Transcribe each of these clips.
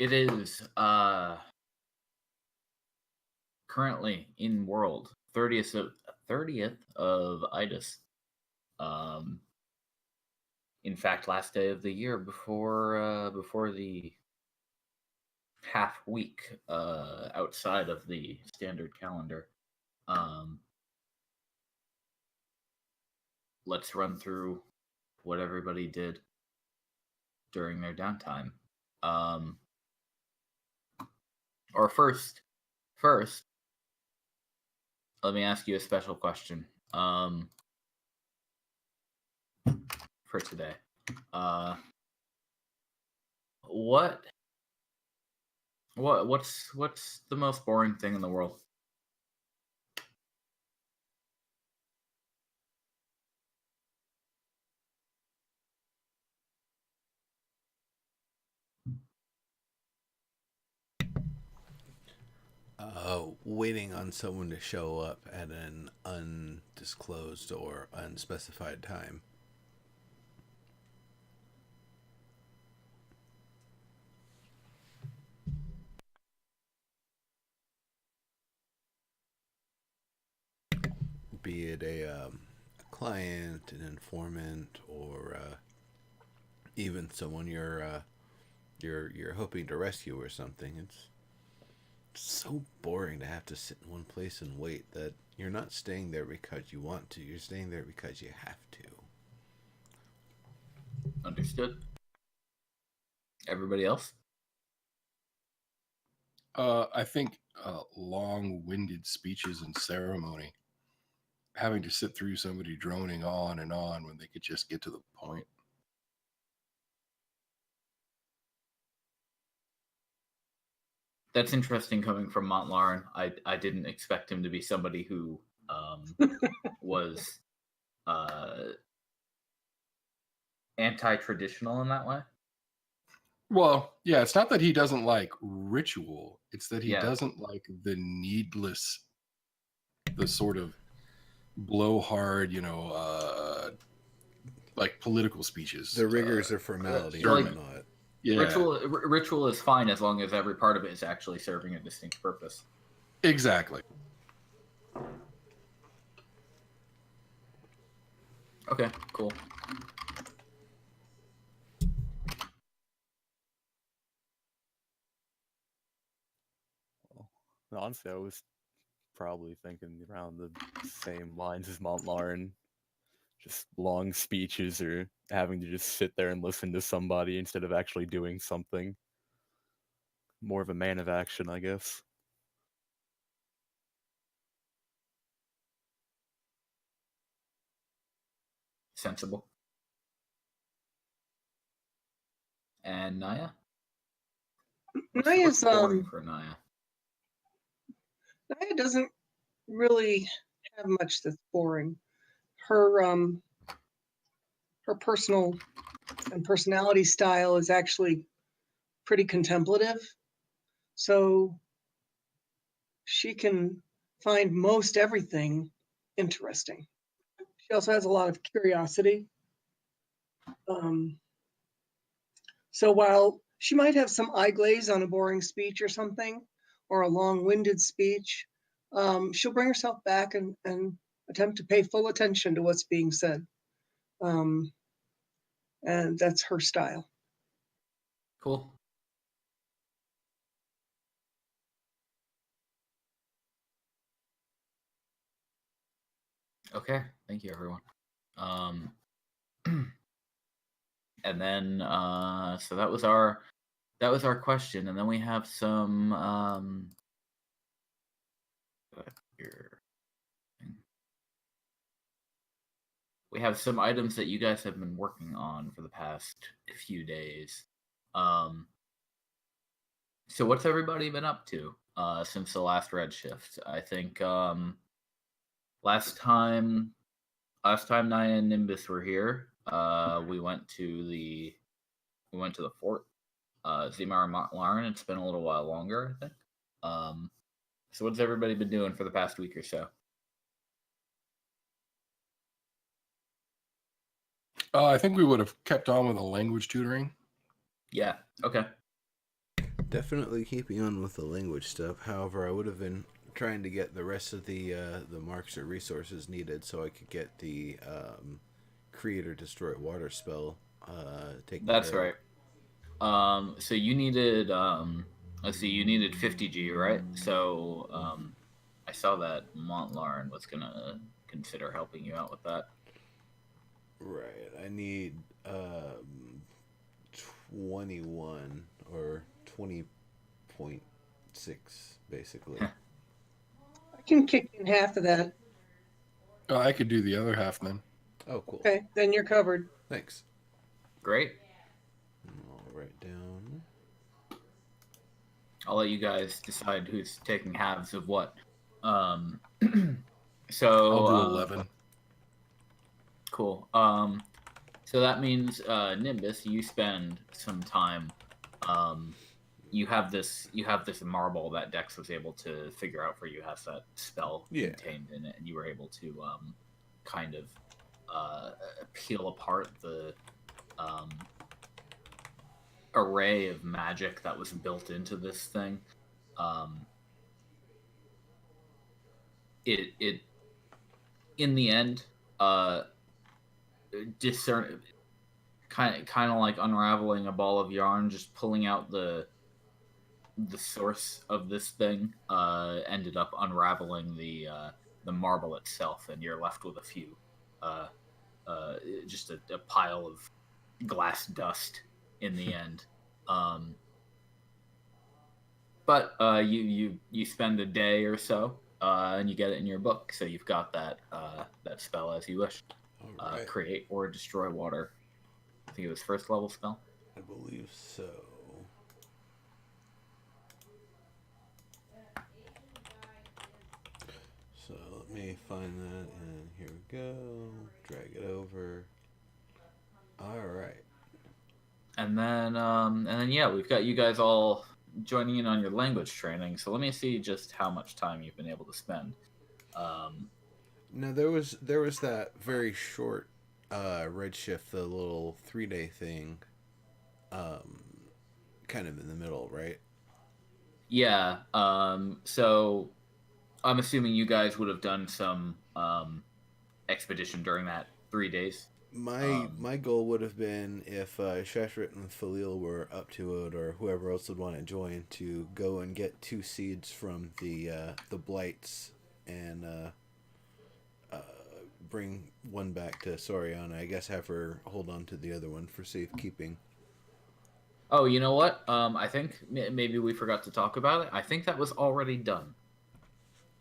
It is currently in world 30th of Idis. In fact, last day of the year before the half week outside of the standard calendar. Let's run through what everybody did during their downtime. Or first, let me ask you a special question. For today, what's the most boring thing in the world? Waiting on someone to show up at an undisclosed or unspecified time. Be it a client, an informant, or even someone you're hoping to rescue or something. It's so boring to have to sit in one place and wait that you're not staying there because you want to. You're staying there because you have to. Understood. Everybody else? I think long-winded speeches and ceremony. Having to sit through somebody droning on and on when they could just get to the point. That's interesting coming from Mont'larin. I didn't expect him to be somebody who was anti-traditional in that way. Well, yeah, it's not that he doesn't like ritual. It's that he doesn't like the needless, the sort of blowhard, like political speeches. The rigors of formality and whatnot. Yeah. Ritual is fine as long as every part of it is actually serving a distinct purpose. Exactly. Okay, cool. Well, honestly, I was probably thinking around the same lines as Mont'larin. Just long speeches or having to just sit there and listen to somebody instead of actually doing something. More of a man of action, I guess. Sensible. And Naia? Naia's boring for Naia? Naia doesn't really have much that's boring. Her personal and personality style is actually pretty contemplative, so she can find most everything interesting. She also has a lot of curiosity. So while she might have some eye glaze on a boring speech or something, or a long-winded speech, she'll bring herself back and attempt to pay full attention to what's being said. And that's her style. Cool. Okay, thank you, everyone. And then so that was our question, and then we have some we have some items that you guys have been working on for the past few days. So what's everybody been up to since the last Redshift? I think last time Naia and Nimbus were here, we went to the fort. Zeihmar and Mont'larin. It's been a little while longer, I think. So what's everybody been doing for the past week or so? I think we would have kept on with the language tutoring. Yeah. Okay. Definitely keeping on with the language stuff. However, I would have been trying to get the rest of the marks or resources needed so I could get the create or destroy water spell taken That's care of. right. So you needed, let's see, you needed 50G, right? So I saw that Mont'larin was gonna consider helping you out with that. Right. I need 21 or 20.6 basically. I can kick in half of that. Oh, I could do the other half then. Oh, cool. Okay, then you're covered. Thanks. Great. I'll write down. I'll let you guys decide who's taking halves of what. So I'll do 11. Cool. So that means Nimbus, you spend some time. You have this marble that Dex was able to figure out for you has that spell contained in it, and you were able to kind of peel apart the array of magic that was built into this thing. It in the end discern kind of like unraveling a ball of yarn, just pulling out the source of this thing ended up unraveling the marble itself, and you're left with a few just a pile of glass dust in the end. But you spend a day or so and you get it in your book, so you've got that spell as you wish. Right. Create or destroy water. I think it was first level spell. I believe so. So let me find that, and here we go. Drag it over. All right. And then yeah, we've got you guys all joining in on your language training. So let me see just how much time you've been able to spend. Now there was that very short Redshift, the little 3-day thing, kind of in the middle, right? Yeah. So I'm assuming you guys would have done some expedition during that 3 days. My goal would have been if Shashrit and Falil were up to it, or whoever else would want to join, to go and get 2 seeds from the blights and bring one back to Soriana. I guess have her hold on to the other one for safekeeping. Oh, you know what? I think maybe we forgot to talk about it. I think that was already done.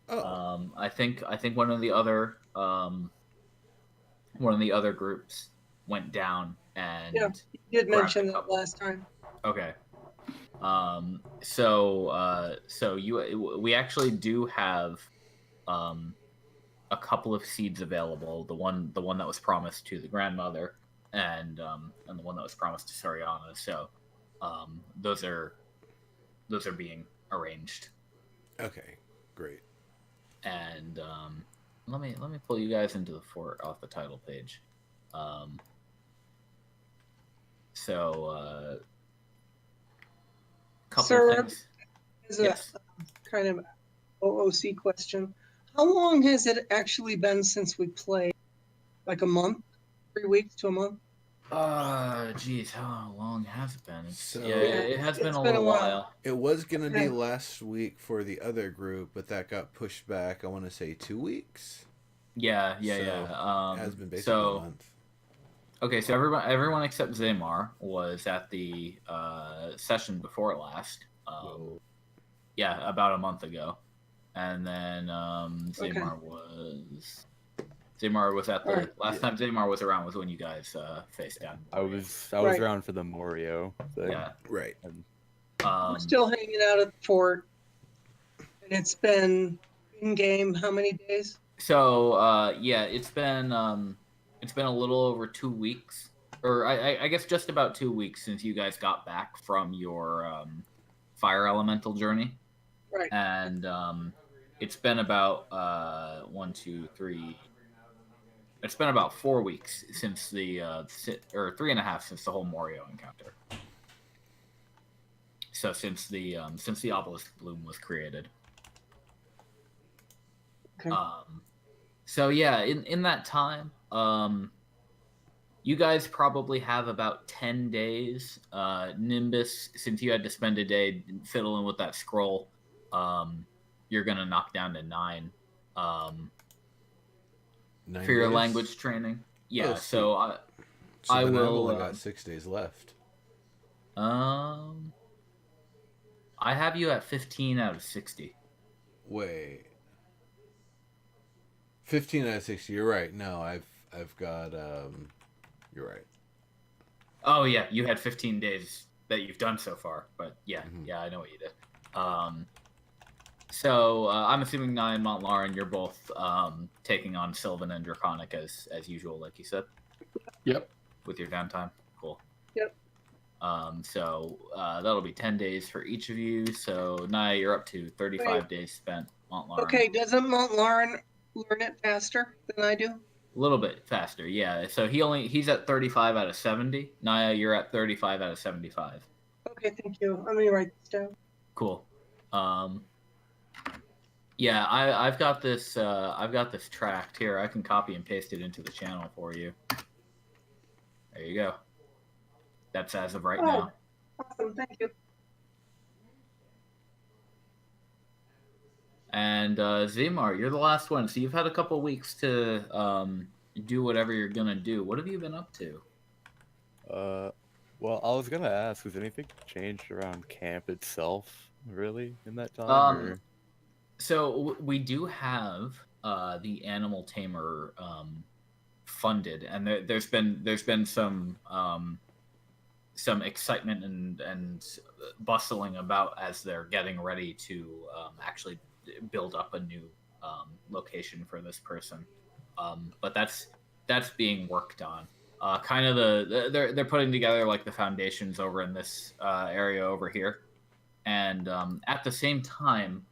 Oh. I think one of the other groups went down and Yeah, you did mention that last time. Okay. So we actually do have a couple of seeds available. The one that was promised to the grandmother, and the one that was promised to Soriana. So those are being arranged. Okay, great. And let me pull you guys into the fort off the title page. Couple Sir, things. Is a kind of OOC question. How long has it actually been since we played? Like a month? 3 weeks to a month? Geez, how long has it been? It has been a little while. It was gonna be last week for the other group, but that got pushed back. I want to say 2 weeks. Yeah. It has been basically a month. Okay, so everyone except Zeihmar was at the session before last. Yeah, about a month ago, and then Zeihmar was at the last time Zeihmar was around was when you guys faced down. I was around for the Morio thing. Yeah, right. I'm still hanging out at the fort, and it's been in game how many days? So yeah, it's been a little over 2 weeks, or I guess just about 2 weeks since you guys got back from your fire elemental journey. Right. And it's been about 1, 2, 3. It's been about 4 weeks since the or 3.5 since the whole Morio encounter. So since the obelisk bloom was created. Okay. So yeah, in that time, you guys probably have about 10 days. Nimbus, since you had to spend a day fiddling with that scroll, you're gonna knock down to 9. 9 for your days? language training. Yeah, Oh, so so I then I've will. only got 6 days left. I have you at 15 out of 60. Wait. 15 out of 60. You're right. No, I've got you're right. Oh yeah, you had 15 days that you've done so far, but yeah, I know what you did. So I'm assuming Naia and Mont'larin, you're both taking on Sylvan and Draconic as usual, like you said. Yep. With your downtime, cool. Yep. So that'll be 10 days for each of you. So Naia, you're up to 35 days spent. Mont'larin. Okay, doesn't Mont'larin learn it faster than I do? A little bit faster, yeah. So he's at 35 out of 70. Naia, you're at 35 out of 75. Okay, thank you. I'm gonna write this down. Cool. Yeah, I've got this tracked here. I can copy and paste it into the channel for you. There you go. That's as of right now. Awesome, thank you. And Zeihmar, you're the last one. So you've had a couple weeks to do whatever you're gonna do. What have you been up to? Well, I was gonna ask, has anything changed around camp itself, really, in that time? So we do have the animal tamer funded, and there's been some excitement and bustling about as they're getting ready to actually build up a new location for this person. But that's being worked on. Kind of they're putting together like the foundations over in this area over here, and at the same time,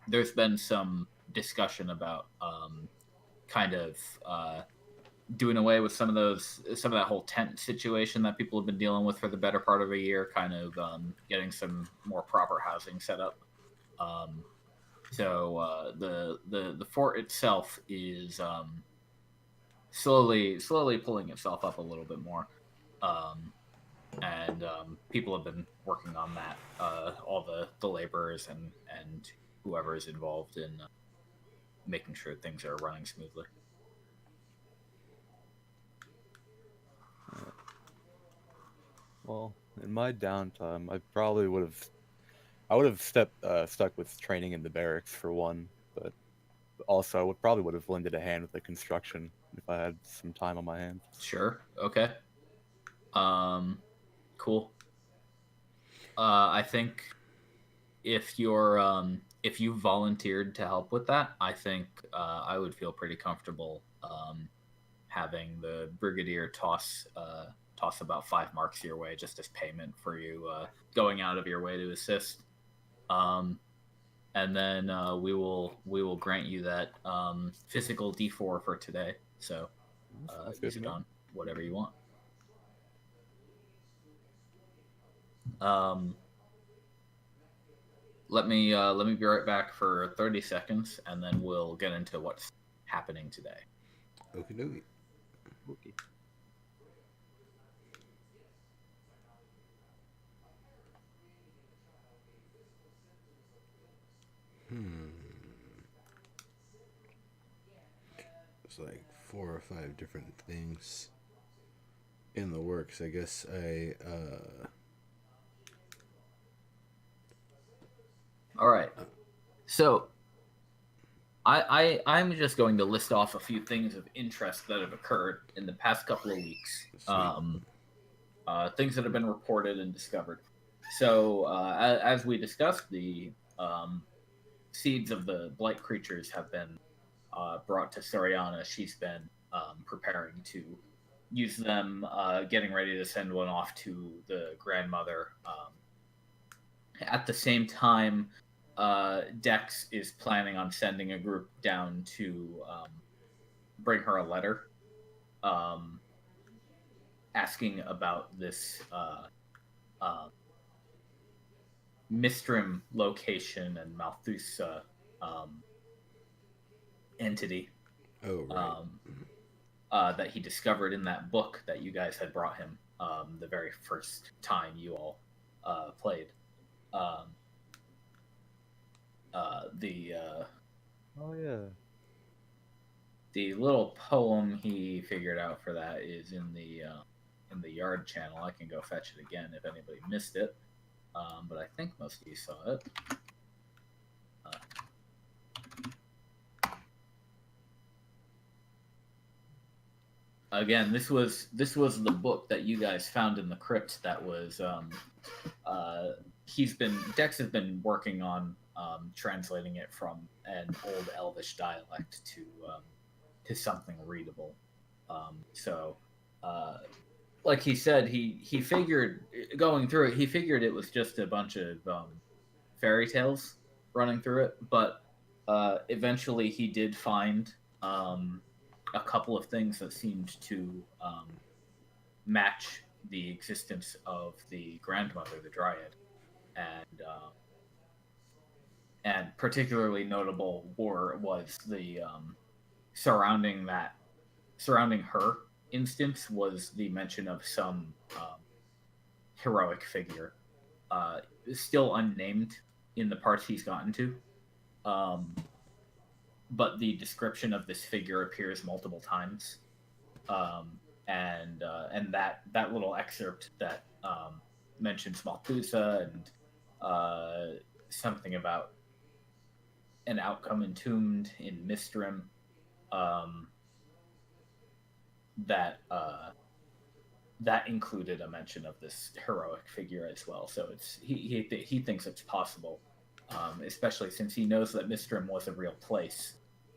there's been some discussion about kind of doing away with some of that whole tent situation that people have been dealing with for the better part of a year, kind of getting some more proper housing set up. So the fort itself is slowly pulling itself up a little bit more, and people have been working on that. All the laborers and whoever is involved in making sure things are running smoothly. Well, in my downtime, I probably would have stuck with training in the barracks for one, but also I probably would have lended a hand with the construction if I had some time on my hands. Sure. Okay. Cool. I think if you volunteered to help with that, I think I would feel pretty comfortable having the brigadier toss about 5 marks your way just as payment for you going out of your way to assist. And then we will grant you that physical D4 for today. So use it on whatever you want. Let me be right back for 30 seconds, and then we'll get into what's happening today. Okie dokie. Okay. It's like 4 or 5 different things in the works. I guess All right. So I'm just going to list off a few things of interest that have occurred in the past couple of weeks. Things that have been reported and discovered. So as we discussed, the seeds of the blight creatures have been brought to Soriana. She's been preparing to use them, getting ready to send one off to the grandmother. At the same time, Dex is planning on sending a group down to bring her a letter asking about this Mistrim location and Malthusa entity Oh, right. that he discovered in that book that you guys had brought him the very first time you all played. Oh yeah. The little poem he figured out for that is in the yard channel. I can go fetch it again if anybody missed it, but I think most of you saw it. Again, this was the book that you guys found in the crypt. That was Dex has been working on translating it from an old Elvish dialect to something readable. Like he said, he figured, going through it, he figured it was just a bunch of fairy tales running through it, but eventually he did find a couple of things that seemed to match the existence of the grandmother, the Dryad, and particularly notable was the surrounding her instance was the mention of some heroic figure, still unnamed in the parts he's gotten to, but the description of this figure appears multiple times, and that little excerpt that mentions Malthusa and something about an outcome entombed in Mistrim, that included a mention of this heroic figure as well. So he thinks it's possible, especially since he knows that Mistrim was a real place,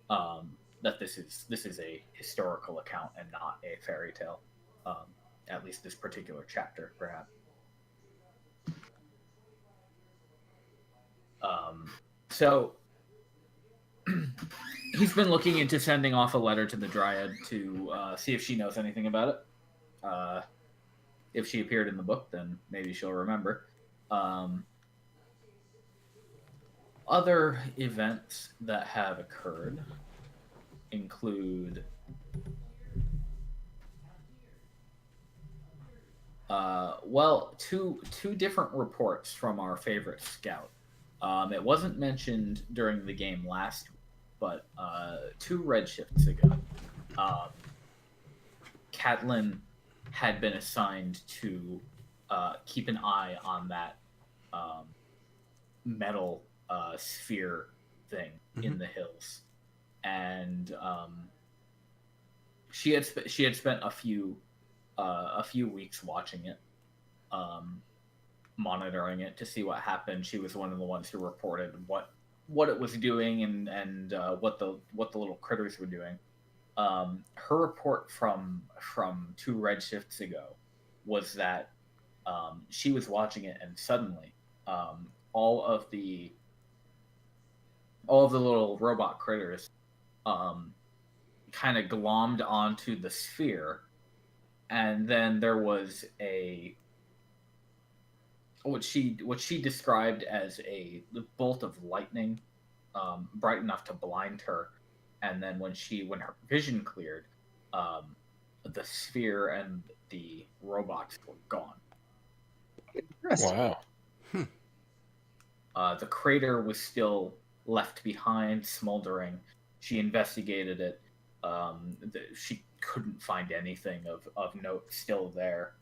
that this is a historical account and not a fairy tale. At least this particular chapter, perhaps. So he's been looking into sending off a letter to the Dryad to see if she knows anything about it. If she appeared in the book, then maybe she'll remember. Other events that have occurred include two different reports from our favorite scout. It wasn't mentioned during the game last week, but 2 redshifts ago, Catelyn had been assigned to keep an eye on that metal sphere thing in the hills, and she had spent a few weeks watching it, monitoring it to see what happened. She was one of the ones who reported what it was doing and what the little critters were doing. Her report from 2 redshifts ago was that she was watching it, and suddenly all of the little robot critters kind of glommed onto the sphere, and then there was what she described as a bolt of lightning, bright enough to blind her, and then when her vision cleared, the sphere and the robots were gone. Wow. The crater was still left behind, smoldering. She investigated it. She couldn't find anything of note still there.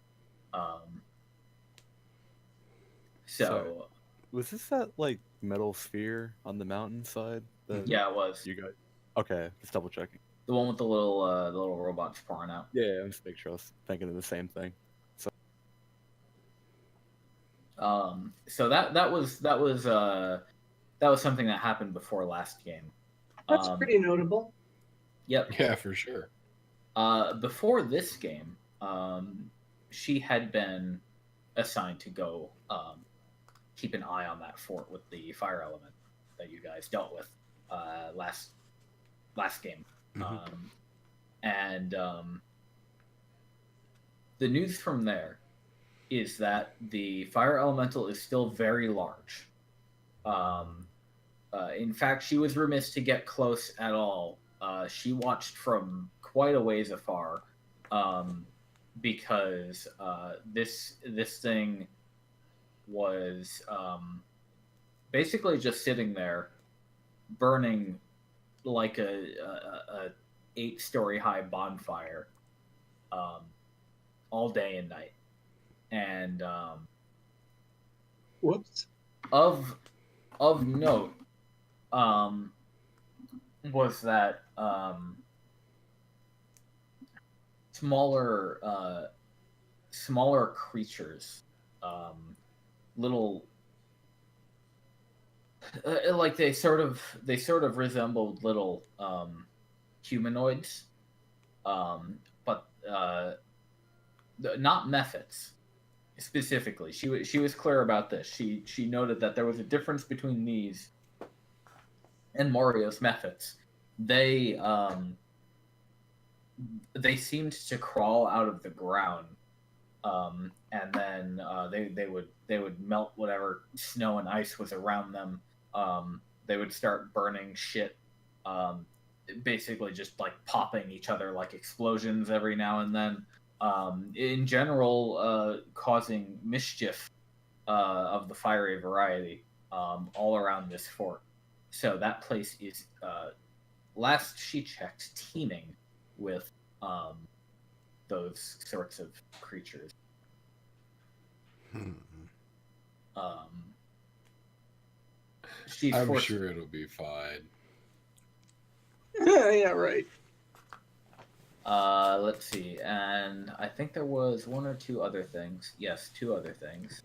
So was this that like metal sphere on the mountainside? Yeah, it was. You guys? Okay, just double checking. The one with the little robots pouring out. Yeah, I'm just making sure I was thinking of the same thing. So that was something that happened before last game. That's pretty notable. Yep. Yeah, for sure. Before this game, she had been assigned to go keep an eye on that fort with the fire element that you guys dealt with last game. And the news from there is that the fire elemental is still very large. In fact, she was remiss to get close at all. She watched from quite a ways afar, because this thing was basically just sitting there, burning like a 8-story high bonfire, all day and night. And Whoops. of note, was that smaller creatures, little, like they sort of resembled little humanoids, but not mephits specifically. She was clear about this. She noted that there was a difference between these and Mario's mephits. They seemed to crawl out of the ground, and then they would melt whatever snow and ice was around them. They would start burning shit, basically just like popping each other like explosions every now and then. In general, causing mischief of the fiery variety all around this fort. So that place is, last she checked, teeming with those sorts of creatures. I'm sure it'll be fine. Yeah, right. Let's see, and I think there was one or two other things. Yes, two other things.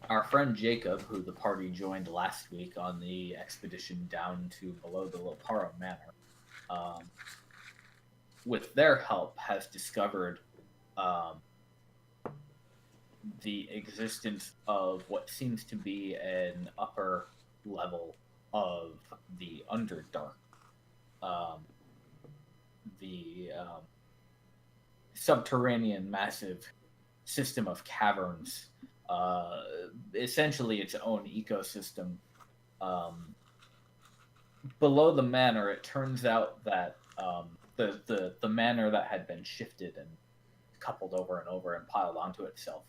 Our friend Jacob, who the party joined last week on the expedition down to below the Loparo Manor, with their help, has discovered the existence of what seems to be an upper level of the Underdark. The subterranean massive system of caverns, essentially its own ecosystem. Below the manor, it turns out that the manor that had been shifted and coupled over and over and piled onto itself,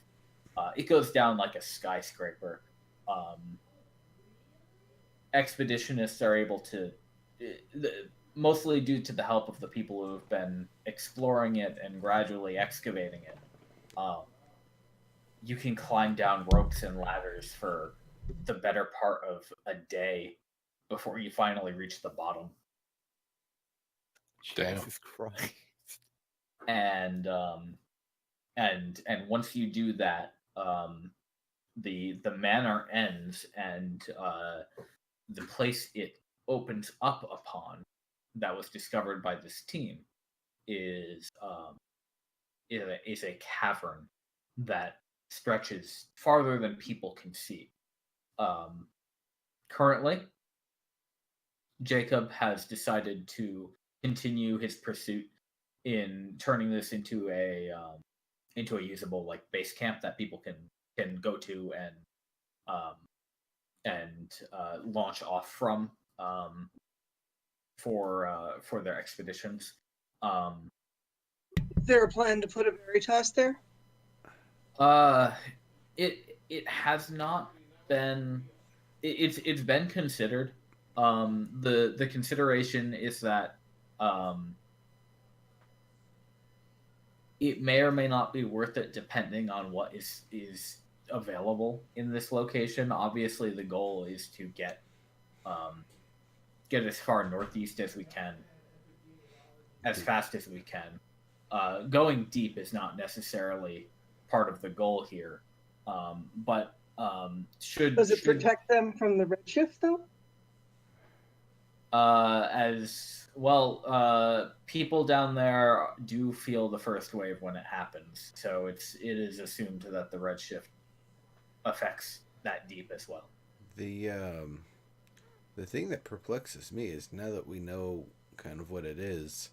it goes down like a skyscraper. Expeditionists are able to, mostly due to the help of the people who have been exploring it and gradually excavating it, you can climb down ropes and ladders for the better part of a day before you finally reach the bottom. Damn. Jesus Christ. And once you do that, the manor ends, and the place it opens up upon, that was discovered by this team, is a cavern that stretches farther than people can see. Currently, Jacob has decided to continue his pursuit in turning this into a usable like base camp that people can go to and launch off from for their expeditions. Is there a plan to put a Veritas there? It has not been. It's been considered. The consideration is that it may or may not be worth it depending on what is available in this location. Obviously, the goal is to get as far northeast as we can, as fast as we can. Going deep is not necessarily part of the goal here, but Does it protect them from the Redshift, though? As well, people down there do feel the first wave when it happens, so it is assumed that the Redshift affects that deep as well. The thing that perplexes me is, now that we know kind of what it is,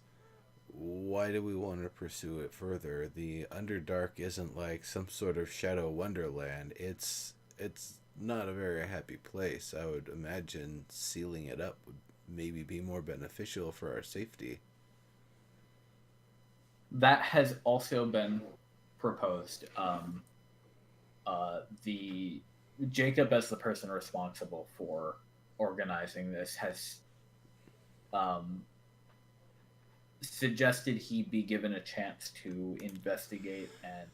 why do we want to pursue it further? The Underdark isn't like some sort of shadow wonderland. It's not a very happy place. I would imagine sealing it up would maybe be more beneficial for our safety. That has also been proposed. The Jacob, as the person responsible for organizing this, has suggested he be given a chance to investigate, and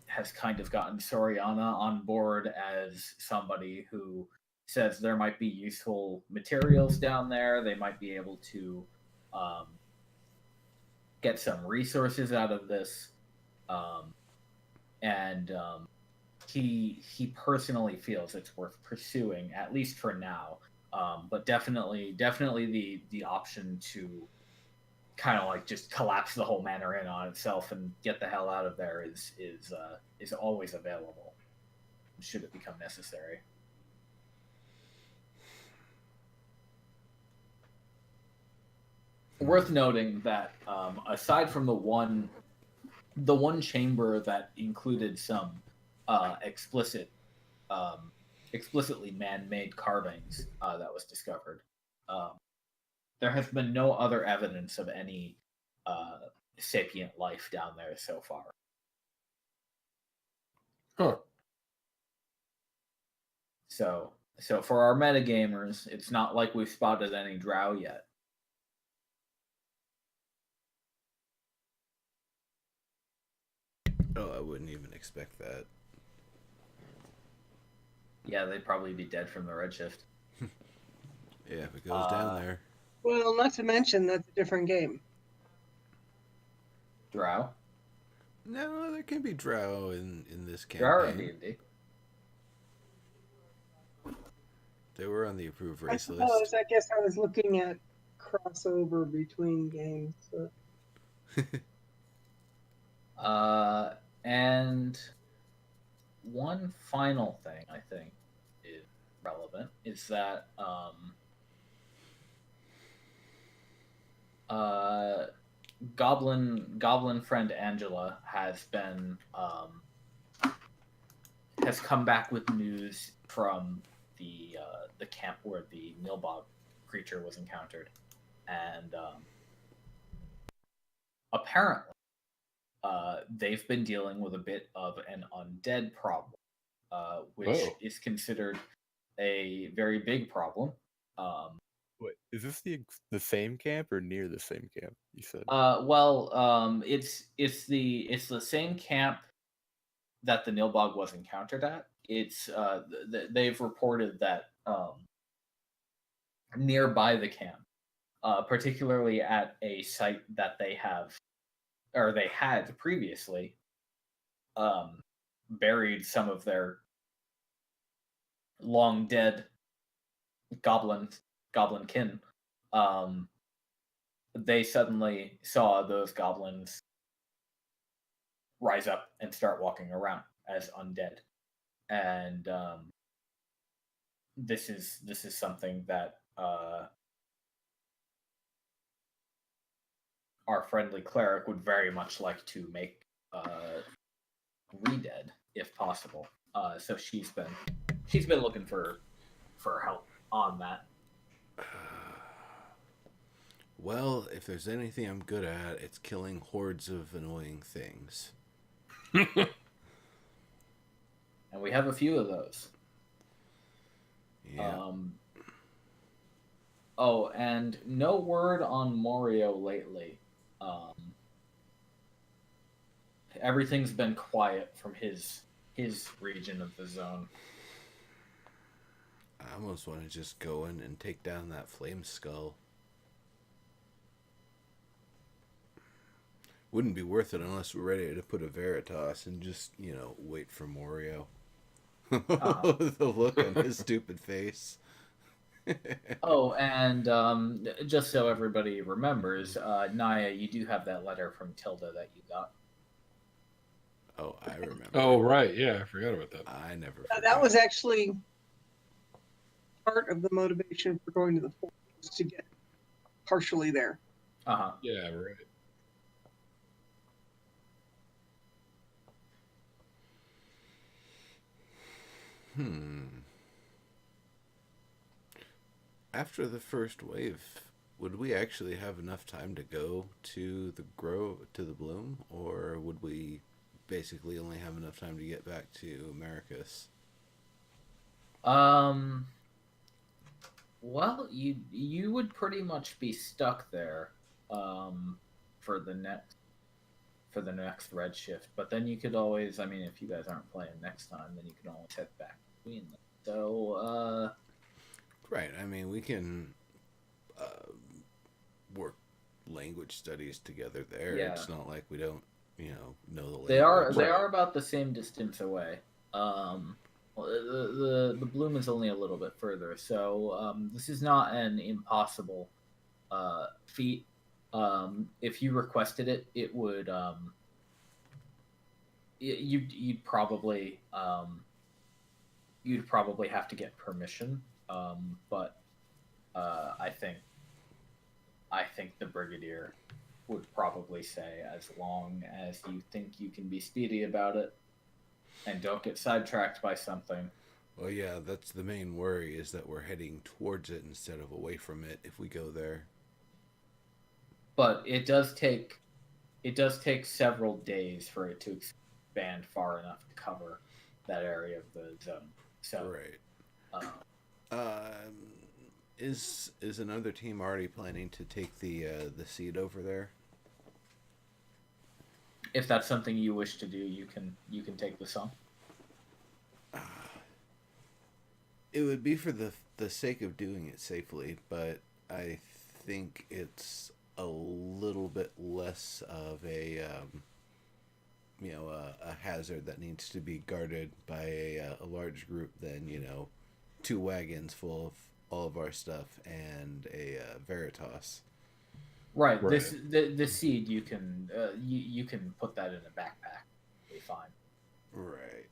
has kind of gotten Soriana on board as somebody who says there might be useful materials down there. They might be able to get some resources out of this, and he personally feels it's worth pursuing, at least for now. But definitely the option to kind of like just collapse the whole manor in on itself and get the hell out of there is always available, should it become necessary. Worth noting that aside from the one chamber that included some explicitly man-made carvings that was discovered, there has been no other evidence of any sapient life down there so far. Huh. So for our metagamers, it's not like we've spotted any drow yet. Oh, I wouldn't even expect that. Yeah, they'd probably be dead from the Redshift. Yeah, if it goes down there. Well, not to mention that's a different game. Drow? No, there can be drow in this Drow are campaign. D&D. They were on the approved I race suppose. list. I guess I was looking at crossover between games. So. And one final thing I think is relevant is that Goblin friend Angela has been has come back with news from the camp where the Nilbog creature was encountered, and apparently they've been dealing with a bit of an undead problem, which is considered a very big problem. Wait, is this the same camp or near the same camp? You said. It's the same camp that the Nilbog was encountered at. It's they've reported that nearby the camp, particularly at a site that they had previously buried some of their long dead goblin kin. They suddenly saw those goblins rise up and start walking around as undead, and this is something that our friendly cleric would very much like to make re-dead if possible. So she's been looking for help on that. Well, if there's anything I'm good at, it's killing hordes of annoying things. And we have a few of those. Yeah. Oh, and no word on Morio lately. Everything's been quiet from his region of the zone. I almost want to just go in and take down that flame skull. Wouldn't be worth it unless we're ready to put a Veritas and just, wait for Morio. The look on his stupid face. Oh, and just so everybody remembers, Naia, you do have that letter from Tilda that you got. Oh, I remember. Oh, right. Yeah, I forgot about that. I never That forgot. was actually part of the motivation for going to the forest, to get partially there. Uh-huh. Yeah, right. After the first wave, would we actually have enough time to go to the bloom, or would we basically only have enough time to get back to Americus? Well, you would pretty much be stuck there for the next Redshift. But then you could always, I mean, if you guys aren't playing next time, then you can always head back between them. So, Right. I mean, we can work language studies together there. Yeah. It's not like we don't, know the language. they are Right. about the same distance away. Well, the bloom is only a little bit further, so this is not an impossible feat. If you requested it, it would you'd probably have to get permission. But I think the brigadier would probably say, as long as you think you can be speedy about it and don't get sidetracked by something. Well, yeah, that's the main worry, is that we're heading towards it instead of away from it if we go there. But it does take several days for it to expand far enough to cover that area of the zone. So, right. Is another team already planning to take the seed over there? if that's something you wish to do, you can take the song. It would be for the sake of doing it safely, but I think it's a little bit less of a a hazard that needs to be guarded by a large group than 2 wagons full of all of our stuff and a Veritas. Right. Right. The seed you can you can put that in a backpack. It'll be fine. Right.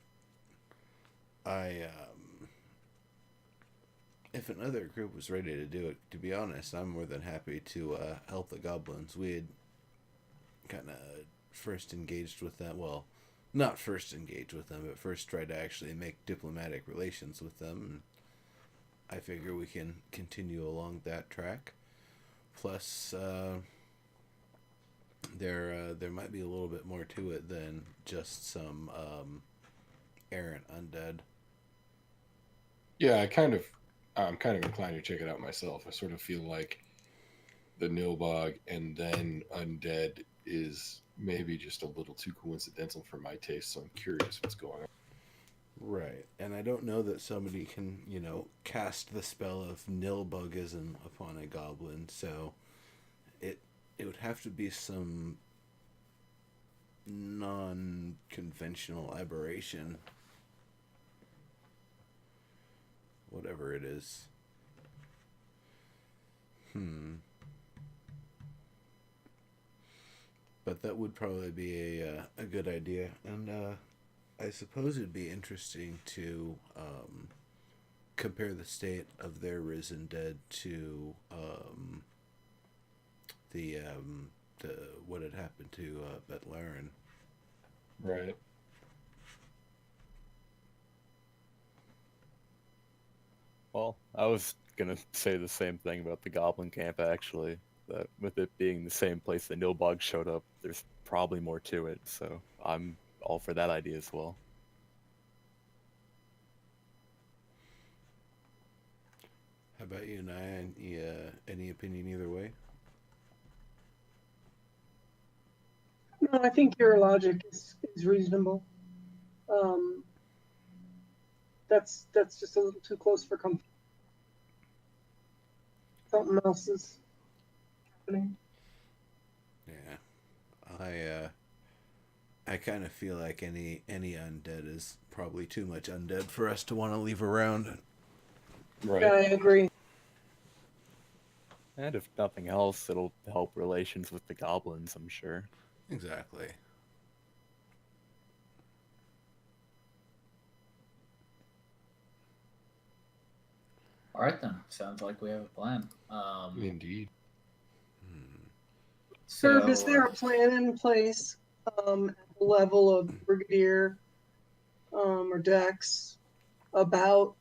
If another group was ready to do it, to be honest, I'm more than happy to help the goblins. We had kind of first engaged with them. Well, not first engaged with them, but first tried to actually make diplomatic relations with them. And I figure we can continue along that track. Plus, there might be a little bit more to it than just some errant undead. Yeah, I'm kind of inclined to check it out myself. I sort of feel like the Nilbog and then undead is maybe just a little too coincidental for my taste, so I'm curious what's going on. Right, and I don't know that somebody can, cast the spell of Nilbogism upon a goblin, so it would have to be some non-conventional aberration, whatever it is. But that would probably be a good idea, and I suppose it'd be interesting to compare the state of their risen dead to the what had happened to Mont'larin. Right. Well, I was gonna say the same thing about the Goblin camp, actually. That with it being the same place that Nilbog showed up, there's probably more to it. So I'm all for that idea as well. How about you, Naia? Any opinion either way? No, I think your logic is reasonable. That's just a little too close for comfort. Something else is happening. Yeah, I kind of feel like any undead is probably too much undead for us to want to leave around. Right. Yeah, I agree. And if nothing else, it'll help relations with the goblins, I'm sure. Exactly. All right then. Sounds like we have a plan. Indeed. Herb, is So, there a plan in place at the level of brigadier or Dex about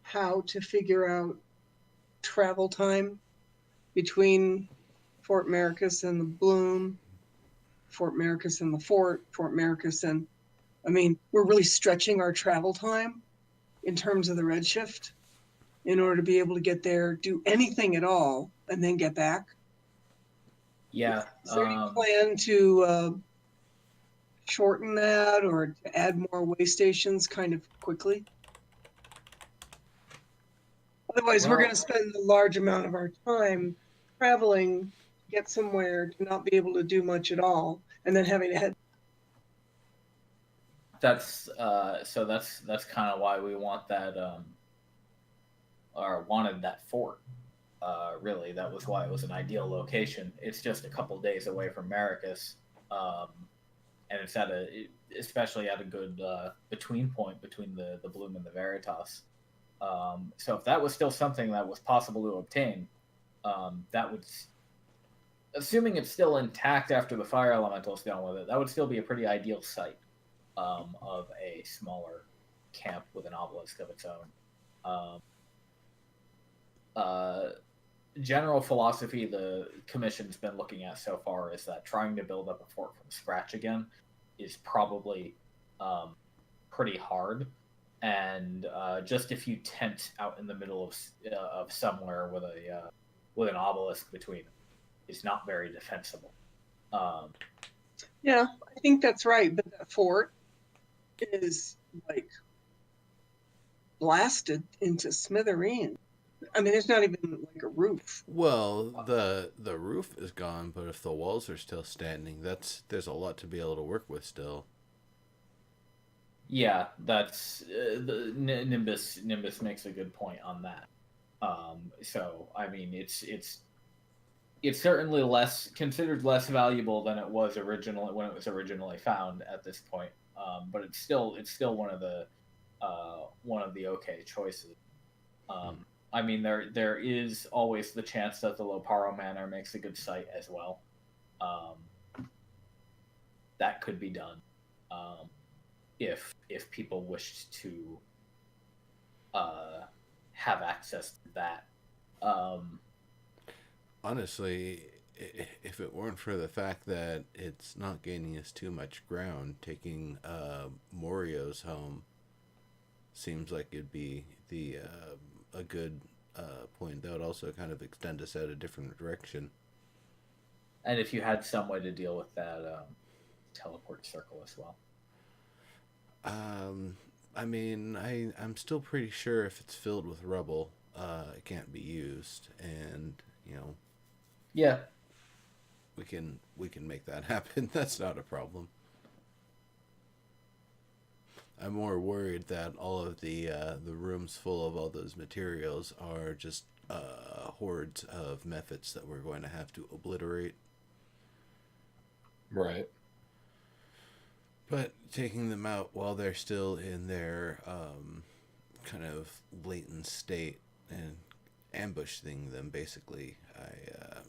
how to figure out travel time between Fort Maricus and the Bloom, Fort Maricus and the Fort Maricus and, I mean, we're really stretching our travel time in terms of the Redshift in order to be able to get there, do anything at all, and then get back? yeah. Is there any plan to shorten that or to add more way stations kind of quickly? Otherwise, we're Well- going to spend a large amount of our time traveling to get somewhere to not be able to do much at all, and then having to head. That's that's kind of why we want that or wanted that fort. Really, that was why it was an ideal location. It's just a couple days away from Maricus, and it's especially at a good between point between the Bloom and the Veritas. So if that was still something that was possible to obtain, that would, assuming it's still intact after the fire elemental's done with it, that would still be a pretty ideal site of a smaller camp with an obelisk of its own. General philosophy the commission's been looking at so far is that trying to build up a fort from scratch again is probably pretty hard, and just if you tent out in the middle of somewhere with an obelisk between them is not very defensible. Yeah, I think that's right, but that fort is like blasted into smithereens. I mean, there's not even like a roof. Well, the roof is gone, but if the walls are still standing, there's a lot to be able to work with still. Yeah, that's the Nimbus. Nimbus makes a good point on that. So I mean, it's certainly considered less valuable than it was originally when it was originally found at this point. But it's still one of the okay choices. I mean, there is always the chance that the Loparo Manor makes a good site as well. That could be done if people wished to have access to that. Honestly, if it weren't for the fact that it's not gaining us too much ground, taking Morio's home seems like it'd be a good point. That would also kind of extend us out a different direction. And if you had some way to deal with that teleport circle as well. I mean, I'm still pretty sure if it's filled with rubble, it can't be used, and Yeah, we can make that happen. That's not a problem. I'm more worried that all of the rooms full of all those materials are just hordes of mephits that we're going to have to obliterate. Right. But taking them out while they're still in their kind of latent state and ambushing them, basically, I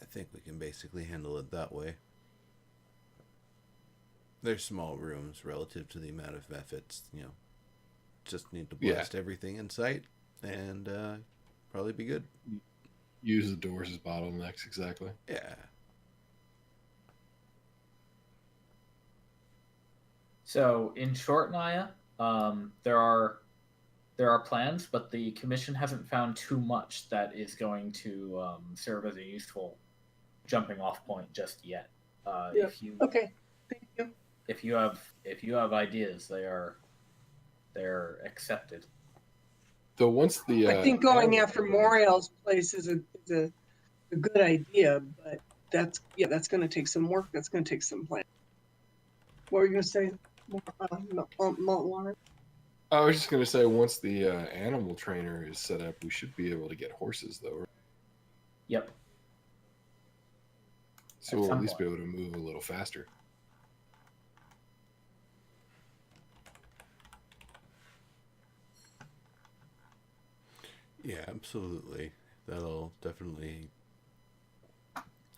think we can basically handle it that way. They're small rooms relative to the amount of mephits, just need to blast everything in sight and probably be good. Use the doors as bottlenecks, exactly. Yeah. So, in short, Naia, there are plans, but the commission hasn't found too much that is going to serve as a useful jumping off point just yet. Yeah. Okay. Thank you. If you have ideas, they're accepted. So once the I think going after Moriel's place is a good idea, but that's going to take some work. That's going to take some planning. What were you going to say? Mont'larin? I was just going to say, once the animal trainer is set up, we should be able to get horses, though. Right? Yep. So we'll at least be able to move a little faster. Yeah, absolutely. That'll definitely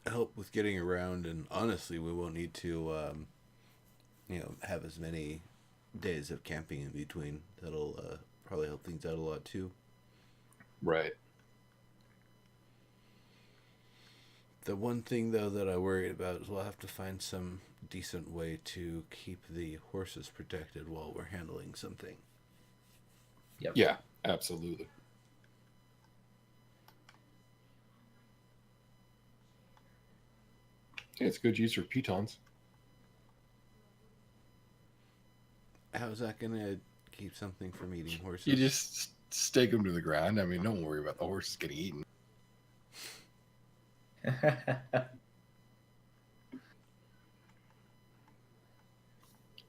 help with getting around, and honestly, we won't need to, have as many days of camping in between. That'll probably help things out a lot too. Right. The one thing though that I worry about is we'll have to find some decent way to keep the horses protected while we're handling something. Yep. Yeah, absolutely. Yeah, it's good use for pitons. How's that gonna keep something from eating horses? You just stake them to the ground. I mean, don't worry about the horses getting eaten.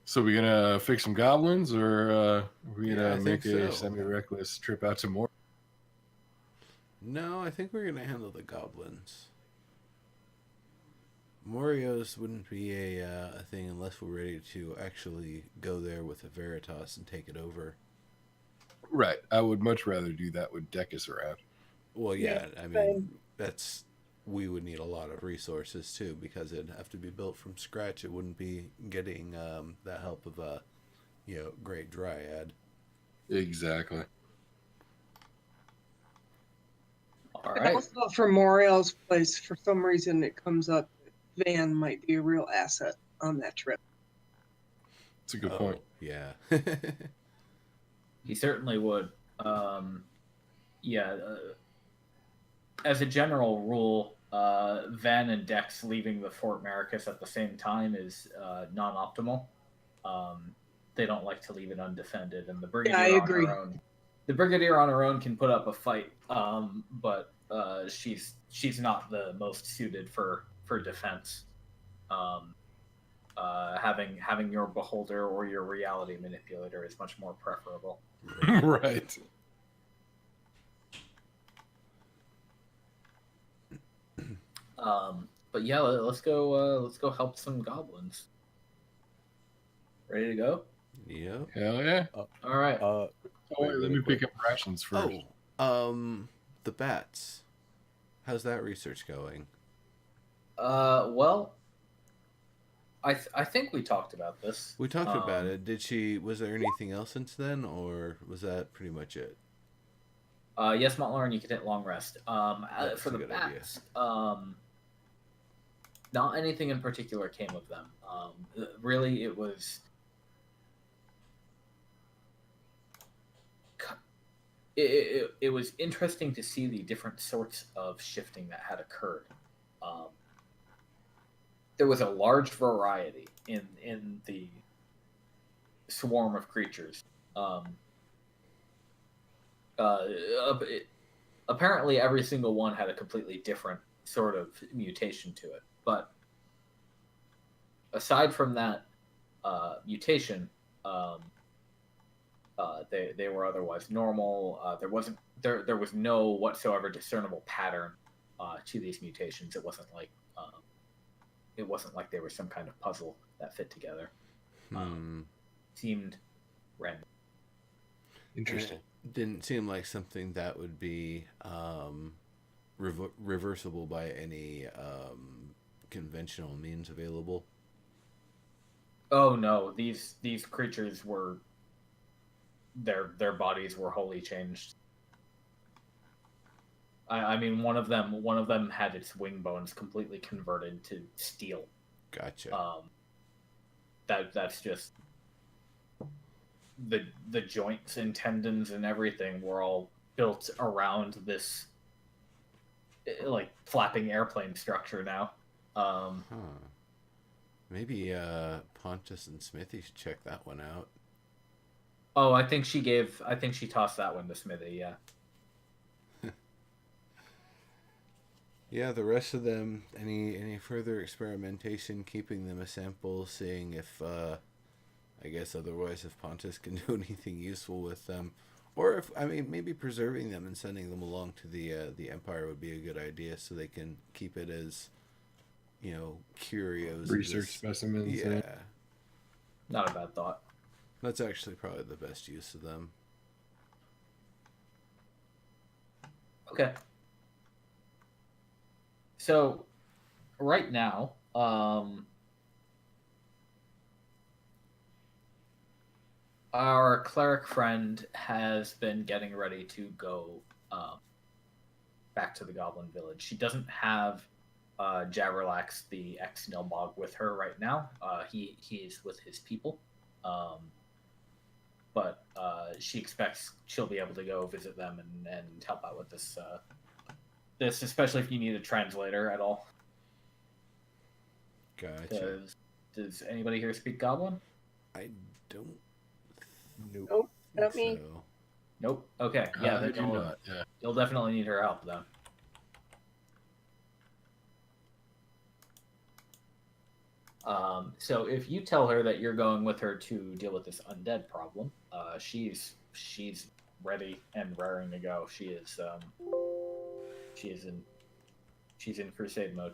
So we gonna fix some goblins, or are we gonna make a semi-reckless trip out to more? No, I think we're gonna handle the goblins. Morios wouldn't be a thing unless we're ready to actually go there with a Veritas and take it over. Right. I would much rather do that with Decus around. Well, yeah, Yeah, I mean, we would need a lot of resources too, because it'd have to be built from scratch. It wouldn't be getting the help of a great dryad. Exactly. All And right. also for Moriel's place, for some reason it comes up that Van might be a real asset on that trip. That's a good point. Yeah. He certainly would. As a general rule, Van and Dex leaving the Fort Maricus at the same time is non-optimal. They don't like to leave it undefended, and the Brigadier I agree. on her own can put up a fight, but she's not the most suited for defense. Having your beholder or your reality manipulator is much more preferable. Right. But yeah, let's go help some goblins. Ready to go? Yep. Hell yeah. All right. Oh, wait, let me pick up rations first. The bats. How's that research going? Well, I think we talked about this. We talked about it. Was there anything else since then, or was that pretty much it? Yes, Mont'larin, you can hit long rest. That's For a the good bats, not anything in particular came of them. Really, it was. It was interesting to see the different sorts of shifting that had occurred. There was a large variety in the swarm of creatures. Apparently, every single one had a completely different sort of mutation to it. But aside from that mutation, they were otherwise normal. There was no whatsoever discernible pattern to these mutations. It wasn't like they were some kind of puzzle that fit together. Seemed random. Interesting. It didn't seem like something that would be reversible by any conventional means available. Oh no, these creatures were their bodies were wholly changed. I mean, one of them had its wing bones completely converted to steel. Gotcha. That's just the joints and tendons and everything were all built around this like flapping airplane structure now. Maybe Pontus and Smithy should check that one out. Oh, I think she tossed that one to Smithy, yeah. Yeah, the rest of them, any further experimentation, keeping them a sample, seeing if, I guess otherwise if Pontus can do anything useful with them. Or if, maybe preserving them and sending them along to the Empire would be a good idea so they can keep it as, curios. Research specimens. Yeah. Not a bad thought. That's actually probably the best use of them. Okay. So, right now, our cleric friend has been getting ready to go back to the Goblin Village. She doesn't have Jabberlax, the ex-Nilbog, with her right now. He's with his people. But she expects she'll be able to go visit them and help out with this, especially if you need a translator at all. Gotcha. Does anybody here speak Goblin? I don't Nope, not me. so. Nope. Okay. Yeah, I do not. Yeah. you'll definitely need her help then. So if you tell her that you're going with her to deal with this undead problem, she's ready and raring to go. She's in crusade mode.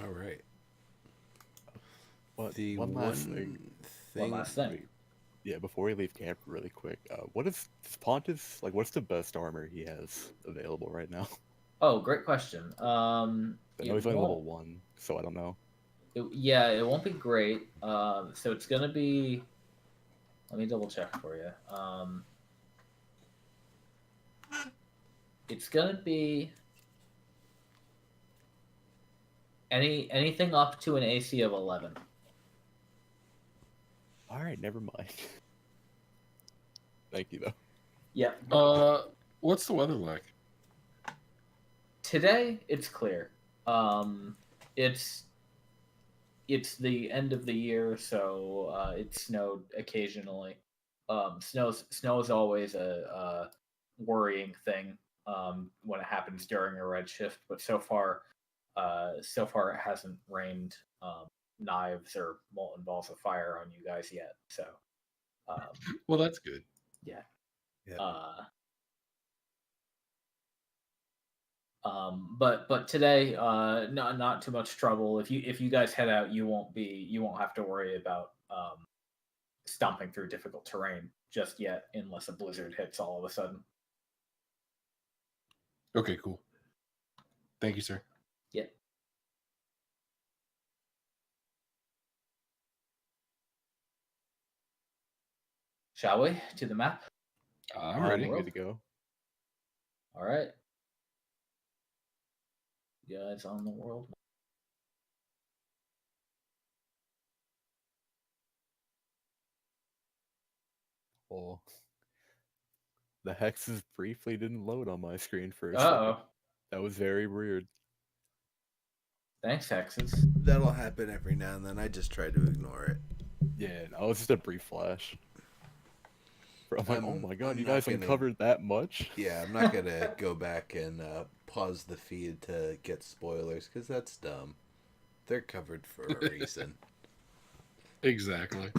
All right. What, The one last thing. One last thing. Yeah, before we leave camp, really quick, what is Pontus like? What's the best armor he has available right now? Oh, great question. I know he's only level 1, so I don't know. It won't be great. So it's gonna be. Let me double check for you. It's gonna be anything up to an AC of 11. All right, never mind. Thank you, though. Yep. What's the weather like? Today it's clear. It's the end of the year, so it snowed occasionally. Snow is always a worrying thing when it happens during a Redshift, but so far it hasn't rained knives or molten balls of fire on you guys yet. So, Well, that's good. yeah. Yep. But today, not too much trouble. If you guys head out, you won't have to worry about stomping through difficult terrain just yet, unless a blizzard hits all of a sudden. Okay, cool. Thank you, sir. Yeah. Shall we to the map? I'm ready. Good to go. All right. You guys on the world. Well, the hexes briefly didn't load on my screen for a Uh-oh. second. That was very weird. Thanks, Hexes. That'll happen every now and then. I just try to ignore it. Yeah, that was just a brief flash. I'm like, oh my god, I'm you not guys gonna- uncovered that much? Yeah, I'm not gonna go back and pause the feed to get spoilers because that's dumb. They're covered for a reason. Exactly.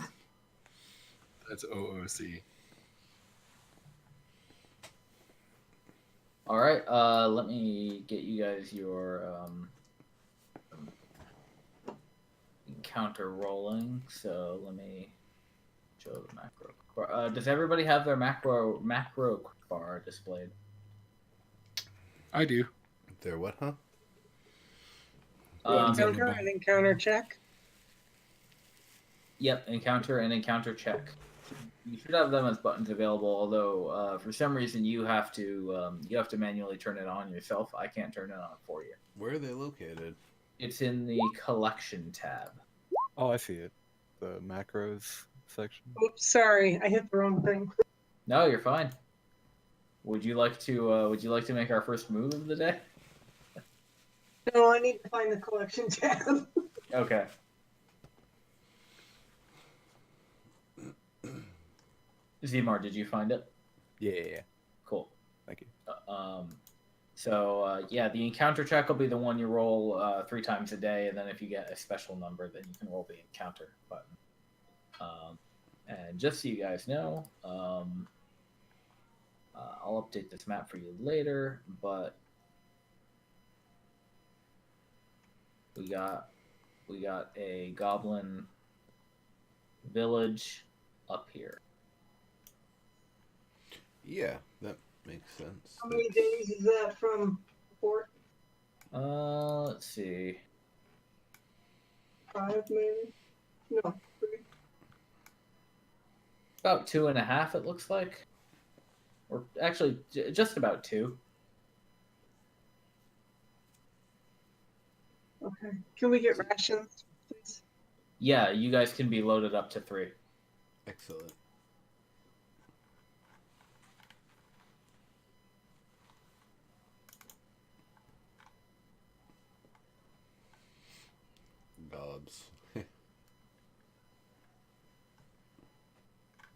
That's OOC. All right. Let me get you guys your encounter rolling. So let me show the macro. Does everybody have their macro quick bar displayed? I do. They're what, huh? Encounter and encounter check. Yep, encounter and encounter check. You should have them as buttons available. Although for some reason you have to manually turn it on yourself. I can't turn it on for you. Where are they located? It's in the collection tab. Oh, I see it. The macros section. Oops, sorry, I hit the wrong thing. No, you're fine. Would you like to make our first move of the day? No, I need to find the collection tab. Okay. Zeihmar, did you find it? Yeah. Cool. Thank you. Yeah, the encounter check will be the one you roll 3 times a day, and then if you get a special number, then you can roll the encounter button. And just so you guys know, I'll update this map for you later, but we got a goblin village up here. Yeah, that makes sense. How many days is that from fort? Let's see. 5 maybe? No, 3. About 2.5, it looks like. Or actually, just about 2. Okay. Can we get rations, please? Yeah, you guys can be loaded up to 3. Excellent. Gobs.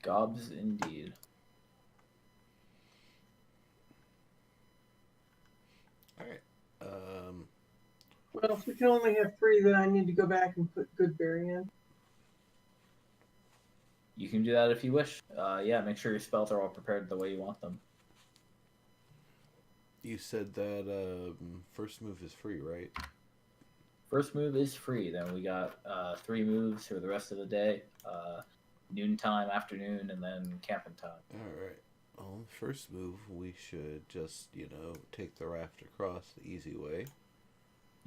Gobs indeed. Alright. Well, if we can only have 3, then I need to go back and put Goodberry in. You can do that if you wish. Yeah, make sure your spells are all prepared the way you want them. You said that first move is free, right? First move is free. Then we got 3 moves for the rest of the day. Noontime, afternoon, and then camping time. Alright. Well, first move, we should just, take the raft across the easy way.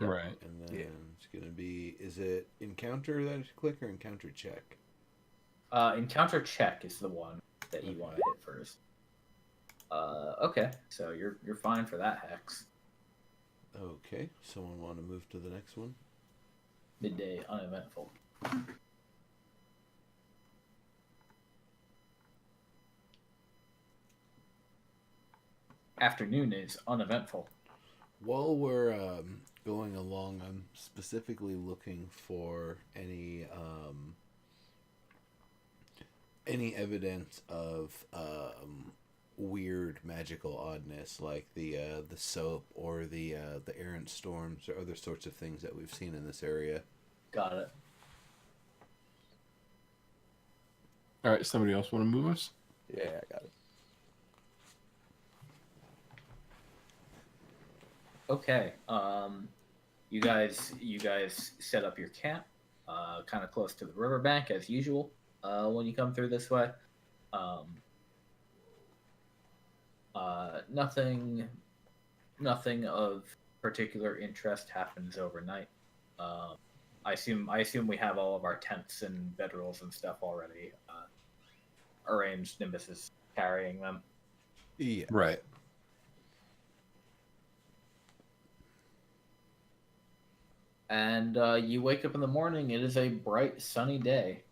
Yep. Right. And then it's going to be, is it encounter that you click or encounter check? Encounter check is the one that you want to hit first. Okay, so you're fine for that hex. Okay. Someone want to move to the next one? Midday, uneventful. Afternoon is uneventful. While we're going along, I'm specifically looking for any evidence of weird magical oddness, like the soap or the errant storms or other sorts of things that we've seen in this area. Got it. All right. Somebody else want to move us? Yeah, I got it. Okay. You guys set up your camp, kind of close to the riverbank as usual. When you come through this way, nothing of particular interest happens overnight. I assume we have all of our tents and bedrolls and stuff already arranged. Nimbus is carrying them. Yeah. Right. And you wake up in the morning. It is a bright, sunny day.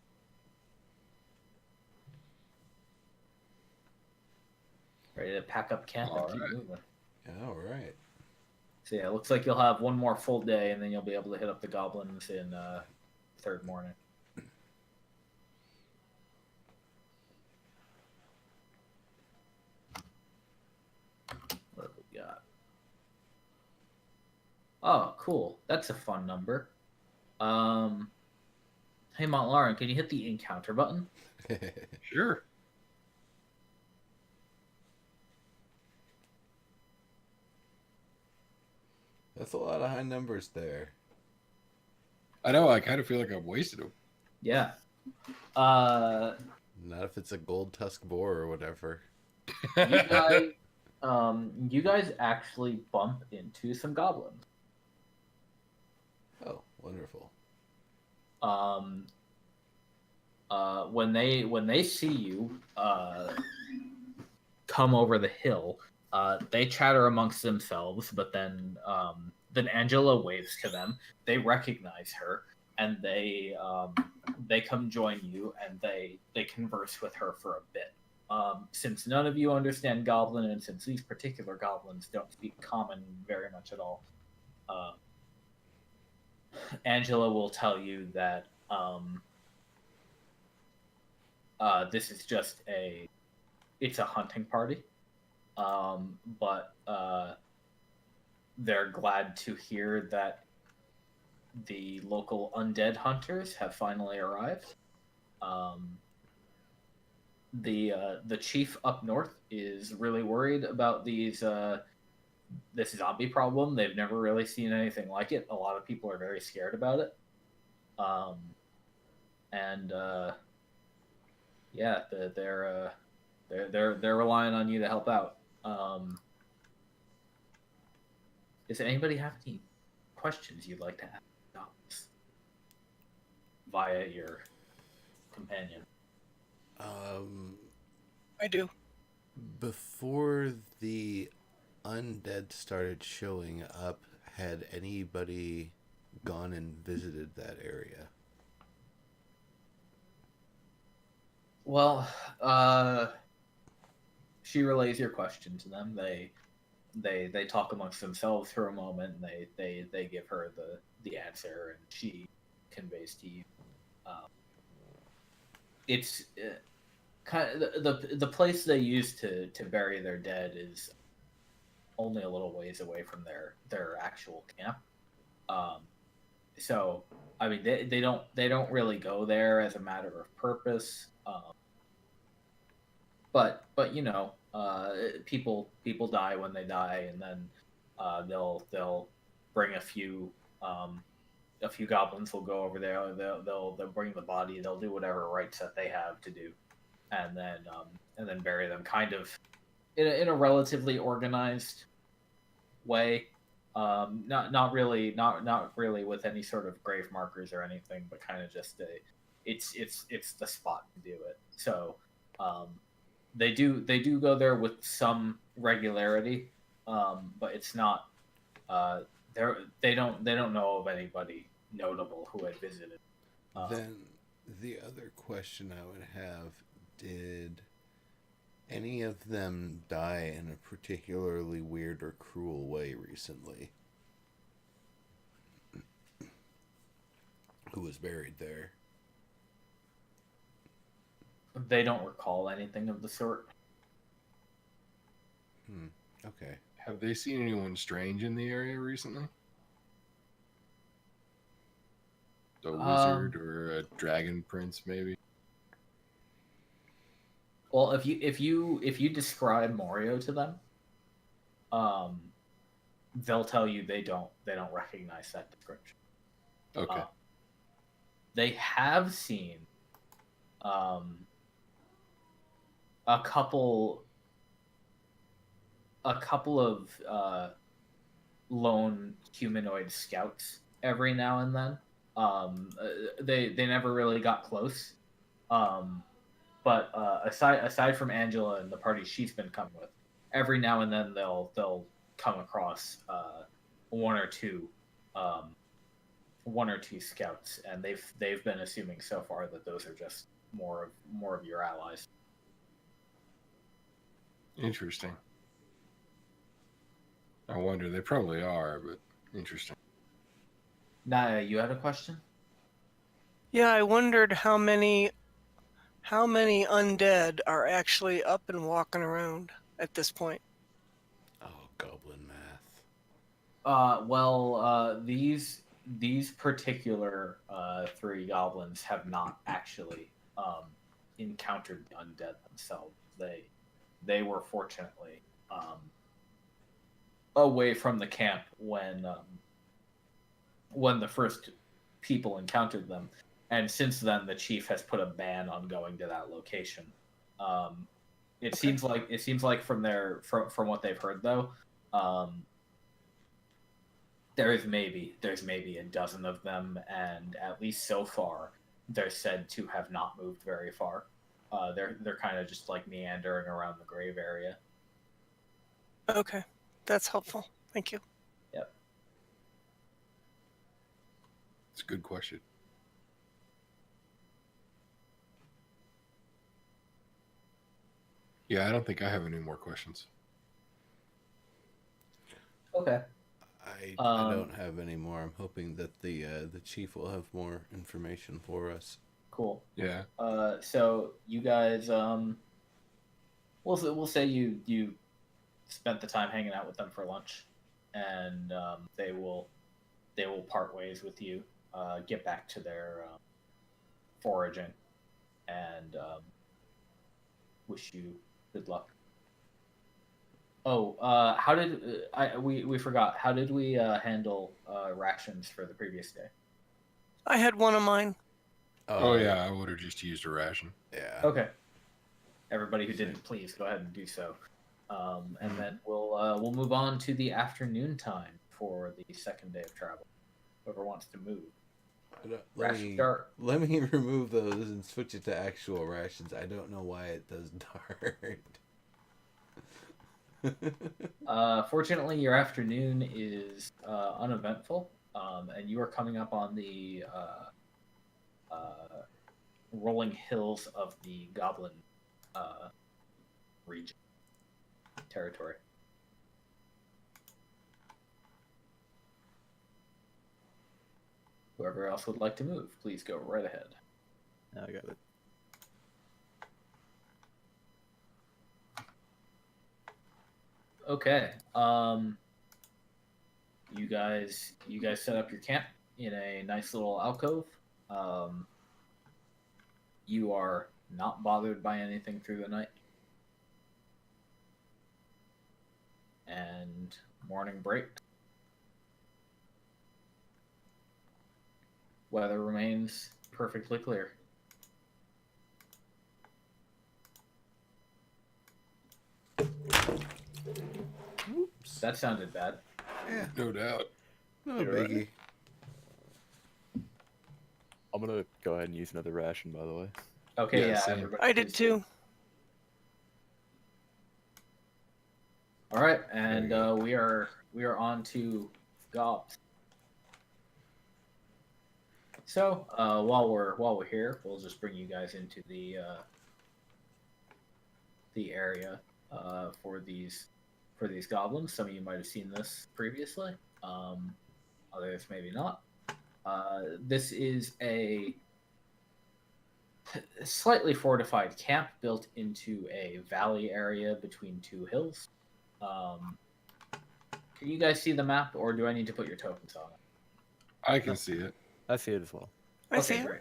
Ready to pack up camp and keep moving. All right. So yeah, it looks like you'll have one more full day, and then you'll be able to hit up the goblins in third morning. What have we got? Oh, cool. That's a fun number. Hey, Mont'larin, can you hit the encounter button? Sure. That's a lot of high numbers there. I know. I kind of feel like I've wasted them. Yeah. Not if it's a gold tusk boar or whatever. You guys actually bump into some goblins. Oh, wonderful. When they see you come over the hill, they chatter amongst themselves, but then Angela waves to them. They recognize her, and they come join you, and they converse with her for a bit. Since none of you understand Goblin, and since these particular goblins don't speak Common very much at all, Angela will tell you that this is just it's a hunting party, but they're glad to hear that the local undead hunters have finally arrived. The chief up north is really worried about this zombie problem. They've never really seen anything like it. A lot of people are very scared about it. Yeah, they're relying on you to help out. Does anybody have any questions you'd like to ask Docs via your companion? I do. Before the undead started showing up, had anybody gone and visited that area? Well, she relays your question to them. They talk amongst themselves for a moment, and they give her the answer, and she conveys to you. It's kind of the place they use to bury their dead is only a little ways away from their actual camp. So I mean they don't really go there as a matter of purpose. But you know, people die when they die, and then they'll bring a few goblins will go over there. They'll bring the body. They'll do whatever rites that they have to do, and then bury them kind of in a relatively organized way. Not really with any sort of grave markers or anything, but kind of just it's the spot to do it. So they do go there with some regularity, but it's not. They don't know of anybody notable who had visited. Then the other question I would have: did any of them die in a particularly weird or cruel way recently? Who was buried there? They don't recall anything of the sort. Okay. Have they seen anyone strange in the area recently? A wizard or a dragon prince, maybe? Well, if you describe Mario to them, they'll tell you they don't recognize that description. Okay. They have seen a couple of lone humanoid scouts every now and then. They never really got close. But aside from Angela and the party she's been coming with, every now and then they'll come across one or two scouts, and they've been assuming so far that those are just more of your allies. Interesting. I wonder. They probably are, but interesting. Naia, you had a question? Yeah, I wondered how many undead are actually up and walking around at this point. Oh, goblin math. These particular three goblins have not actually encountered the undead themselves. They were fortunately away from the camp when the first people encountered them, and since then the chief has put a ban on going to that location. It seems like from what they've heard though, there's maybe a dozen of them, and at least so far they're said to have not moved very far. They're kind of just like meandering around the grave area. Okay, that's helpful. Thank you. Yep. It's a good question. Yeah, I don't think I have any more questions. Okay. I don't have any more. I'm hoping that the chief will have more information for us. Cool. Yeah. So you guys, we'll say you spent the time hanging out with them for lunch, and they will part ways with you, get back to their foraging, and wish you good luck. Oh, how did we forgot? How did we handle rations for the previous day? I had one of mine. Oh yeah, I would have just used a ration. Yeah. Okay. Everybody who didn't, please go ahead and do so, and then we'll move on to the afternoon time for the second day of travel. Whoever wants to move. Let Ration start. me remove those and switch it to actual rations. I don't know why it does dart. Fortunately, your afternoon is uneventful, and you are coming up on the rolling hills of the Goblin region territory. Whoever else would like to move, please go right ahead. I got it. Okay. You guys set up your camp in a nice little alcove. You are not bothered by anything through the night. And morning break. Weather remains perfectly clear. Whoops. That sounded bad. Yeah, No doubt. no You're right. biggie. I'm gonna go ahead and use another ration, by the way. Okay, Yeah, yeah. same. Everybody I did please. too. All right, and we are on to Gobs. So while we're here, we'll just bring you guys into the area for these goblins. Some of you might have seen this previously. Others maybe not. This is a slightly fortified camp built into a valley area between two hills. Can you guys see the map, or do I need to put your tokens on it? I can see it. I see it as well. I see Okay, it. great.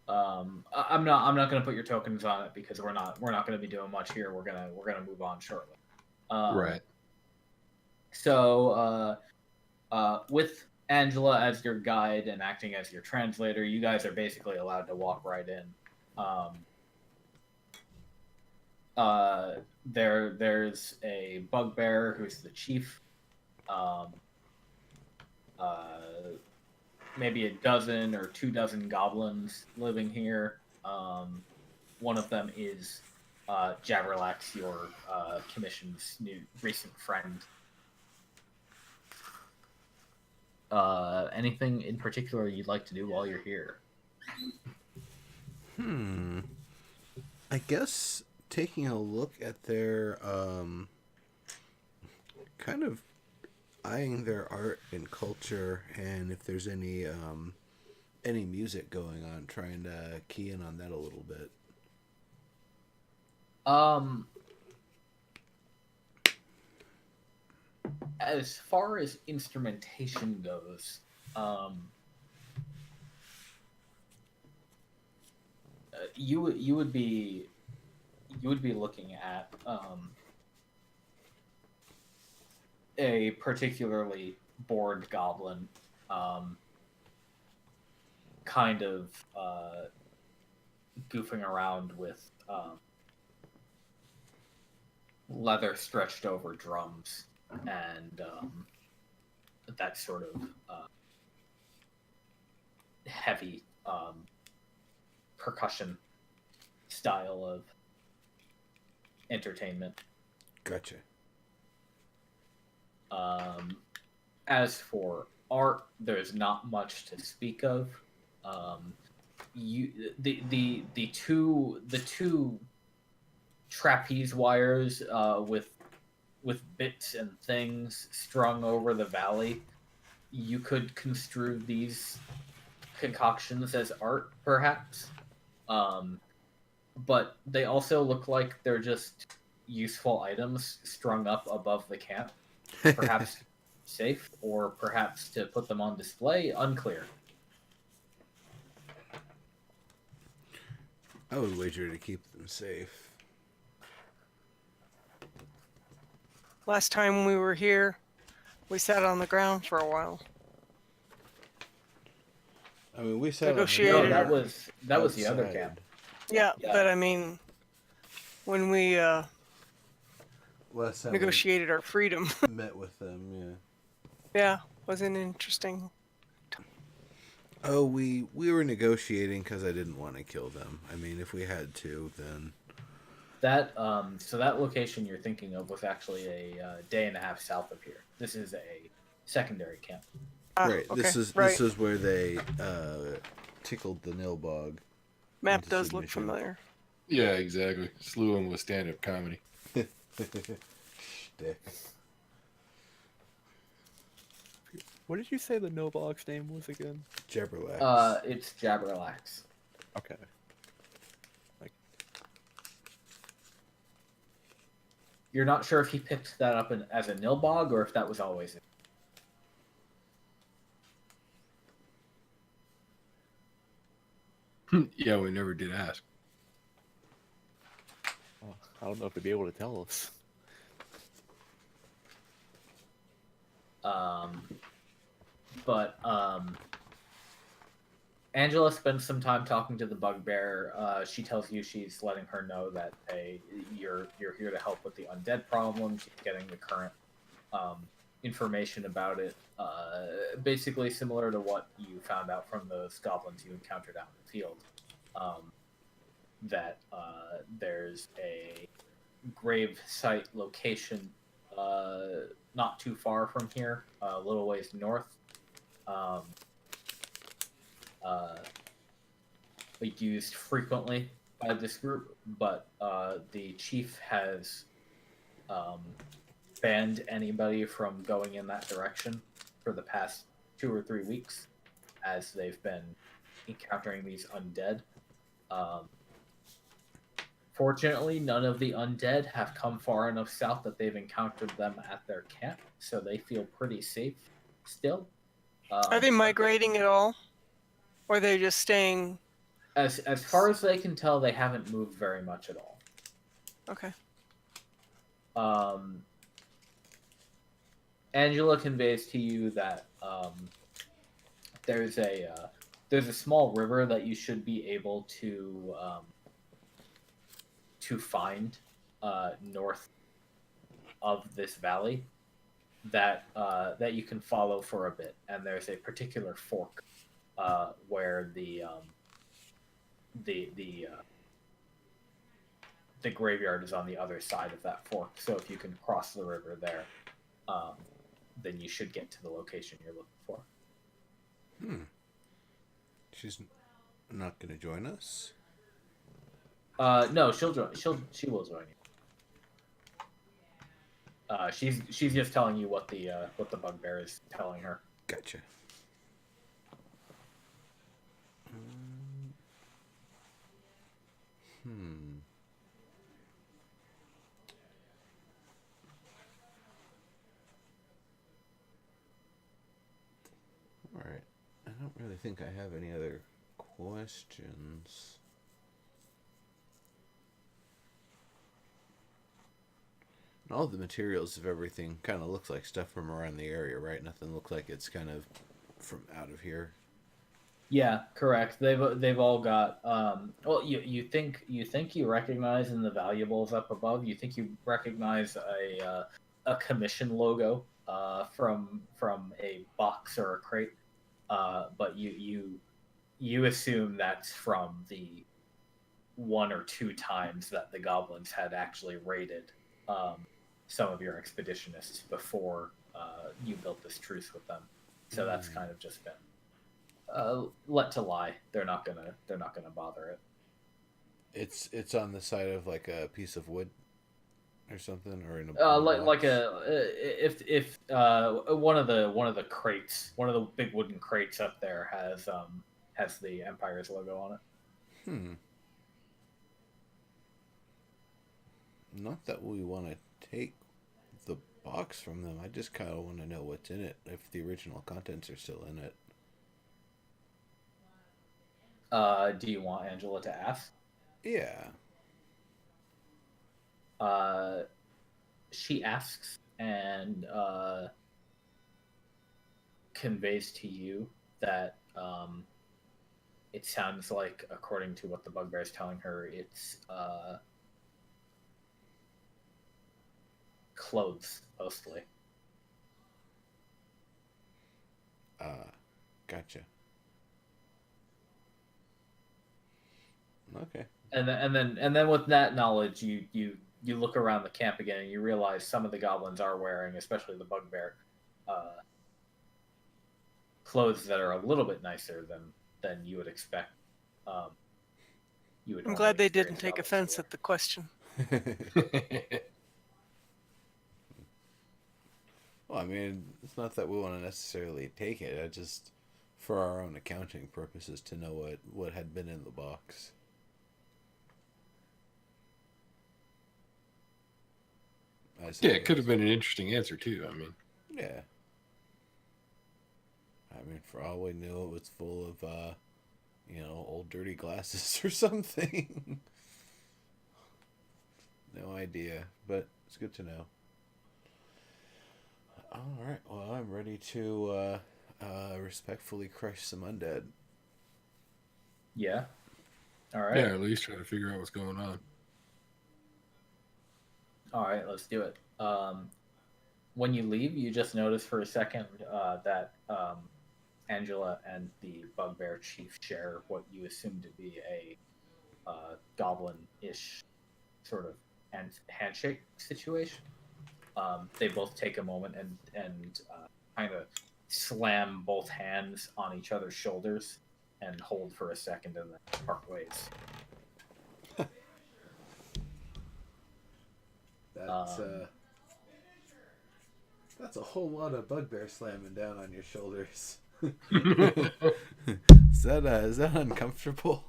I'm not going to put your tokens on it because we're not going to be doing much here. We're gonna move on shortly. Right. So, with Angela as your guide and acting as your translator, you guys are basically allowed to walk right in. There's a bugbear who's the chief. Maybe a dozen or 24 goblins living here. One of them is Javerlax, your commission's recent friend. Anything in particular you'd like to do while you're here? I guess taking a look at their kind of eyeing their art and culture, and if there's any music going on, trying to key in on that a little bit. As far as instrumentation goes, you would be looking at a particularly bored goblin, kind of goofing around with leather stretched over drums and that sort of heavy percussion style of entertainment. Gotcha. As for art, there's not much to speak of. The two trapeze wires with bits and things strung over the valley, you could construe these concoctions as art, perhaps. But they also look like they're just useful items strung up above the camp. Perhaps safe, or perhaps to put them on display, unclear. I would wager to keep them safe. Last time we were here, we sat on the ground for a while. I mean, we sat Negotiated. on the No, ground that was the other outside. camp. Yeah, Yeah. but I mean, when we Last time negotiated our freedom. we met with them, yeah. Yeah, wasn't interesting. Oh, we were negotiating because I didn't want to kill them. I mean, if we had to, then That so that location you're thinking of was actually a day and a half south of here. This is a secondary camp. right. Okay, This right. is where they tickled the Nilbog. Map into does look submission. familiar. Yeah, exactly. Slew him with stand-up comedy. Shtick. What did you say the Nilbog's name was again? Jabberlax. It's Jabberlax. Okay. You're not sure if he picked that up as a Nilbog or if that was always it. Yeah, we never did ask. Oh, I don't know if they'd be able to tell us. But Angela spends some time talking to the bugbear. She tells you she's letting her know that you're here to help with the undead problem. She's getting the current information about it. Basically similar to what you found out from those goblins you encountered out in the field. That there's a grave site location not too far from here, a little ways north. Used frequently by this group, but the chief has banned anybody from going in that direction for the past 2 or 3 weeks as they've been encountering these undead. Fortunately, none of the undead have come far enough south that they've encountered them at their camp, so they feel pretty safe still. Are they migrating at all? Or are they just staying? As far as they can tell, they haven't moved very much at all. Okay. Angela conveys to you that there's a small river that you should be able to find north of this valley that you can follow for a bit, and there's a particular fork where the graveyard is on the other side of that fork. So if you can cross the river there, then you should get to the location you're looking for. She's not going to join us? No, she'll join. She will join you. She's just telling you what the bugbear is telling her. Gotcha. Alright. I don't really think I have any other questions. And all the materials of everything kind of looks like stuff from around the area, right? Nothing looks like it's kind of from out of here. Yeah, correct. They've all got well, you think you recognize in the valuables up above, you think you recognize a commission logo from a box or a crate, but you assume that's from the 1 or 2 times that the goblins had actually raided some of your expeditionists before you built this truce with them. So that's kind of just been let to lie. They're not gonna bother it. It's on the side of like a piece of wood or something, or in a like if one of the crates, one of the big wooden crates up there has the Empire's logo on it. Not that we want to take the box from them. I just kind of want to know what's in it, if the original contents are still in it. Do you want Angela to ask? Yeah. She asks and conveys to you that it sounds like, according to what the bugbear is telling her, it's clothes mostly. Gotcha. Okay. And then with that knowledge, you look around the camp again and you realize some of the goblins are wearing, especially the bugbear, clothes that are a little bit nicer than you would expect. You would I'm normally glad they experience didn't take goblins offense to at the question. Well, I mean, it's not that we want to necessarily take it. I just, for our own accounting purposes, to know what had been in the box. Yeah, it could have been an interesting answer too. I mean, Yeah. I mean, for all we knew, it was full of, old dirty glasses or something. No idea, but it's good to know. All right. Well, I'm ready to respectfully crush some undead. Yeah. All right. yeah, at least try to figure out what's going on. All right. Let's do it. When you leave, you just notice for a second that Angela and the bugbear chief share what you assume to be a goblin-ish sort of handshake situation. They both take a moment and kind of slam both hands on each other's shoulders and hold for a second and then part ways. That's a whole lot of bugbear slamming down on your shoulders. Is that uncomfortable?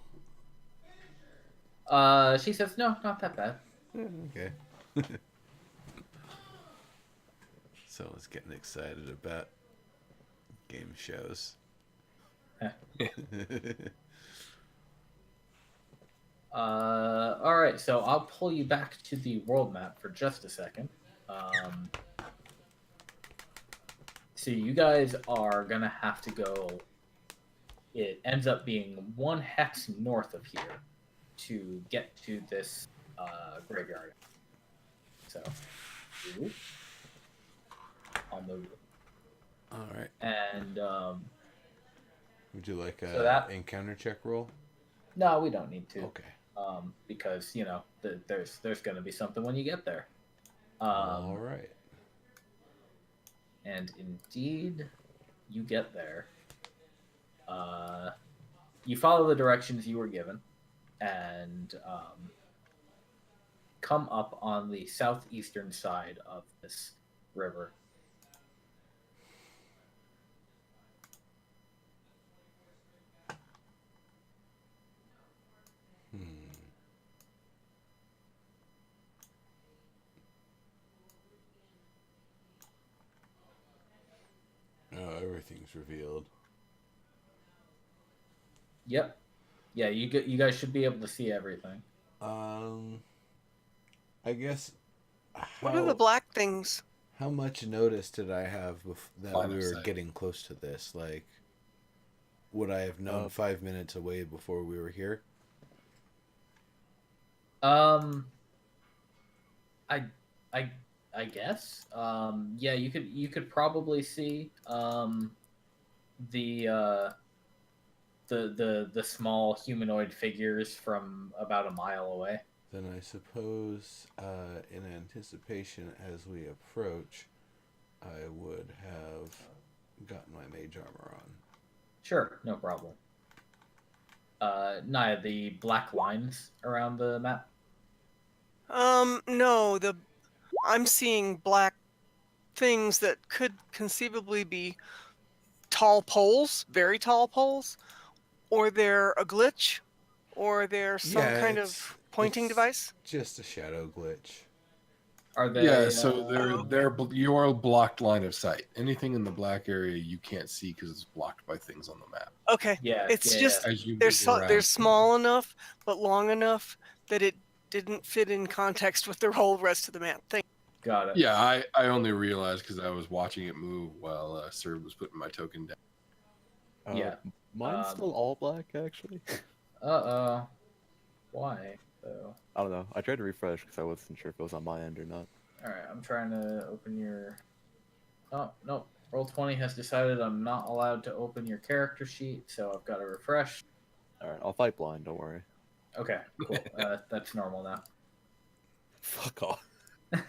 She says, no, not that bad. Okay. Someone's getting excited about game shows. All right, so I'll pull you back to the world map for just a second. So you guys are gonna have to go. It ends up being 1 hex north of here to get to this graveyard. So, I'll move it. All right. And Would you like So that- encounter check roll? no, we don't need to. Okay. Because there's going to be something when you get there. All right. And indeed, you get there. You follow the directions you were given, and come up on the southeastern side of this river. Oh, everything's revealed. Yep. Yeah, you guys should be able to see everything. I guess. What are the black things? How much notice did I have that Line we of were sight. getting close to this? Like, would I have known 5 minutes away before we were here? I guess. Yeah, you could probably see the small humanoid figures from about a mile away. Then I suppose, in anticipation as we approach, I would have gotten my mage armor on. Sure, no problem. Naia, the black lines around the map. No, I'm seeing black things that could conceivably be tall poles, very tall poles, or they're a glitch, or they're some kind of pointing device. Just a shadow glitch. Are they? Yeah, so they're your blocked line of sight. Anything in the black area you can't see because it's blocked by things on the map. Okay, Yeah, it's yeah. just As you they're move around, they're small enough but long enough that it didn't fit in context with the whole rest of the map. Got it. Yeah, I only realized because I was watching it move while Sir was putting my token down. Yeah. Mine's still all black, actually. Why though? I don't know. I tried to refresh because I wasn't sure if it was on my end or not. All right, I'm trying to open your. Oh no, Roll20 has decided I'm not allowed to open your character sheet, so I've got to refresh. All right, I'll fight blind. Don't worry. Okay, cool. That's normal now. Fuck off. Okay.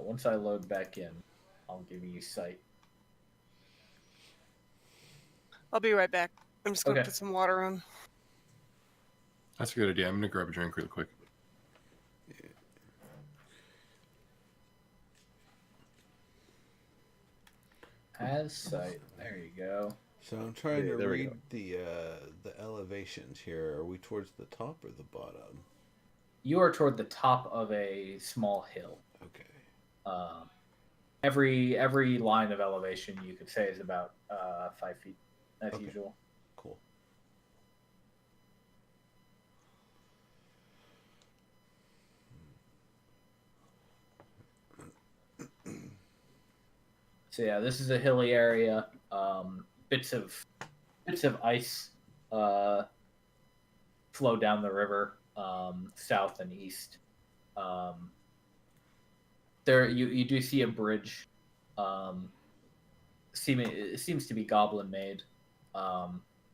Once I load back in, I'll give you sight. I'll be right back. I'm just gonna Okay. put some water on. That's a good idea. I'm gonna grab a drink real quick. Has sight. There you go. So I'm trying Yeah, to there we read the elevations here. Are we towards the top or the bottom? You are toward the top of a small hill. Okay. Every line of elevation you could say is about 5 feet, as Okay. usual. Cool. So yeah, this is a hilly area. Bits of ice flow down the river, south and east. There you do see a bridge. It seems to be goblin made,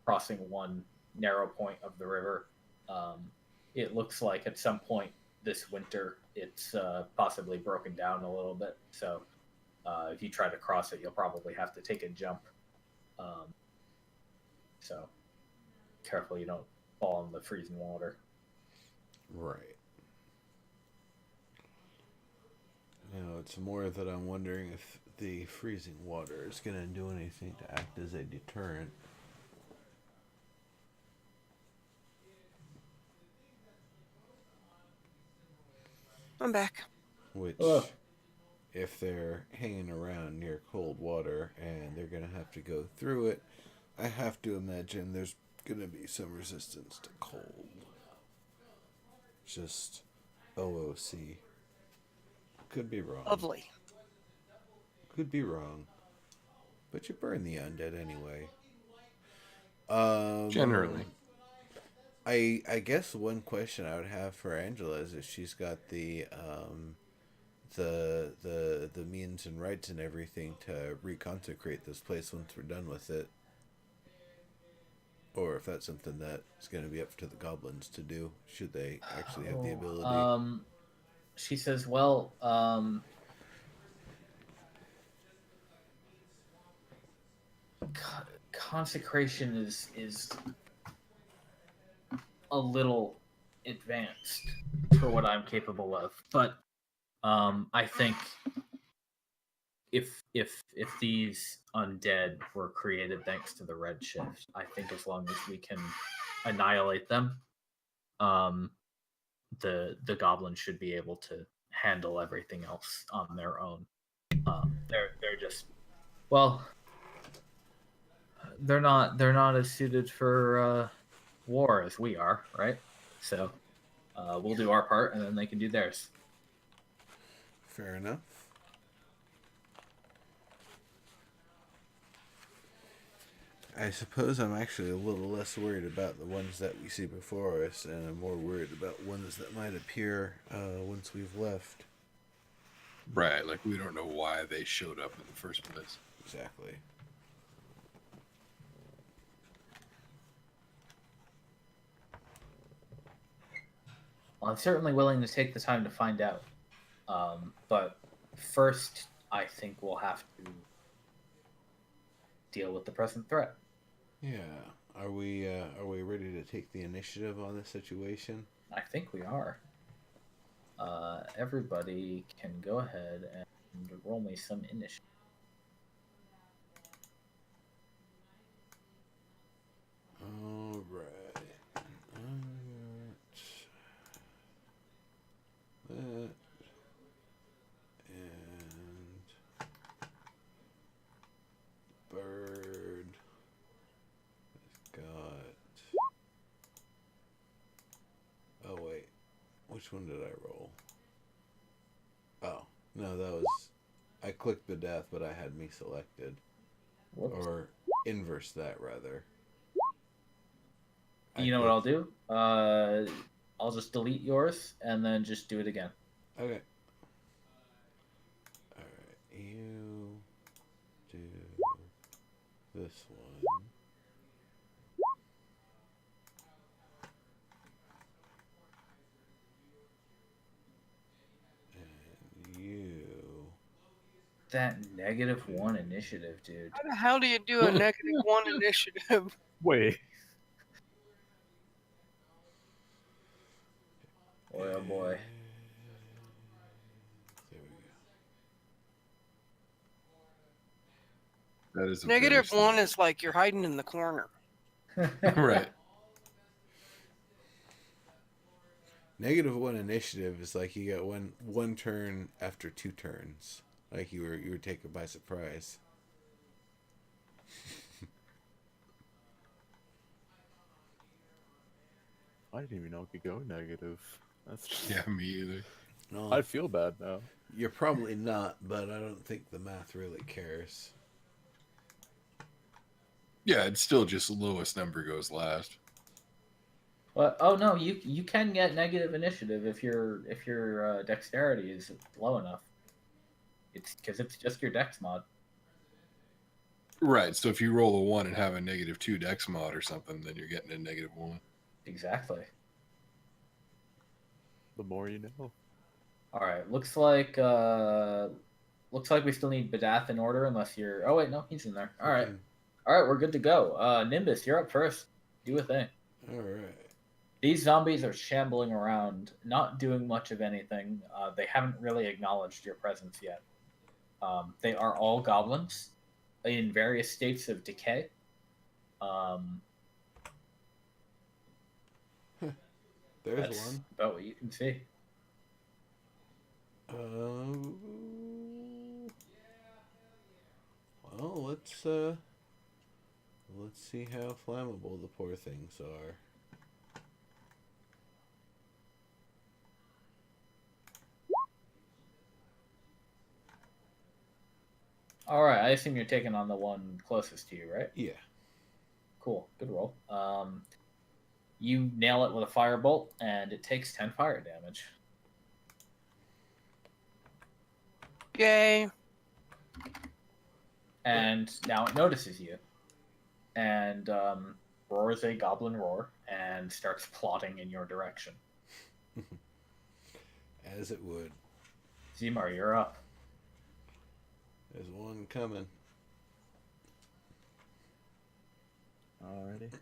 crossing one narrow point of the river. It looks like at some point this winter it's possibly broken down a little bit. So if you try to cross it, you'll probably have to take a jump. So careful you don't fall in the freezing water. Right. Now, it's more that I'm wondering if the freezing water is going to do anything to act as a deterrent. I'm back. Which, Ugh. if they're hanging around near cold water and they're going to have to go through it, I have to imagine there's going to be some resistance to cold. Just OOC. Could be wrong. Lovely. Could be wrong. But you burn the undead anyway. Generally. I guess one question I would have for Angela is if she's got the means and rights and everything to reconsecrate this place once we're done with it. Or if that's something that's going to be up to the goblins to do, should they actually have the ability. She says, well, consecration is a little advanced for what I'm capable of, but I think if these undead were created thanks to the Redshift, I think as long as we can annihilate them, the goblins should be able to handle everything else on their own. They're just, well, they're not as suited for war as we are, right? So we'll do our part, and then they can do theirs. Fair enough. I suppose I'm actually a little less worried about the ones that we see before us, and I'm more worried about ones that might appear once we've left. Right, like we don't know why they showed up in the first place. Exactly. Well, I'm certainly willing to take the time to find out. But first, I think we'll have to deal with the present threat. Yeah. Are we ready to take the initiative on this situation? I think we are. Everybody can go ahead and roll me some initiative. All right. That and bird has got. Oh wait, which one did I roll? Oh no, that was. I clicked the death, but I had me selected, Whoops. or inverse that rather. You know what I'll do? I'll just delete yours and then just do it again. Okay. Alright, you do this one. And you. That -1 initiative, dude. How the hell do you do a -1 initiative? Wait. Boy, oh boy. There we That is a very -1 is like you're hiding in the corner. right. -1 initiative is like you got one turn after 2 turns. Like you were taken by surprise. I didn't even know it could go negative. That's just... Yeah, me either. No, I feel bad now. you're probably not, but I don't think the math really cares. Yeah, it's still just lowest number goes last. But oh no, you can get negative initiative if your dexterity is low enough. It's because it's just your dex mod. Right. So if you roll a 1 and have a -2 dex mod or something, then you're getting a -1. Exactly. The more you know. All right. Looks like we still need Badath in order, unless you're. Oh wait, no, he's in there. All right. Okay. All right, we're good to go. Nimbus, you're up first. Do a thing. All right. These zombies are shambling around, not doing much of anything. They haven't really acknowledged your presence yet. They are all goblins in various states of decay. There's That's one. about what you can see. Well, let's see how flammable the poor things are. All right, I assume you're taking on the one closest to you, right? Yeah. Cool, good roll. You nail it with a firebolt, and it takes 10 fire damage. Yay. And now it notices you, and roars a goblin roar and starts plotting in your direction. As it would. Zeihmar, you're up. There's one coming. Alrighty.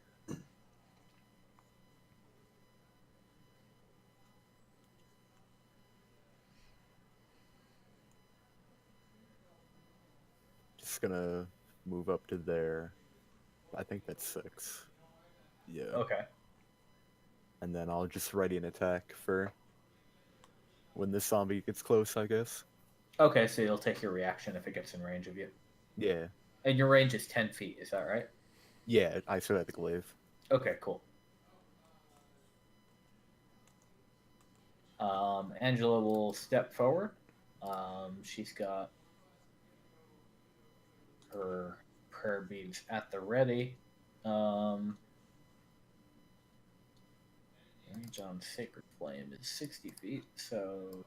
Just gonna move up to there. I think that's 6. Yeah. Okay. And then I'll just ready an attack for when this zombie gets close, I guess. Okay, so you'll take your reaction if it gets in range of you. Yeah. And your range is 10 feet, is that right? Yeah, I still have the glaive. Okay, cool. Angela will step forward. She's got her prayer beads at the ready. Range on Sacred Flame is 60 feet, so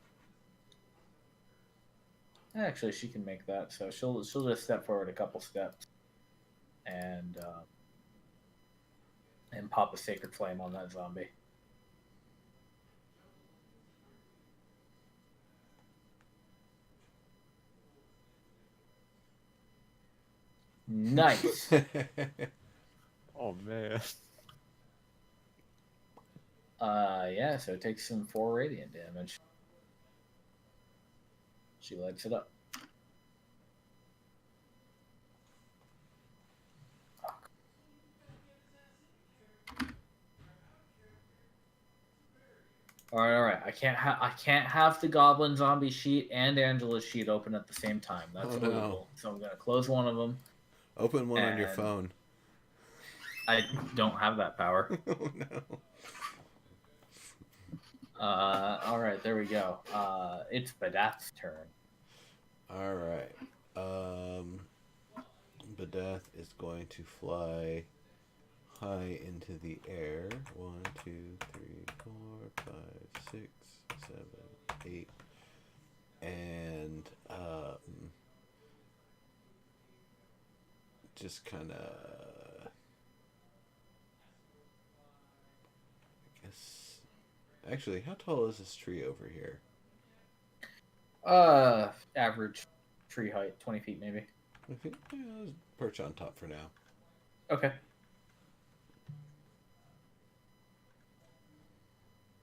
actually she can make that. So she'll just step forward a couple steps and pop a Sacred Flame on that zombie. Nice. Oh man. Yeah, so it takes some 4 radiant damage. She lights it up. All right. I can't have the goblin zombie sheet and Angela's sheet open at the same time. That's Oh, no. illegal. So I'm gonna close one of them. Open one on your And- phone. I don't have that power. Oh no. All right, there we go. It's Badath's turn. All right. Badath is going to fly high into the air. 1, 2, 3, 4, 5, 6, 7, 8. And just kind of, I guess. Actually, how tall is this tree over here? Average tree height, 20 feet maybe. Okay, yeah, I'll perch on top for now. Okay.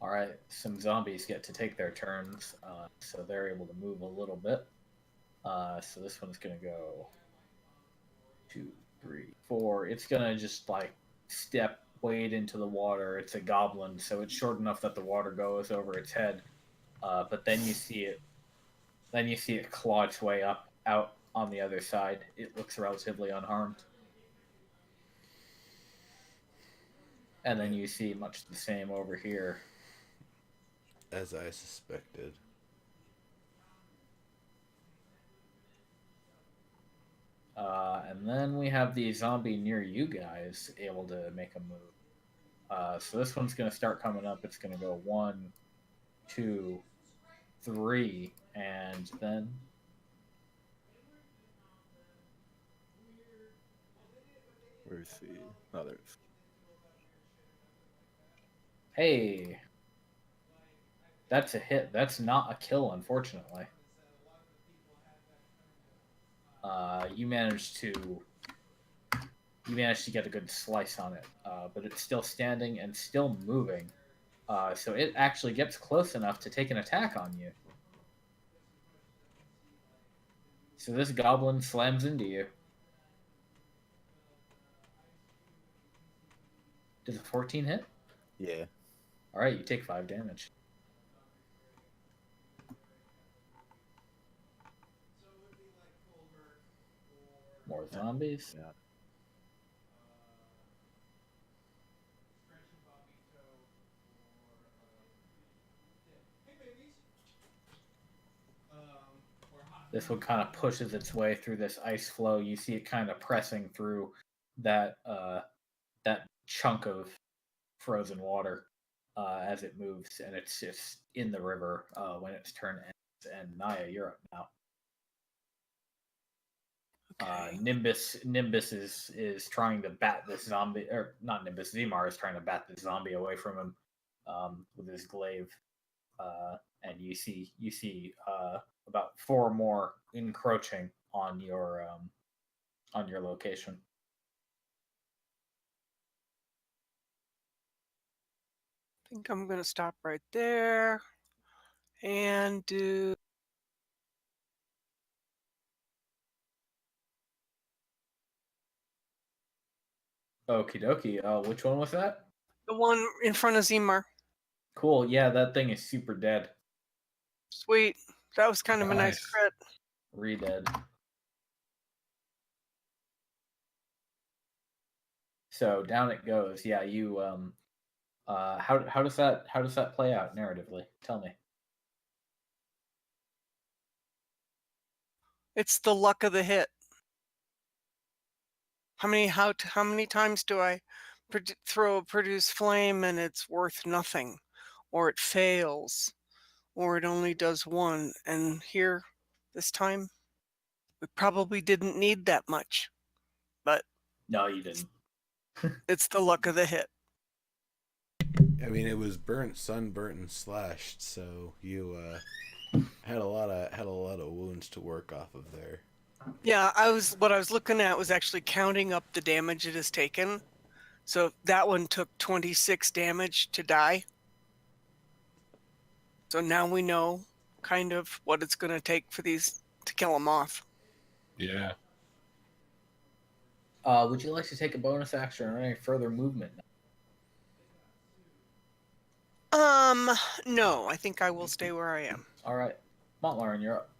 All right, some zombies get to take their turns, so they're able to move a little bit. So this one's gonna go 2, 3, 4. It's gonna just like wade into the water. It's a goblin, so it's short enough that the water goes over its head. But then you see it claw its way out on the other side. It looks relatively unharmed. And then you see much the same over here. As I suspected. And then we have the zombie near you guys able to make a move. So this one's going to start coming up. It's going to go 1, 2, 3, and then... Where's the others? Hey, that's a hit. That's not a kill, unfortunately. You managed to get a good slice on it, but it's still standing and still moving. So it actually gets close enough to take an attack on you. So this goblin slams into you. Does a 14 hit? Yeah. All right, you take 5 damage. More zombies. Yeah. This one kind of pushes its way through this ice flow. You see it kind of pressing through that chunk of frozen water as it moves, and it's just in the river when its turn ends. And Naia, you're up now. Okay. Nimbus is trying to bat this zombie, or not Nimbus. Zeihmar is trying to bat this zombie away from him with his glaive, and you see about 4 more encroaching on your location. I think I'm going to stop right there and do... Okie dokie. Which one was that? the one in front of Zeihmar. Cool. Yeah, that thing is super dead. Sweet. That was kind of a nice Nice. crit. Re-dead. So down it goes. Yeah, you how does that play out narratively? Tell me. It's the luck of the hit. How many times do I throw a produce flame and it's worth nothing, or it fails, or it only does 1? And here, this time, we probably didn't need that much, but No, you didn't. it's the luck of the hit. I mean, it was burnt, sunburnt, and slashed, so you had a lot of wounds to work off of there. Yeah, what I was looking at was actually counting up the damage it has taken. So that one took 26 damage to die. So now we know kind of what it's going to take for these to kill them off. Yeah. Would you like to take a bonus action or any further movement? No, I think I will stay where I am. All right, Mont'larin, you're up.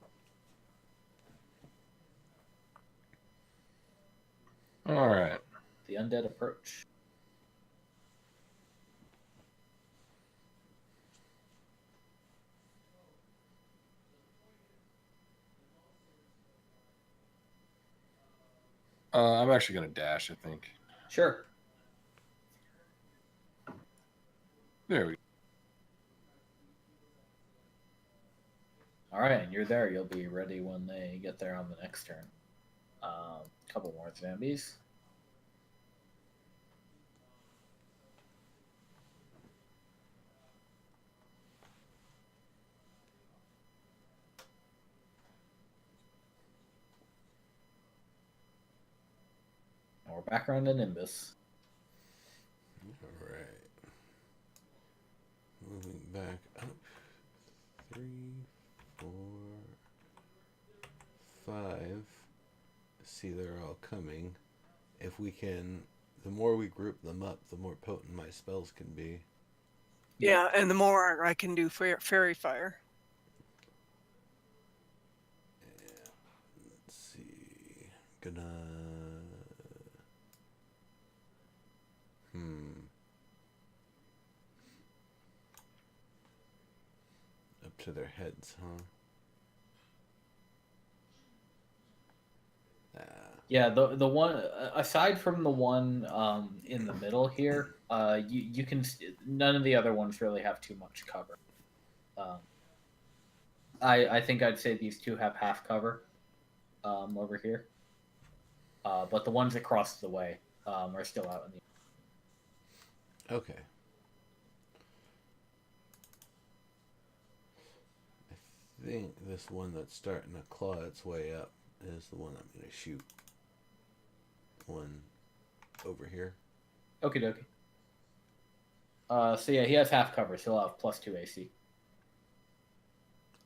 All right. The undead approach. I'm actually gonna dash, I think. Sure. There we All right, and you're there. You'll be ready when they get there on the next turn. Couple more zombies. And we're back around to Nimbus. All right. Moving back up. 3, 4, 5. See, they're all coming. If we can, the more we group them up, the more potent my spells can be. Yeah, and the more I can do fairy fire. Yeah. Let's see. Gonna. Up to their heads, huh? Yeah, the one aside from the one in the middle here, you can none of the other ones really have too much cover. I think I'd say these two have half cover over here, but the ones across the way are still out in the. Okay. I think this one that's starting to claw its way up is the one I'm going to shoot. One over here. Okie dokie. So yeah, he has half cover, so he'll have +2 AC.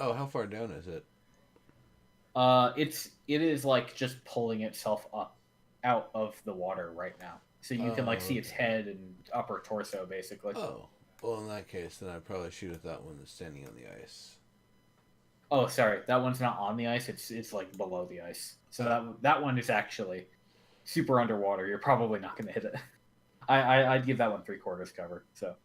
Oh, how far down is it? It is like just pulling itself up out of the water right now. So you can like see its head and upper torso basically. Oh, well in that case, then I'd probably shoot at that one that's standing on the ice. Oh, sorry, that one's not on the ice. It's like below the ice. So that one is actually super underwater. You're probably not going to hit it. I'd give that one 3/4 cover. So.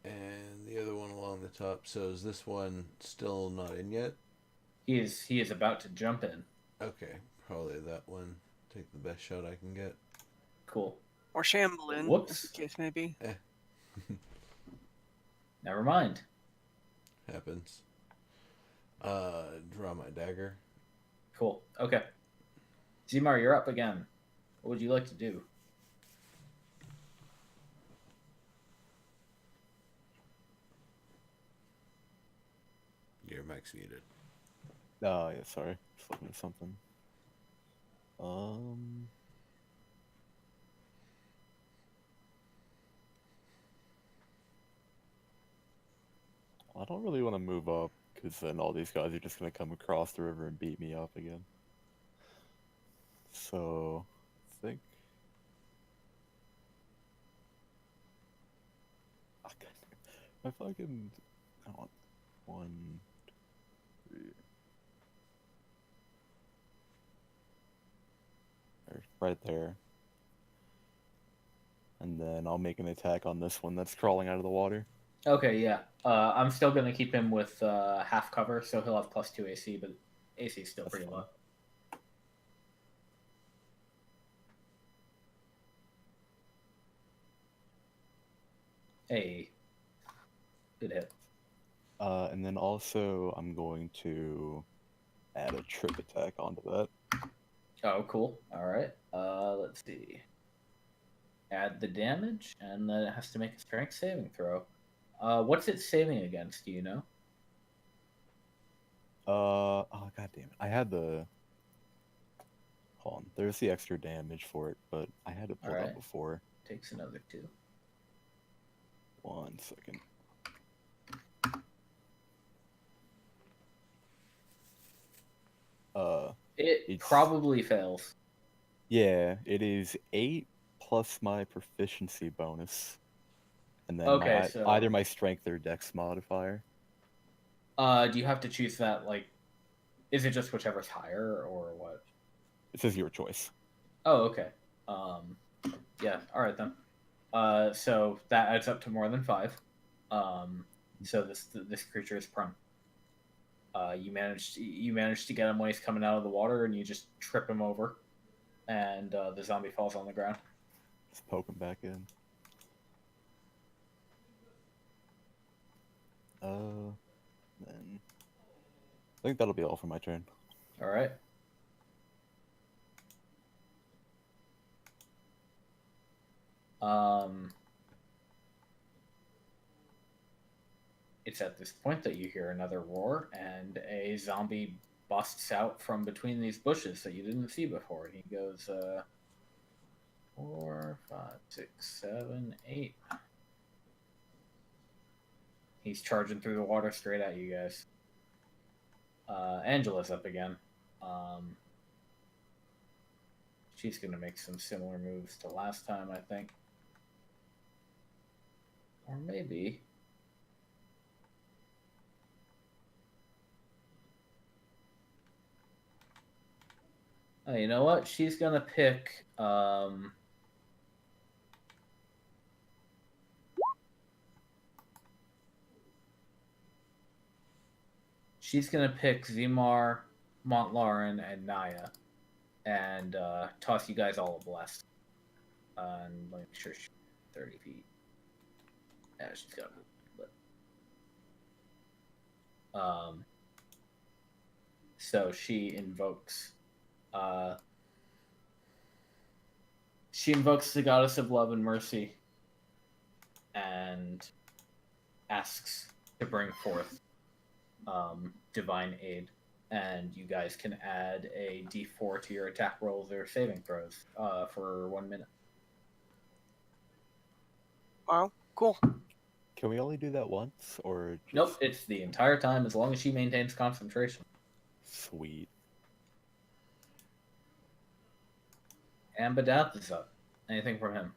And the other one along the top. So is this one still not in yet? He is about to jump in. Okay, probably that one. Take the best shot I can get. Cool. Or shamble in, Whoops. as the case may be. Never mind. Happens. Draw my dagger. Cool. Okay. Zeihmar, you're up again. What would you like to do? Your mic's muted. Oh, yeah, sorry. Just looking at something. I don't really want to move up, because then all these guys are just going to come across the river and beat me up again. So, I think... I fucking... I want 1, 3... Right there. And then I'll make an attack on this one that's crawling out of the water. Okay, yeah. I'm still going to keep him with half cover, so he'll have +2 AC, but AC is still That's pretty fine. low. Hey. Good hit. And then also I'm going to add a trip attack onto that. Oh, cool. All right. Let's see. Add the damage, and then it has to make a strength saving throw. What's it saving against? Do you know? Oh god damn it. I had the... Hold on. There's the extra damage for it, but I had it pulled Alright. up before. Takes another 2. 1 second. It It's- probably fails. Yeah, it is 8 plus my proficiency bonus. And then Okay, my, so- either my strength or dex modifier. Do you have to choose that? Like, is it just whichever's higher, or what? It says your choice. Oh, okay. Yeah. All right then. So that adds up to more than 5. So this creature is prone. You managed to get him when he's coming out of the water, and you just trip him over, and the zombie falls on the ground. Just poke him back in. Then I think that'll be all for my turn. All right. It's at this point that you hear another roar, and a zombie busts out from between these bushes that you didn't see before. He goes, 4, 5, 6, 7, 8. He's charging through the water straight at you guys. Angela's up again. She's going to make some similar moves to last time, I think. Or maybe... Oh, you know what? She's going to pick... She's going to pick Zeihmar, Mont'larin, and Naia. And toss you guys all a blast. And make sure she's 30 feet. Yeah, she's got to move. But... So she invokes... she invokes the goddess of love and mercy and asks to bring forth divine aid, and you guys can add a d4 to your attack rolls or saving throws for 1 minute. Wow, cool. Can we only do that once, or just... Nope, it's the entire time as long as she maintains concentration. Sweet. And Badath is up. Anything from him?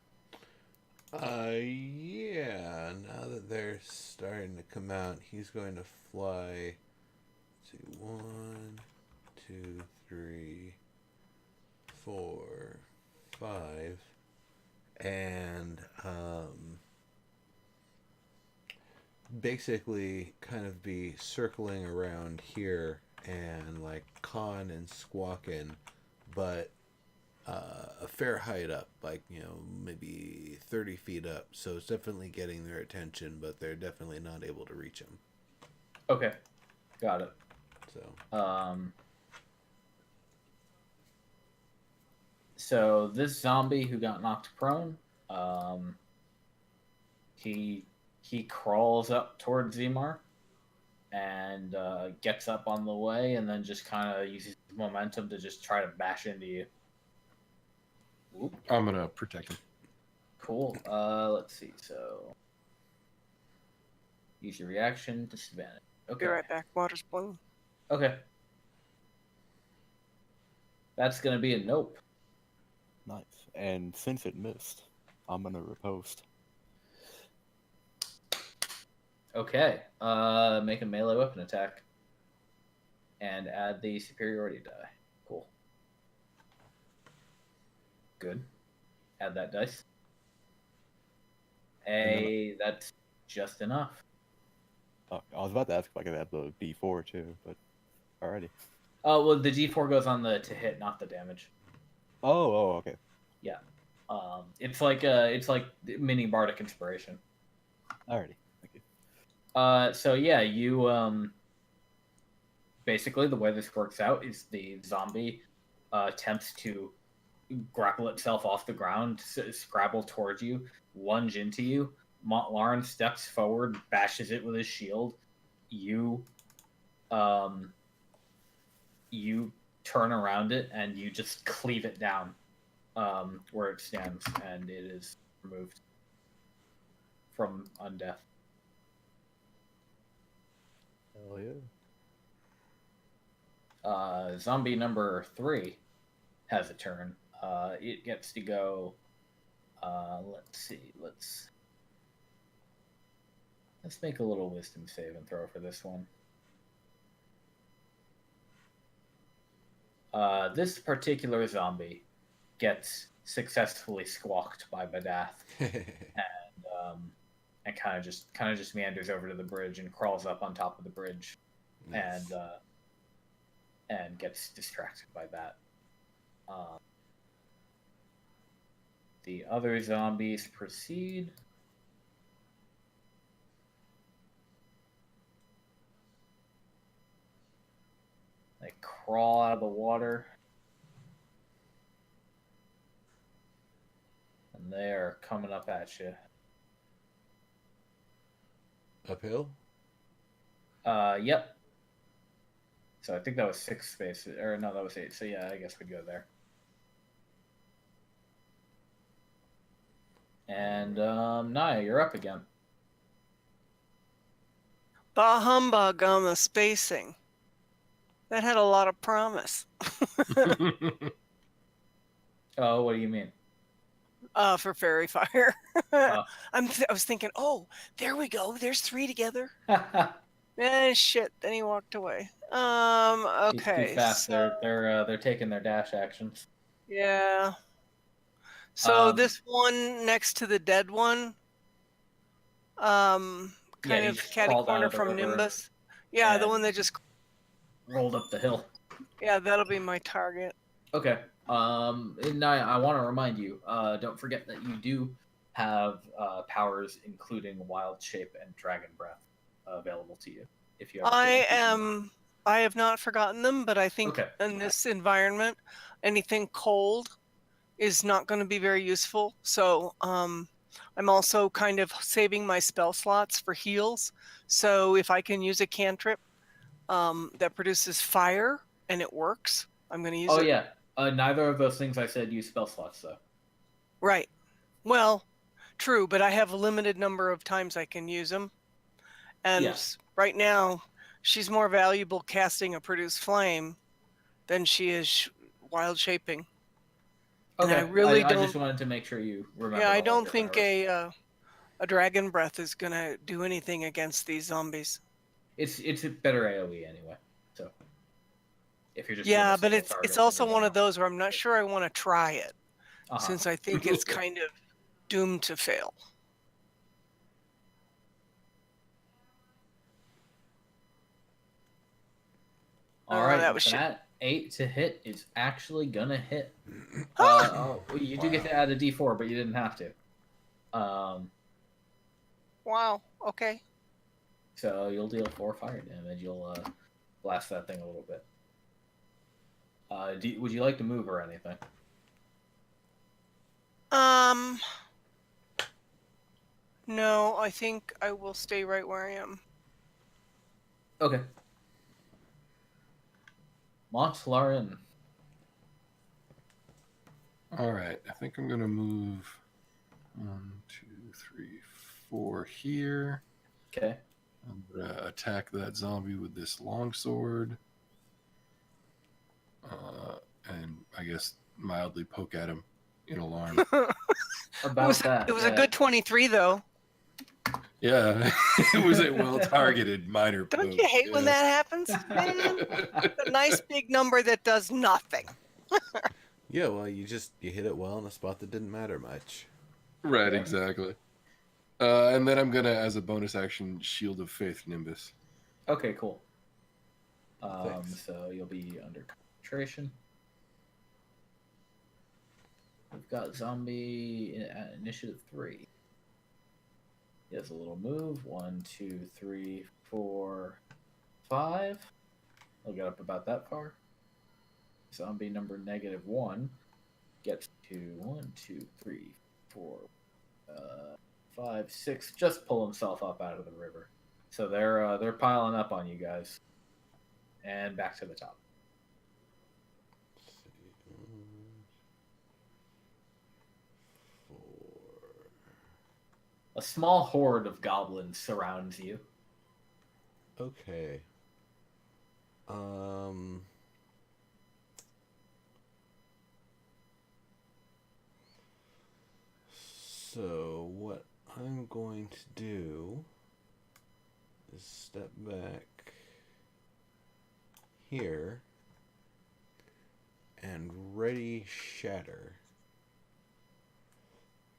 Yeah. Now that they're starting to come out, he's going to fly. Let's see, 1, 2, 3, 4, 5, and basically kind of be circling around here and like cawing and squawking, but a fair height up, like, you know, maybe 30 feet up. So it's definitely getting their attention, but they're definitely not able to reach him. Okay, got it. So, so this zombie who got knocked prone, he crawls up towards Zeihmar and gets up on the way, and then just kind of uses momentum to just try to bash into you. Whoop. I'm gonna protect him. Cool. Let's see. So use your reaction, disadvantage. Okay. Be right back. Water's blowing. Okay. That's gonna be a nope. Nice. And since it missed, I'm gonna riposte. Okay. Make a melee weapon attack. And add the superiority die. Cool. Good. Add that dice. Hey, that's just enough. I was about to ask if I could add the D4 too, but alrighty. Oh, well, the G4 goes on the to hit, not the damage. Oh, okay. Yeah. It's like mini bardic inspiration. Alrighty. Thank you. So yeah, you basically the way this works out is the zombie attempts to grapple itself off the ground, scrabble towards you, lunge into you. Mont'larin steps forward, bashes it with his shield. You turn around it and you just cleave it down where it stands, and it is removed from undeath. Hell yeah. Zombie number 3 has a turn. It gets to go. Let's see. Let's make a little wisdom save and throw for this one. This particular zombie gets successfully squawked by Badath, and kind of just meanders over to the bridge and crawls up on top of the bridge, nice. and gets distracted by that. The other zombies proceed. crawl out of the water. And they are coming up at you. Uphill? Yep. So I think that was 6 spaces. Or no, that was 8. So yeah, I guess we'd go there. And Naia, you're up again. Bah humbug on the spacing. That had a lot of promise. Oh, what do you mean? For fairy fire. Oh. I was thinking, oh, there we go. There's 3 together. Shit. Then he walked away. Okay. He's too fast. So, They're taking their dash actions. yeah. So this one next to the dead one, kind he of just catty crawled out corner of the from river Nimbus. Yeah, the and one that just rolled up the hill. Yeah, that'll be my target. Okay. And I want to remind you, don't forget that you do have powers including Wild Shape and Dragon Breath available to you. If you ever I have not forgotten them, but I think Okay. in this environment, anything cold is not going to be very useful. So I'm also kind of saving my spell slots for heals. So if I can use a cantrip that produces fire and it works, I'm going to use it. Oh yeah. Neither of those things I said use spell slots though. Right. Well, true, but I have a limited number of times I can use them. And Yes. right now, she's more valuable casting a produce flame than she is wild shaping. Okay. And I really don't. I just wanted to make sure you remember. Yeah, I all of don't your think powers. a dragon breath is gonna do anything against these zombies. It's a better AOE anyway. So if you're just Yeah, doing a but single it's target, also then one of those where I'm not sure I want to try it, Uh-huh. since I think it's kind of doomed to fail. All right, that was that 8 to hit is actually gonna hit. You do get Wow. to add a D4, but you didn't have to. Wow. Okay. So you'll deal 4 fire damage. You'll blast that thing a little bit. Would you like to move or anything? No, I think I will stay right where I am. Okay. Mont'larin. All right, I think I'm gonna move 1, 2, 3, 4 here. Okay. I'm gonna attack that zombie with this longsword, and I guess mildly poke at him in alarm. It was a good 23 though. Yeah, it was a well-targeted minor poke. Don't you hate when that happens? Man, a nice big number that does nothing. Yeah, well, you hit it well in a spot that didn't matter much. Right, Yeah. exactly. And then I'm gonna, as a bonus action, Shield of Faith Nimbus. Okay, cool. Thanks. So you'll be under concentration. We've got zombie at initiative 3. He has a little move. 1, 2, 3, 4, 5. He'll get up about that far. Zombie number -1 gets to 1, 2, 3, 4, 5, 6. Just pull himself up out of the river. So they're piling up on you guys. And back to the top. A small horde of goblins surrounds you. Okay. So what I'm going to do is step back here and ready shatter.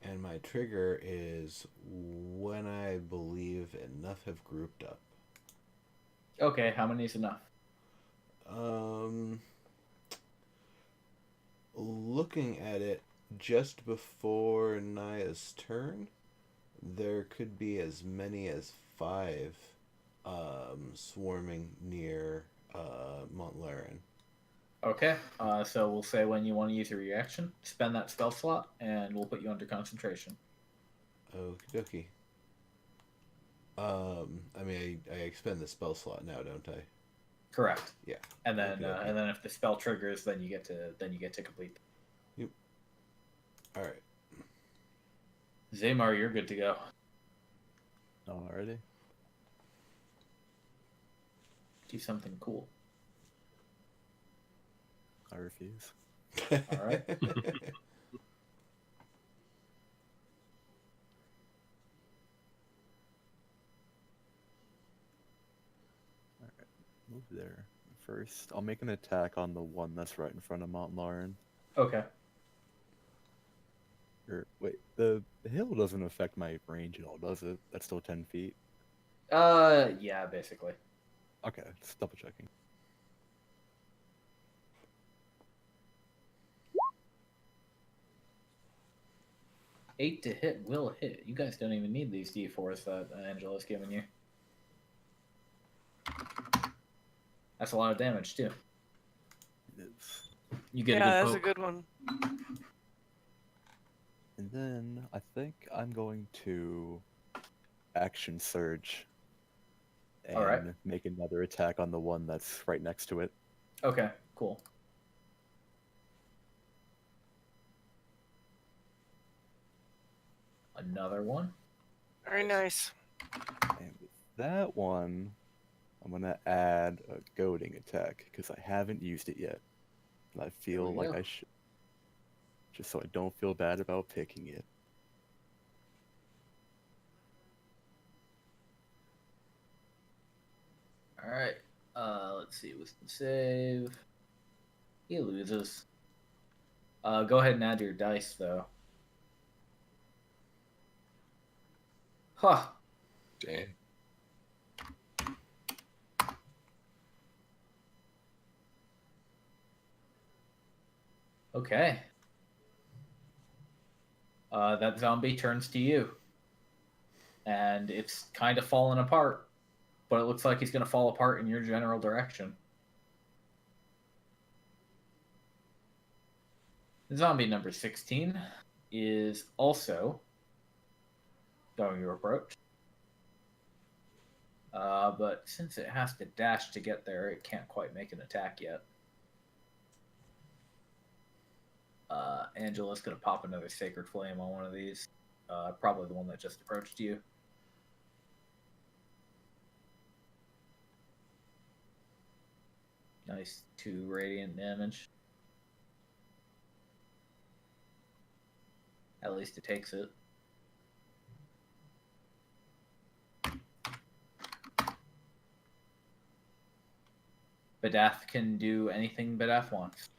And my trigger is when I believe enough have grouped up. Okay, how many is enough? Looking at it, just before Naia's turn, there could be as many as 5 swarming near Mont'larin. Okay. So we'll say when you want to use your reaction, spend that spell slot, and we'll put you under concentration. Okie dokie. I mean, I expend the spell slot now, don't I? Correct. Yeah. And then Okay. and then if the spell triggers, then you get to complete. Yep. All right. Zeihmar, you're good to go. Alrighty. Do something cool. I refuse. All right. Move there. First, I'll make an attack on the one that's right in front of Mont'larin. Okay. Or wait, the hill doesn't affect my range at all, does it? That's still 10 feet. Yeah, basically. Okay, just double checking. Eight to hit will hit. You guys don't even need these D4s that Angela's giving you. That's a lot of damage too. It is. You get Yeah, a that's good a poke. good one. And then I think I'm going to action surge and Alright. make another attack on the one that's right next to it. Okay, cool. Another one. Very nice. And with that one, I'm gonna add a goading attack because I haven't used it yet. And I feel we like go. I should, just so I don't feel bad about picking it. All right. Let's see. Wisdom save. He loses. Go ahead and add your dice though. Huh. Damn. Okay. That zombie turns to you. And it's kind of falling apart. But it looks like he's going to fall apart in your general direction. Zombie number 16 is also going to approach. But since it has to dash to get there, it can't quite make an attack yet. Angela's going to pop another Sacred Flame on one of these. Probably the one that just approached you. Nice 2 radiant damage. At least it takes it. Badath can do anything Badath wants.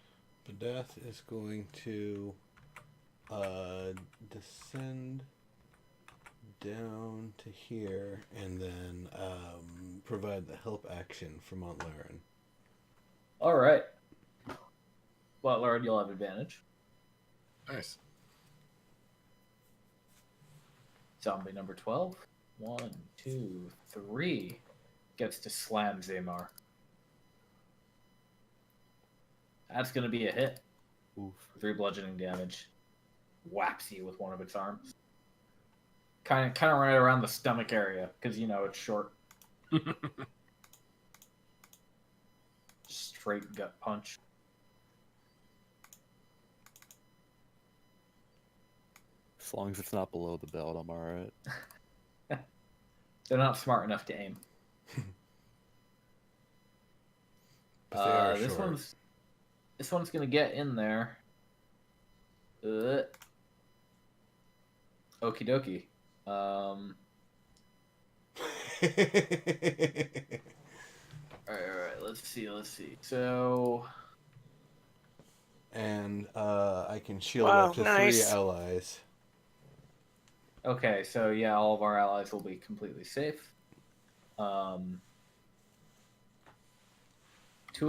Badath is going to descend down to here and then provide the help action for Mont'larin. All right. Well, Lord, you'll have advantage. Nice. Zombie number 12. 1, 2, 3. Gets to slam Zeihmar. That's going to be a hit. Oof. 3 bludgeoning damage. Whaps you with one of its arms. Kind of right around the stomach area, because, you know, it's short. Straight gut punch. As long as it's not below the belt, I'm alright. They're not smart enough to aim. But they are This short. one's gonna get in there. Okie dokie. Alright, let's see. So And I can shield Wow, up to nice. 3 allies. okay, so yeah, all of our allies will be completely safe. 2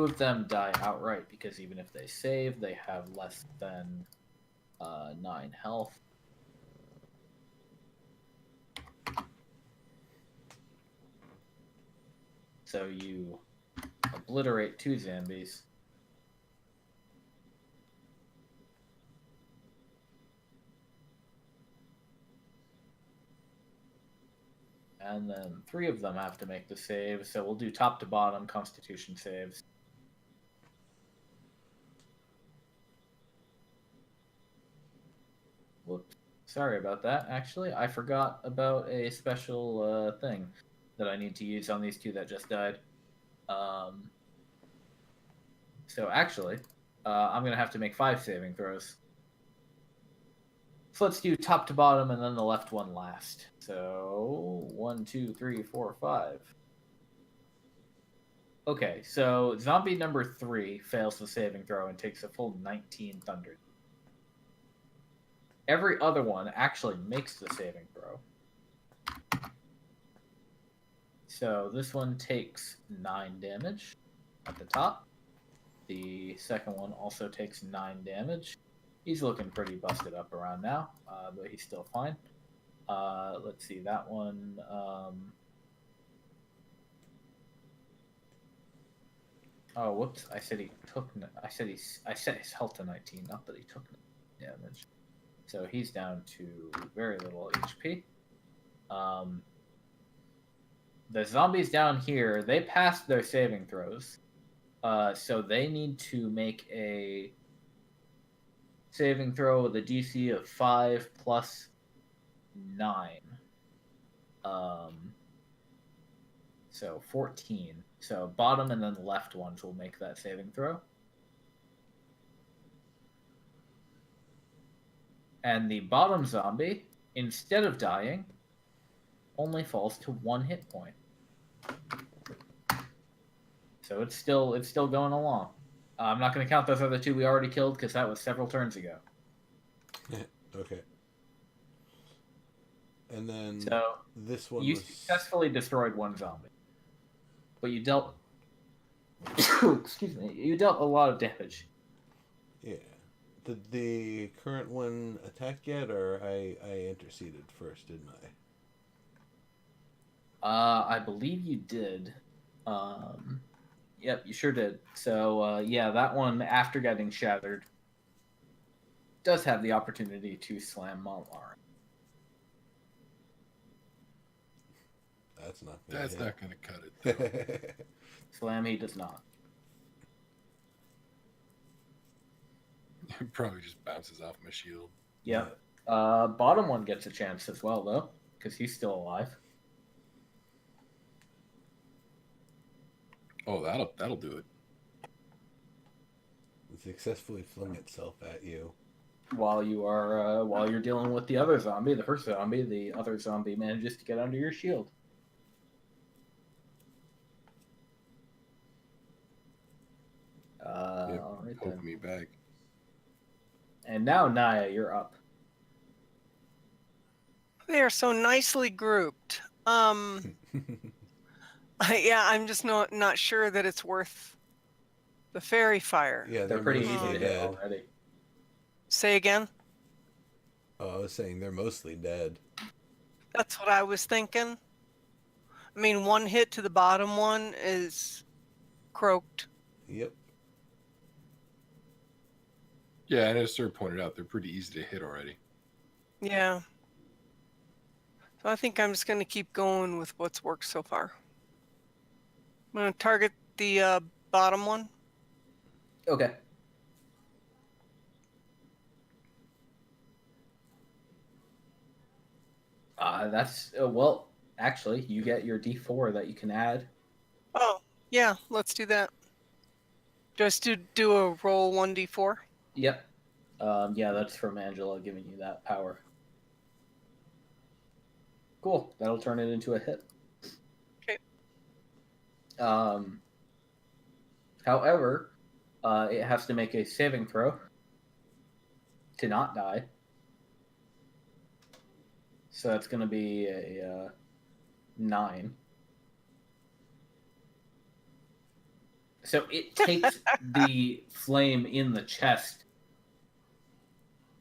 of them die outright because even if they save, they have less than 9 health. So you obliterate 2 zombies. and then 3 of them have to make the save. So we'll do top to bottom Constitution saves. Whoops. Sorry about that. Actually, I forgot about a special thing that I need to use on these 2 that just died. So actually, I'm going to have to make 5 saving throws. So let's do top to bottom and then the left one last. So 1, 2, 3, 4, 5. Okay, so zombie number 3 fails the saving throw and takes a full 19 thunder. Every other one actually makes the saving throw. So this one takes 9 damage at the top. The second one also takes 9 damage. He's looking pretty busted up around now, but he's still fine. Let's see, that one... Oh, whoops! I said he took. I set his health to 19, not that he took damage. So he's down to very little HP. The zombies down here, they passed their saving throws, so they need to make a saving throw with a DC of 5 plus 9. So 14. So bottom and then the left ones will make that saving throw. And the bottom zombie, instead of dying, only falls to 1 hit point. So it's still going along. I'm not going to count those other 2 we already killed because that was several turns ago. Okay. And then so this one you successfully destroyed 1 zombie. But you dealt excuse me, you dealt a lot of damage. Yeah. Did the current one attack yet, or I interceded first, didn't I? I believe you did. Yep, you sure did. So, yeah, that one, after getting shattered, does have the opportunity to slam Mont'larin. That's not going to cut it. Slam, he does not. It probably just bounces off my shield. Yeah. Bottom one gets a chance as well, though, because he's still alive. Oh, that'll do it. It successfully flung itself at you. While you're dealing with the other zombie, the first zombie, the other zombie manages to get under your shield. All right, Poke then. me back. And now, Naia, you're up. They are so nicely grouped. Yeah, I'm just not sure that it's worth the fairy fire. Yeah, They're pretty easy mostly to hit dead. already. Say again? Oh, I was saying they're mostly dead. That's what I was thinking. I mean, 1 hit to the bottom one is croaked. Yep. Yeah, and as Sir pointed out, they're pretty easy to hit already. Yeah. So I think I'm just going to keep going with what's worked so far. I'm going to target the bottom one. Okay. That's well. Actually, you get your D4 that you can add. Oh, yeah, let's do that. Just do a roll 1d4. Yep. Yeah, that's from Angela giving you that power. Cool. That'll turn it into a hit. Okay. However, it has to make a saving throw to not die. So that's going to be a 9. So it takes the flame in the chest.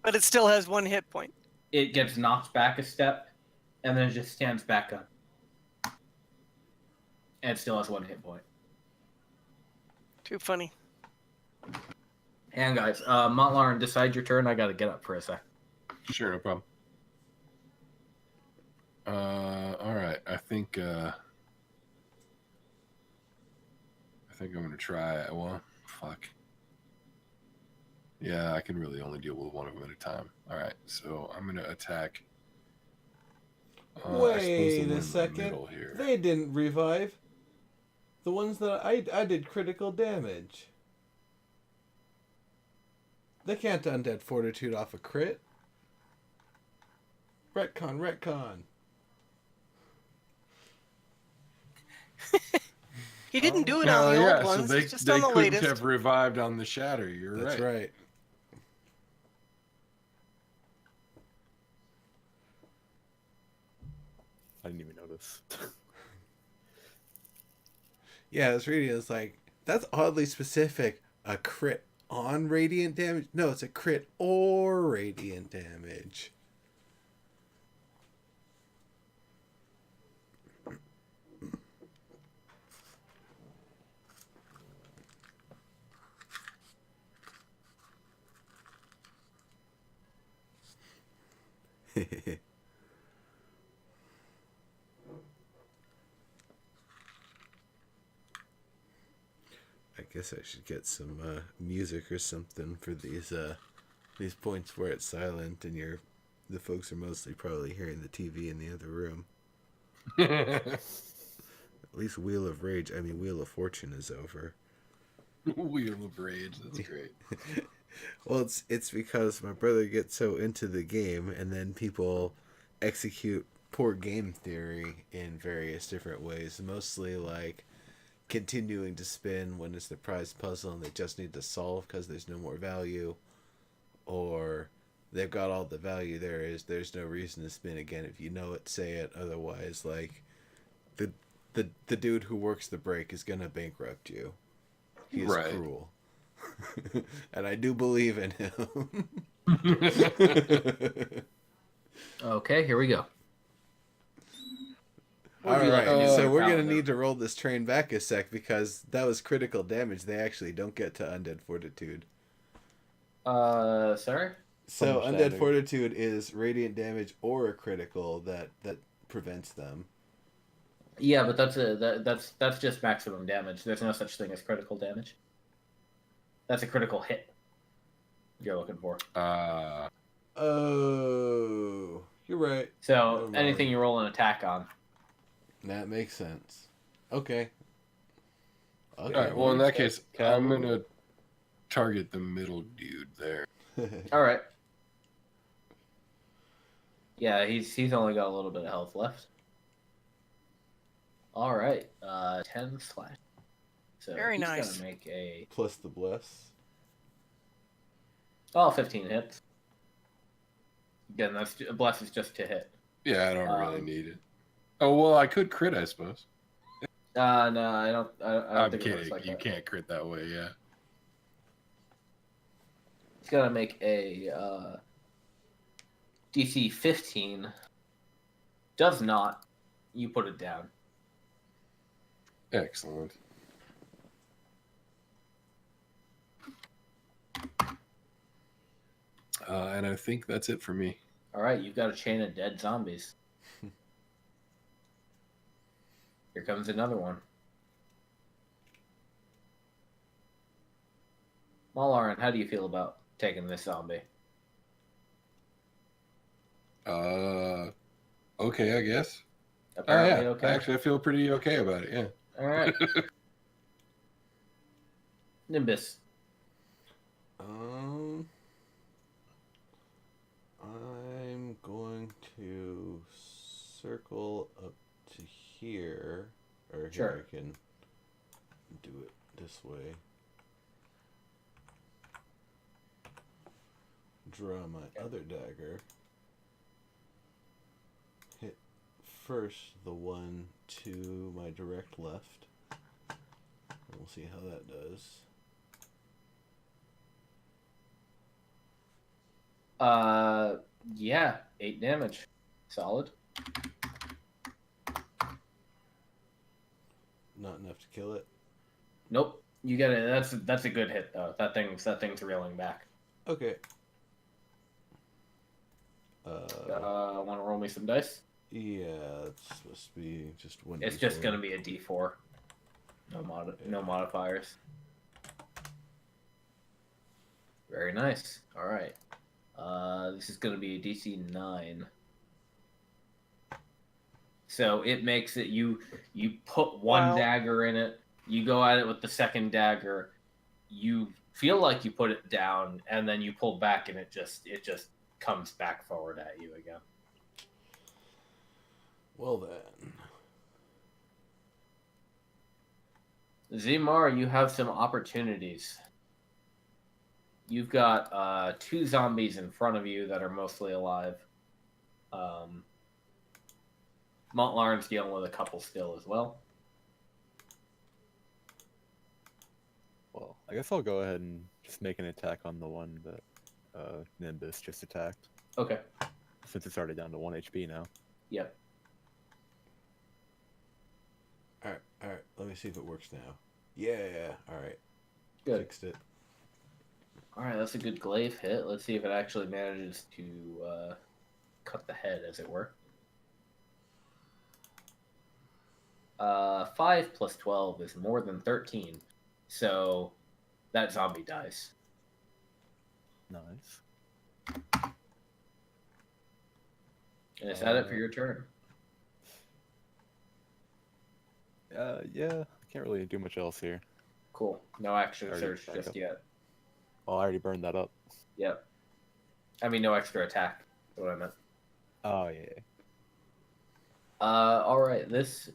But it still has 1 hit point. It gets knocked back a step, and then it just stands back up. And it still has 1 hit point. Too funny. And guys, Mont'larin, decide your turn. I got to get up for a sec. Sure, no problem. All right. I think I'm gonna try. Well, fuck. Yeah, I can really only deal with one of them at a time. All right, so I'm gonna attack. I suppose the Wait one in a the second. middle here. They didn't revive. The ones that I did critical damage. They can't undead fortitude off a crit. Retcon. He didn't do it on the yeah, old ones. so they, It's just they on the couldn't latest. have revived on the shatter. You're That's right. right. I didn't even notice. Yeah, I was reading. It's like that's oddly specific. A crit on radiant damage? No, it's a crit or radiant damage. I guess I should get some music or something for these points where it's silent and the folks are mostly probably hearing the TV in the other room. At least Wheel of Fortune is over. Wheel of Rage, that's great. Well, it's because my brother gets so into the game, and then people execute poor game theory in various different ways. Mostly like continuing to spin when it's the prize puzzle and they just need to solve because there's no more value, or they've got all the value there's no reason to spin again. If you know it, say it. Otherwise, like the dude who works the break is gonna bankrupt you. He's Right. cruel. And I do believe in him. Okay, here we go. All Would you like right, to do so your we're gonna calendar? need to roll this train back a sec because that was critical damage. They actually don't get to undead fortitude. Sorry? So undead Understanding. fortitude is radiant damage or a critical that prevents them. Yeah, but that's just maximum damage. There's no such thing as critical damage. That's a critical hit you're looking for. Oh, you're right. So Never mind. anything you roll an attack on. That makes sense. Okay. All right, well, in that case, Can- I'm going to target the middle dude there. All right. Yeah, he's only got a little bit of health left. All right, 10 slash. So Very he's nice. gonna make a Plus the bless. 15 hits. Again, bless is just to hit. Yeah, I don't really need it. Oh, well, I could crit, I suppose. No, I don't I'm think it works kidding. like You that. can't crit that way, yeah. He's gonna make a DC 15. Does not. You put it down. Excellent. And I think that's it for me. All right, you've got a chain of dead zombies. Here comes another one. Mont'larin, how do you feel about taking this zombie? Okay, I guess. Apparently, yeah. okay. Actually, I feel pretty okay about it, yeah. All right. Nimbus. I'm going to circle up to here, or Sure. here I can do it this way. Draw my other dagger. Hit first the one to my direct left. And we'll see how that does. Yeah, 8 damage. Solid. Not enough to kill it. Nope. You get it. That's a good hit though. That thing's reeling back. Okay. Want to roll me some dice? Yeah, it's supposed to be just one. It's just gonna be a D4. No modifiers. Very nice. All right. This is gonna be a DC 9. So it makes it you put one Wow. dagger in it. You go at it with the second dagger. You feel like you put it down, and then you pull back, and it just comes back forward at you again. Well then. Zeihmar, you have some opportunities. You've got 2 zombies in front of you that are mostly alive. Mont'larin's dealing with a couple still as well. Well, I guess I'll go ahead and just make an attack on the one that Nimbus just attacked, Okay. since it's already down to 1 HP now. Yep. All right. Let me see if it works now. Yeah. All right. Good. Fixed it. All right, that's a good glaive hit. Let's see if it actually manages to cut the head, as it were. 5 plus 12 is more than 13, so that zombie dies. Nice. And is that it for your turn? Yeah, I can't really do much else here. Cool. No action Already search back just up. yet. Oh, I already burned that up. Yep. I mean, no extra attack. That's what I meant. Oh, yeah. All right. This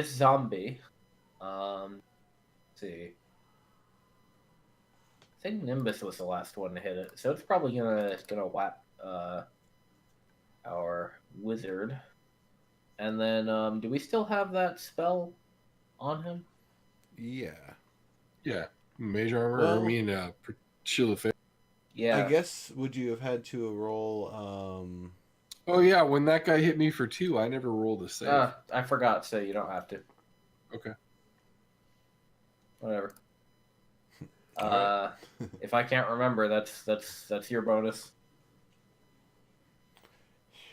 zombie. Let's see. I think Nimbus was the last one to hit it, so it's probably gonna whap our wizard. And then, do we still have that spell on him? Yeah. Yeah, mage armor. Well- I mean, shield of faith. Yeah. I guess would you have had to roll? Oh yeah, when that guy hit me for 2, I never rolled a save. I forgot, so you don't have to. Okay. Whatever. Alright. If I can't remember, that's your bonus.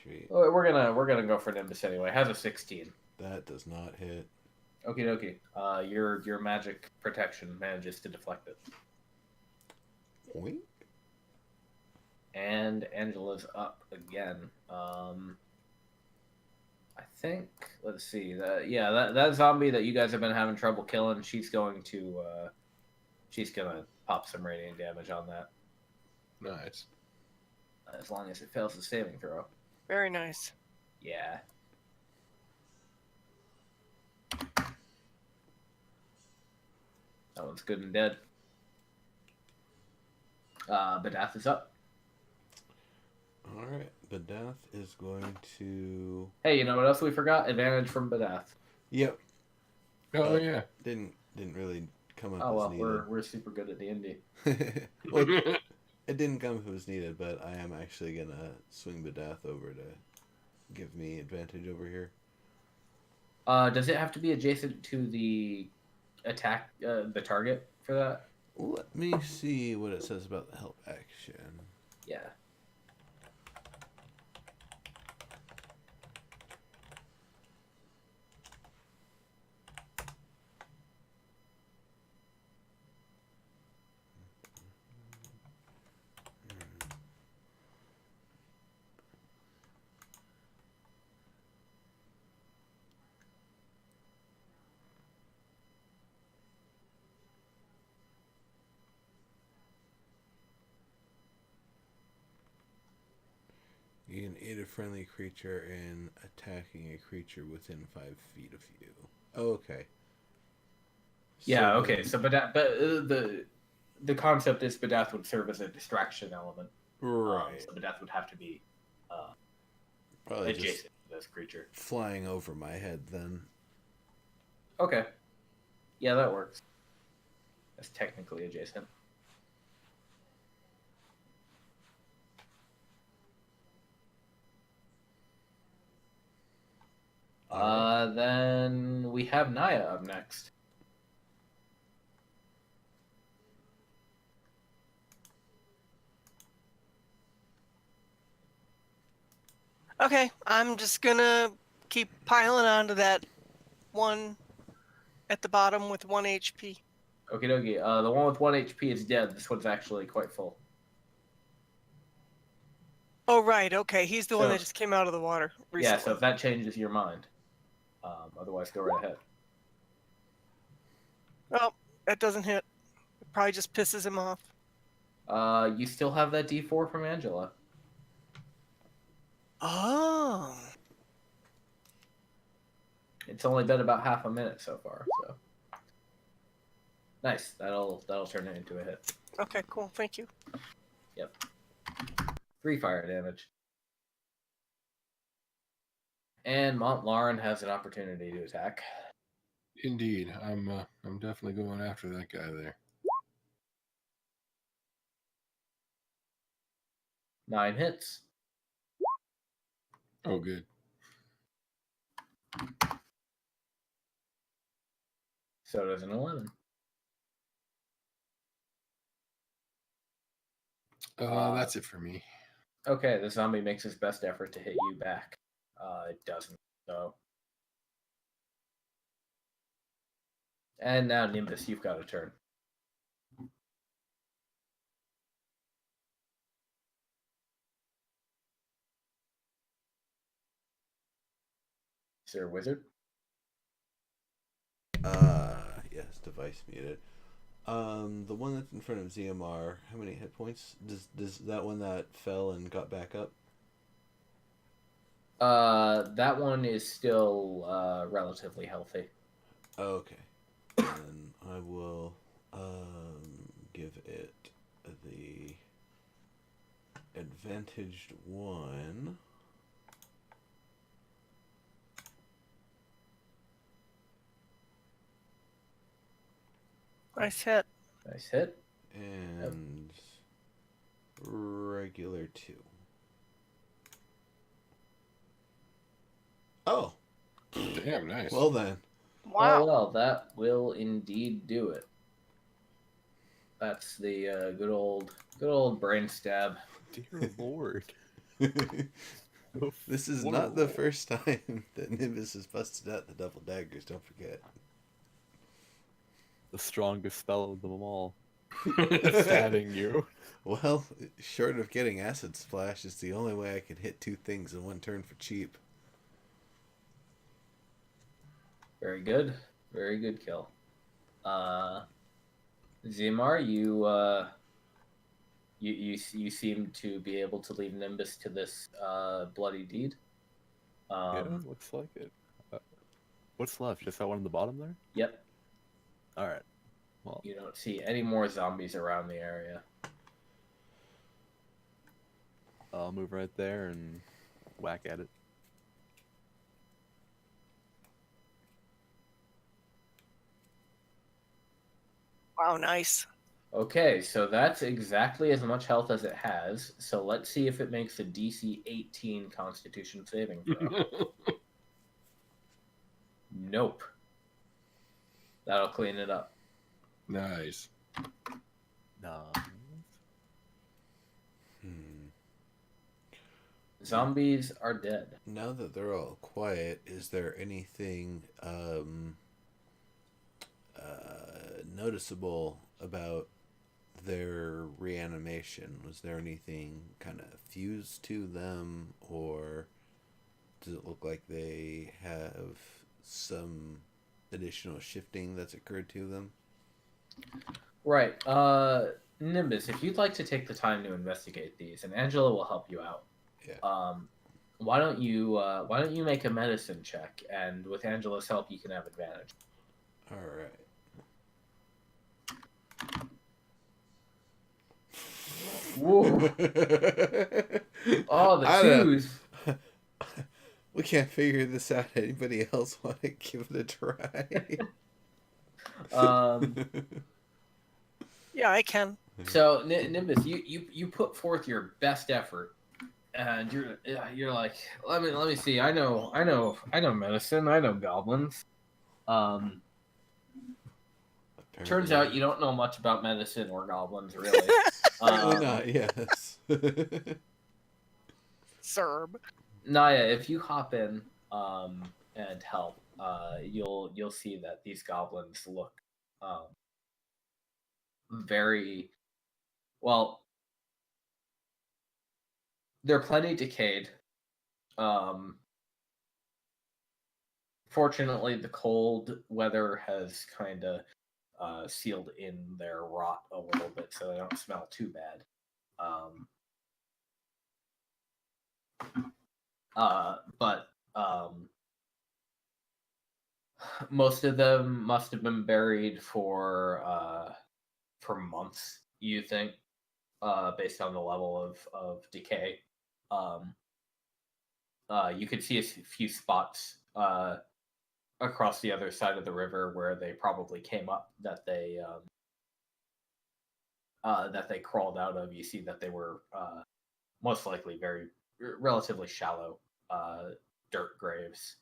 Sweet. Oh, we're gonna go for Nimbus anyway. Has a 16. That does not hit. Okie dokie. Your magic protection manages to deflect it. Point. And Angela's up again. I think. Let's see. That zombie that you guys have been having trouble killing. She's gonna pop some radiant damage on that. Nice. As long as it fails the saving throw. Very nice. Yeah. That one's good and dead. Badath is up. All right. Badath is going to. Hey, you know what else we forgot? Advantage from Badath. Yep. Oh yeah. Didn't really come up Oh as well, needed. we're super good at D&D. Well, it didn't come up as needed, but I am actually gonna swing Badath over to give me advantage over here. Does it have to be adjacent to the attack, the target for that? Let me see what it says about the help action. Yeah. You can aid a friendly creature in attacking a creature within 5 feet of you. Oh, okay. Yeah. So Okay. then- So Badath, but the concept is Badath would serve as a distraction element. right. So Badath would have to be Probably just adjacent to this creature. flying over my head then. Okay. Yeah, that works. That's technically adjacent. Then we have Naia up next. Okay, I'm just gonna keep piling onto that one at the bottom with 1 HP. Okie dokie. The one with 1 HP is dead. This one's actually quite full. Oh, right. Okay, he's the one So- that just came out of the water recently. Yeah, so if that changes your mind. Otherwise, go right ahead. Oh, that doesn't hit. It probably just pisses him off. You still have that D4 from Angela. Oh. It's only been about half a minute so far, so nice. That'll turn it into a hit. Okay, cool. Thank you. 3 fire damage. And Mont'larin has an opportunity to attack. Indeed, I'm definitely going after that guy there. 9 hits. Oh, good. So does an 11. That's it for me. Okay, the zombie makes his best effort to hit you back. It doesn't. So. And now Nimbus, you've got a turn. Is there a wizard? Yes, device muted. The one that's in front of Zeihmar, how many hit points? Does that one that fell and got back up? That one is still relatively healthy. Okay. Then I will give it the advantaged one. Nice hit. Nice hit. And regular 2. Oh, Damn, nice. well then. Wow. Oh, well, that will indeed do it. That's the good old brain stab. Dear Lord. This is What not a the roll. first time that Nimbus has busted out the double daggers, don't forget. The strongest spell of them all. Stabbing you. Well, short of getting acid splash, it's the only way I can hit 2 things in one turn for cheap. Very good. Very good kill. Zeihmar, you seem to be able to leave Nimbus to this bloody deed. Yeah, looks like it. What's left? Just that one on the bottom there? Yep. Alright. Well, You don't see any more zombies around the area. I'll move right there and whack at it. Wow, nice. Okay, so that's exactly as much health as it has. So let's see if it makes a DC 18 Constitution saving throw. Nope. That'll clean it up. Nice. No. Zombies are dead. Now that they're all quiet, is there anything noticeable about their reanimation? Was there anything kind of fused to them, or does it look like they have some additional shifting that's occurred to them? Right. Nimbus, if you'd like to take the time to investigate these, and Angela will help you out. Yeah. Why don't you make a medicine check, and with Angela's help, you can have advantage. All right. Whoa! Oh, the I don't- twos. We can't figure this out. Anybody else want to give it a try? Yeah, I can. So Nimbus, you put forth your best effort, and you're like, let me see. I know medicine. I know goblins. Turns out you don't know much about medicine or goblins, really. Apparently not. Yes. Serb. Naia, if you hop in and help, you'll see that these goblins look very well. They're plenty decayed. Fortunately, the cold weather has kind of sealed in their rot a little bit, so they don't smell too bad. But most of them must have been buried for months. You think, based on the level of decay. You could see a few spots across the other side of the river where they probably came up that they crawled out of. You see that they were most likely very relatively shallow dirt graves.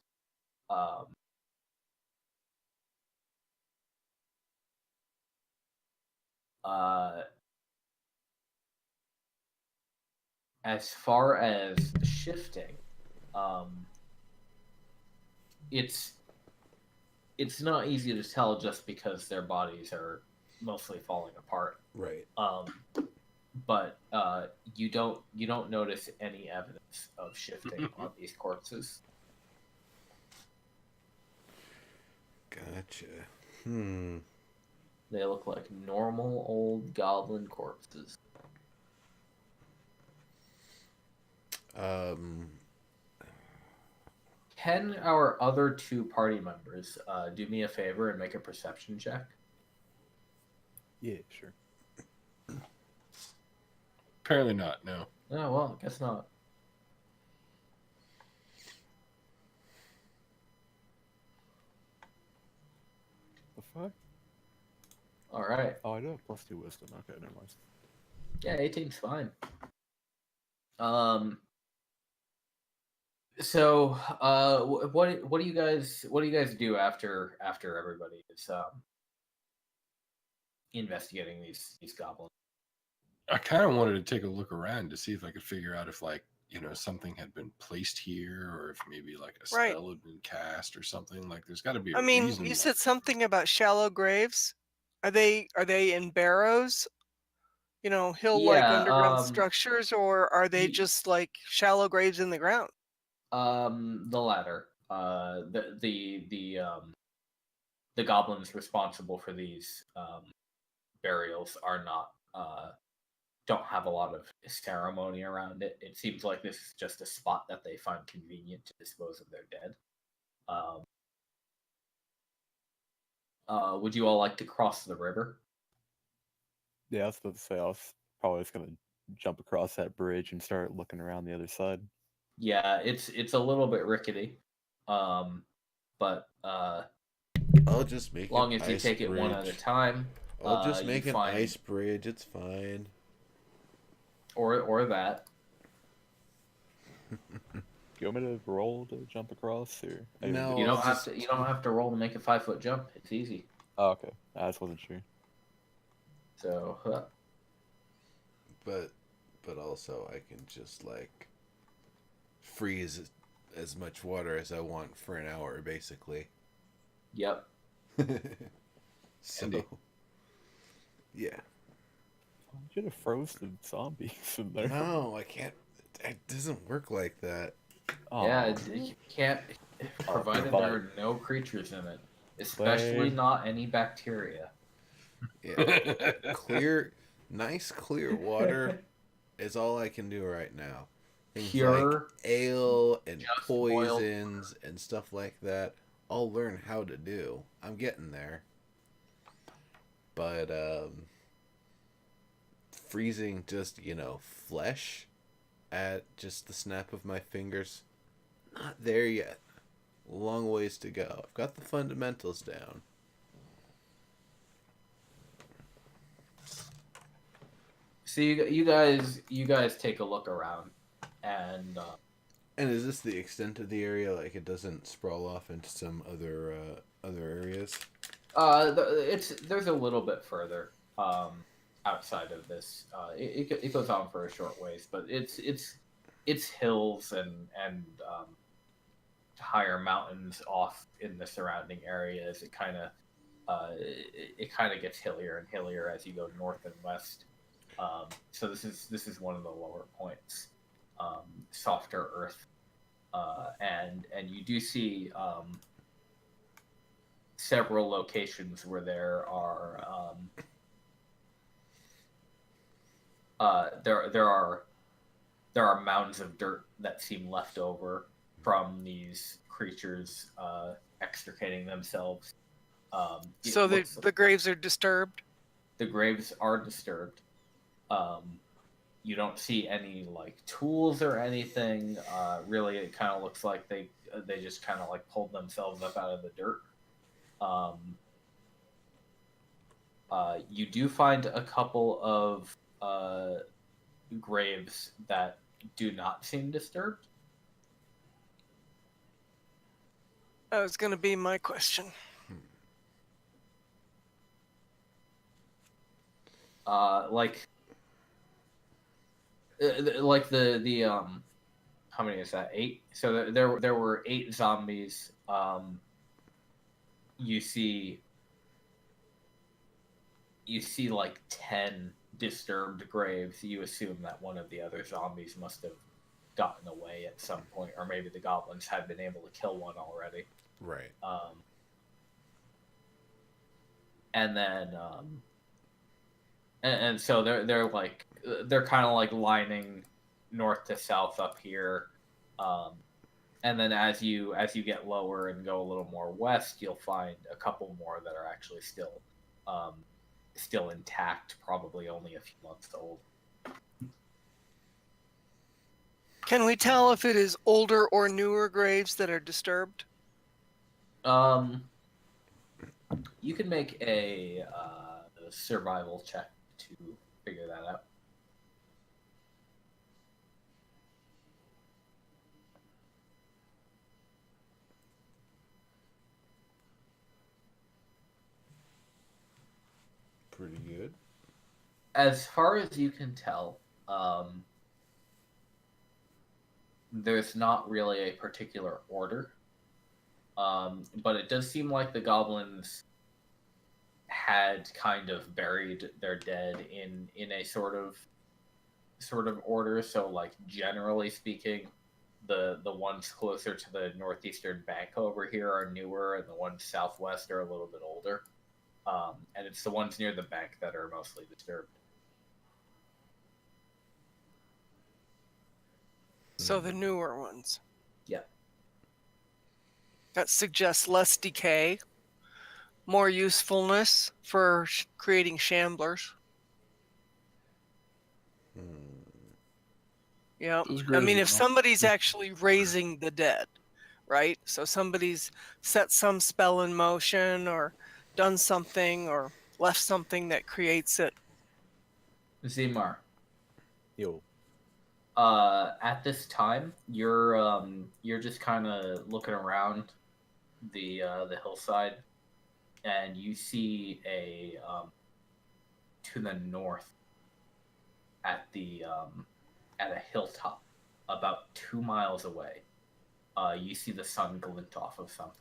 As far as shifting, it's not easy to tell just because their bodies are mostly falling apart. Right. But you don't notice any evidence of shifting on these corpses. Gotcha. They look like normal old goblin corpses. Can our other two party members do me a favor and make a perception check? Yeah, sure. Apparently not. No. Oh, well, I guess not. The fuck? All right. Oh, I do have +2 wisdom. Okay, never mind. Yeah, 18's fine. So, what do you guys do after everybody is investigating these goblins? I kind of wanted to take a look around to see if I could figure out if, like, something had been placed here, or if maybe like a Right. spell had been cast or something. Like, there's got to be a I mean, reason. you said something about shallow graves. Are they in barrows? Hill-like Yeah, underground structures, or are they just like shallow graves in the ground? The latter. The goblins responsible for these burials are not don't have a lot of ceremony around it. It seems like this is just a spot that they find convenient to dispose of their dead. Would you all like to cross the river? Yeah, I was about to say, I was probably just gonna jump across that bridge and start looking around the other side. Yeah, it's a little bit rickety, but I'll just make as long an as you ice take it one at a bridge. time, I'll just make you an find, ice bridge. It's fine. or that. Do you want me to roll to jump across, or No. You don't it's have just- to. You don't have to roll to make a 5-foot jump. It's easy. Oh, okay. I just wasn't sure. So, But also I can just like freeze as much water as I want for an hour, basically. yep. So, Handy. yeah. You should have froze the zombies in there. No, I can't. It doesn't work like that. Oh, Yeah, you can't. Provided there are no creatures in it, especially not any bacteria. Yeah. Nice clear water is all I can do right now. Things Pure, like ale and just boiled poisons and stuff like that, I'll learn how to do. I'm getting there. But freezing just, flesh at just the snap of my fingers, not there yet. Long ways to go. I've got the fundamentals down. So you guys take a look around, and is this the extent of the area? Like, it doesn't sprawl off into some other areas? there's a little bit further outside of this. It goes on for a short ways, but it's it's hills and higher mountains off in the surrounding areas. It kind of gets hillier and hillier as you go north and west. So this is one of the lower points, softer earth, and you do see several locations where there are there are mounds of dirt that seem left over from these creatures extricating themselves. So the graves are disturbed? The graves are disturbed. You don't see any like tools or anything. Really, it kind of looks like they just kind of like pulled themselves up out of the dirt. You do find a couple of graves that do not seem disturbed. That was going to be my question. Like the how many is that? 8. So there were 8 zombies. You see like 10 disturbed graves. You assume that one of the other zombies must have gotten away at some point, or maybe the goblins had been able to kill one already. Right. And then and so they're kind of like lining north to south up here. And then as you get lower and go a little more west, you'll find a couple more that are actually still intact, probably only a few months old. Can we tell if it is older or newer graves that are disturbed? You can make a survival check to figure that out. Pretty good. As far as you can tell, there's not really a particular order, but it does seem like the goblins had kind of buried their dead in a sort of order. So, like, generally speaking, the ones closer to the northeastern bank over here are newer, and the ones southwest are a little bit older. And it's the ones near the bank that are mostly disturbed. So the newer ones. Yeah. That suggests less decay, more usefulness for creating shamblers. Yeah. I mean, if somebody's actually raising the dead, right? So somebody's set some spell in motion or done something or left something that creates it. Zeihmar. Yo. At this time, you're just kind of looking around the hillside, and you see to the north at a hilltop about 2 miles away. You see the sun glint off of something.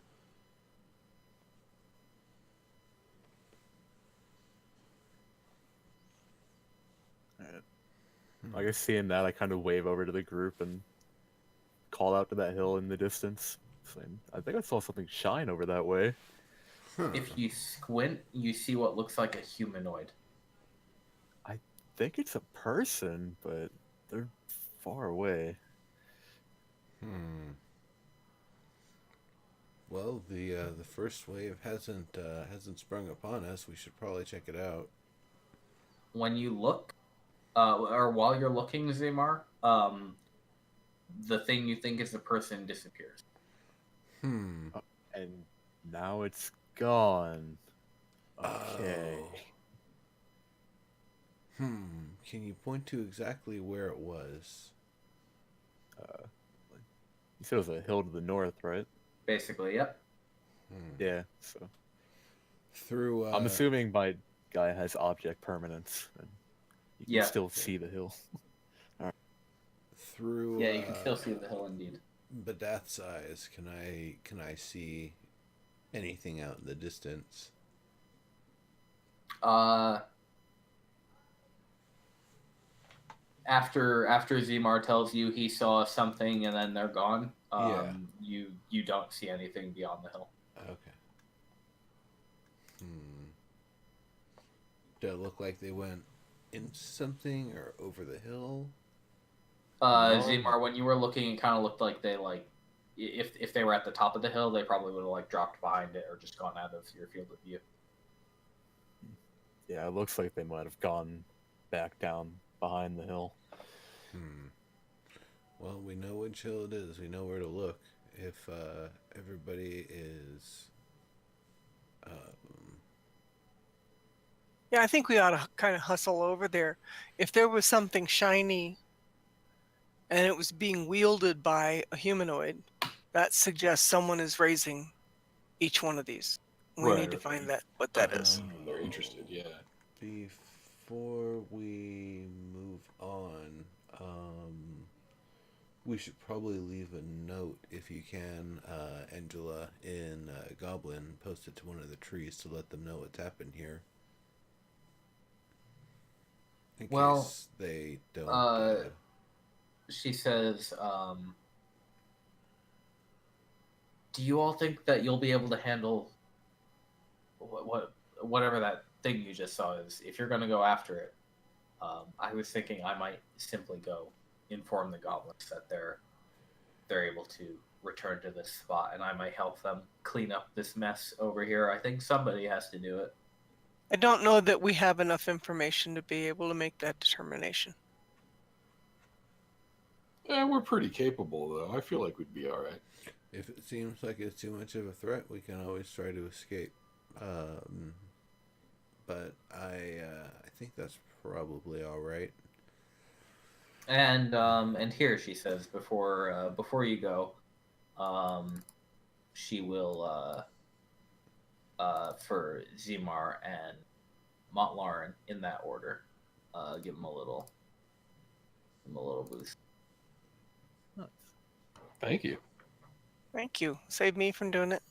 I guess seeing that, I kind of wave over to the group and call out to that hill in the distance, saying, I think I saw something shine over that way. If you squint, you see what looks like a humanoid. I think it's a person, but they're far away. Well, the first wave hasn't sprung upon us. We should probably check it out. When you look, or while you're looking, Zeihmar, the thing you think is a person disappears. And now it's gone. Okay. Can you point to exactly where it was? You said it was a hill to the north, right? Basically, yep. Yeah, so. Through. I'm assuming my guy has object permanence. And you can still see the hill. Through Yeah, you can still see the hill indeed. Badath's eyes, can I see anything out in the distance? After Zeihmar tells you he saw something and then they're gone, Yeah. you don't see anything beyond the hill. Okay. Do it look like they went into something or over the hill? Zeihmar, when you were looking, it kind of looked like they if they were at the top of the hill, they probably would have dropped behind it or just gone out of your field of view. Yeah, it looks like they might have gone back down behind the hill. Well, we know which hill it is. We know where to look. If everybody is... Yeah, I think we ought to kind of hustle over there. If there was something shiny and it was being wielded by a humanoid, that suggests someone is raising each one of these. We need to find what that is. They're interested, yeah. Before we move on, we should probably leave a note, if you can, Angela, in Goblin, post it to one of the trees to let them know what's happened here. In case they don't... She says, do you all think that you'll be able to handle whatever that thing you just saw is? If you're going to go after it, I was thinking I might simply go inform the goblins that they're able to return to this spot, and I might help them clean up this mess over here. I think somebody has to do it. I don't know that we have enough information to be able to make that determination. Yeah, we're pretty capable, though. I feel like we'd be all right. If it seems like it's too much of a threat, we can always try to escape. But I think that's probably all right. And here she says before you go, she will for Zeihmar and Mont'larin in that order, give them a little boost. Nice. Thank you. Thank you. Save me from doing it.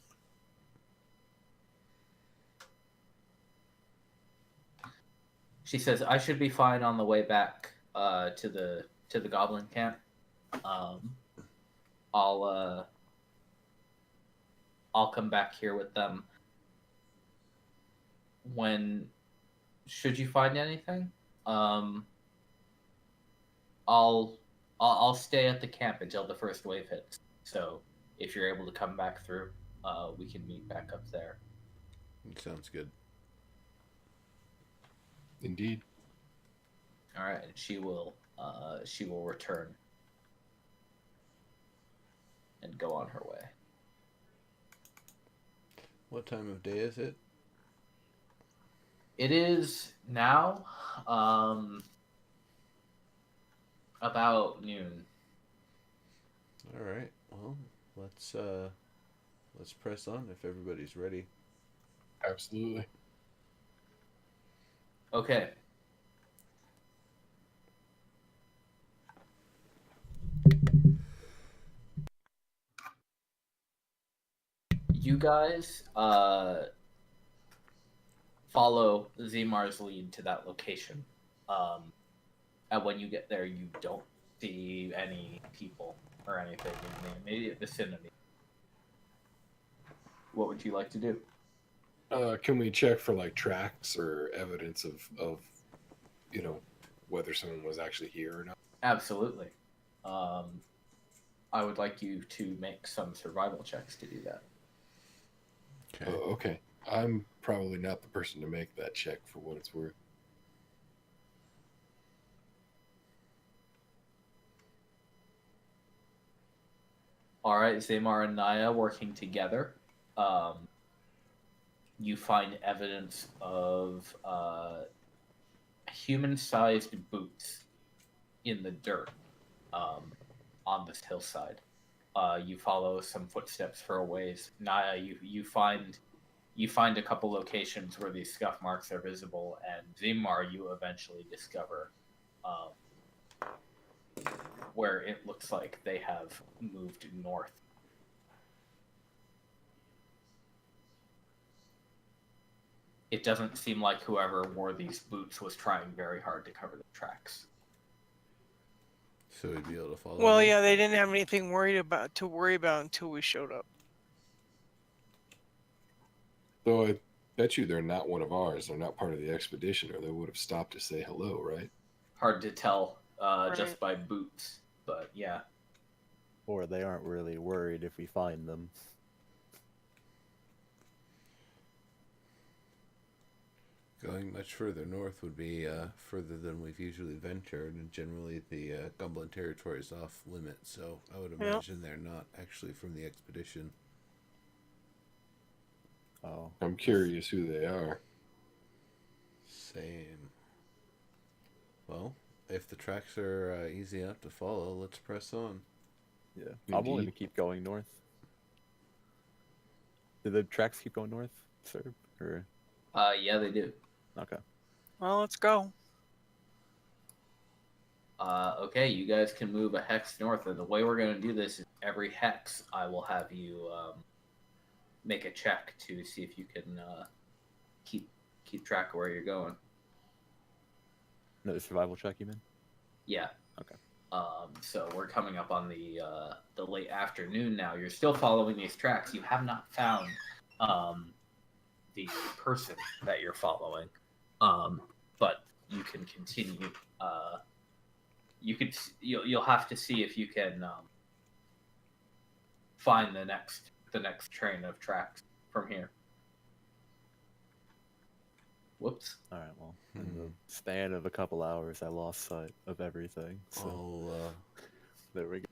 She says I should be fine on the way back to the goblin camp. I'll come back here with them. When should you find anything? I'll stay at the camp until the first wave hits. So if you're able to come back through, we can meet back up there. Sounds good. Indeed. All right, and she will return and go on her way. What time of day is it? It is now about noon. All right. Well, let's press on if everybody's ready. Absolutely. Okay. You guys follow Zeihmar's lead to that location. And when you get there, you don't see any people or anything in the immediate vicinity. What would you like to do? Can we check for tracks or evidence of whether someone was actually here or not? Absolutely. I would like you to make some survival checks to do that. Okay. Okay. I'm probably not the person to make that check for what it's worth. All right, Zeihmar and Naia working together. You find evidence of human-sized boots in the dirt on this hillside. You follow some footsteps for a ways. Naia, you find a couple locations where these scuff marks are visible, and Zeihmar, you eventually discover where it looks like they have moved north. It doesn't seem like whoever wore these boots was trying very hard to cover the tracks. So we'd be able to follow. Well, them? yeah, they didn't have anything to worry about until we showed up. Though I bet you they're not one of ours. They're not part of the expedition, or they would have stopped to say hello, right? Hard to tell Right. just by boots, but yeah. Or they aren't really worried if we find them. Going much further north would be further than we've usually ventured, and generally the Goblin territory is off limit, so I would imagine they're not actually from the expedition. Oh. I'm curious who they are. Same. Well, if the tracks are easy enough to follow, let's press on. Yeah. I'm willing to Indeed. keep going north. Do the tracks keep going north, sir? Or Yeah, they do. okay. Well, let's go. Okay, you guys can move a hex north, and the way we're going to do this is every hex, I will have you make a check to see if you can keep track of where you're going. Another survival check, you mean? Yeah. Okay. So we're coming up on the late afternoon now. You're still following these tracks. You have not found the person that you're following, but you can continue. You'll have to see if you can find the next train of tracks from here. Whoops. All right. Well, in the span of a couple hours, I lost sight of everything. So there we go.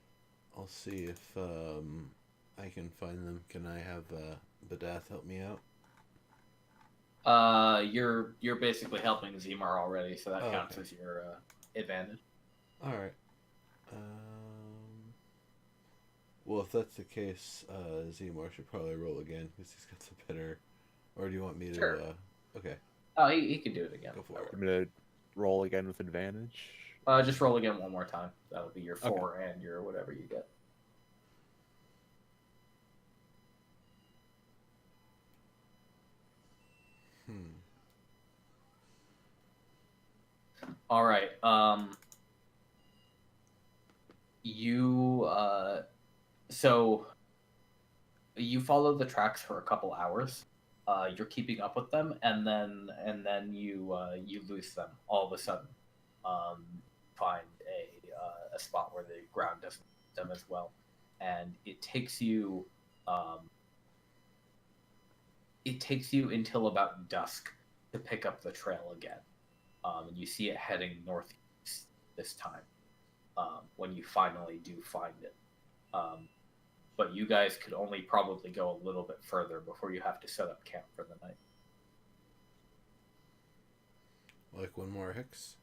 I'll see if I can find them. Can I have Badath help me out? You're basically helping Zeihmar already, so that counts Okay. as your advantage. All right. Well, if that's the case, Zeihmar should probably roll again because he's got some better. Or do you want me to? Sure. Okay. Oh, he can do it again. Go for it. I'm gonna roll again with advantage. Just roll again one more time. That'll be your 4 and your whatever you get. All right. So you follow the tracks for a couple hours. You're keeping up with them, and then you lose them all of a sudden. Find a spot where the ground doesn't hit them as well, and it takes you until about dusk to pick up the trail again. And you see it heading northeast this time when you finally do find it. But you guys could only probably go a little bit further before you have to set up camp for the night. Like one more hex?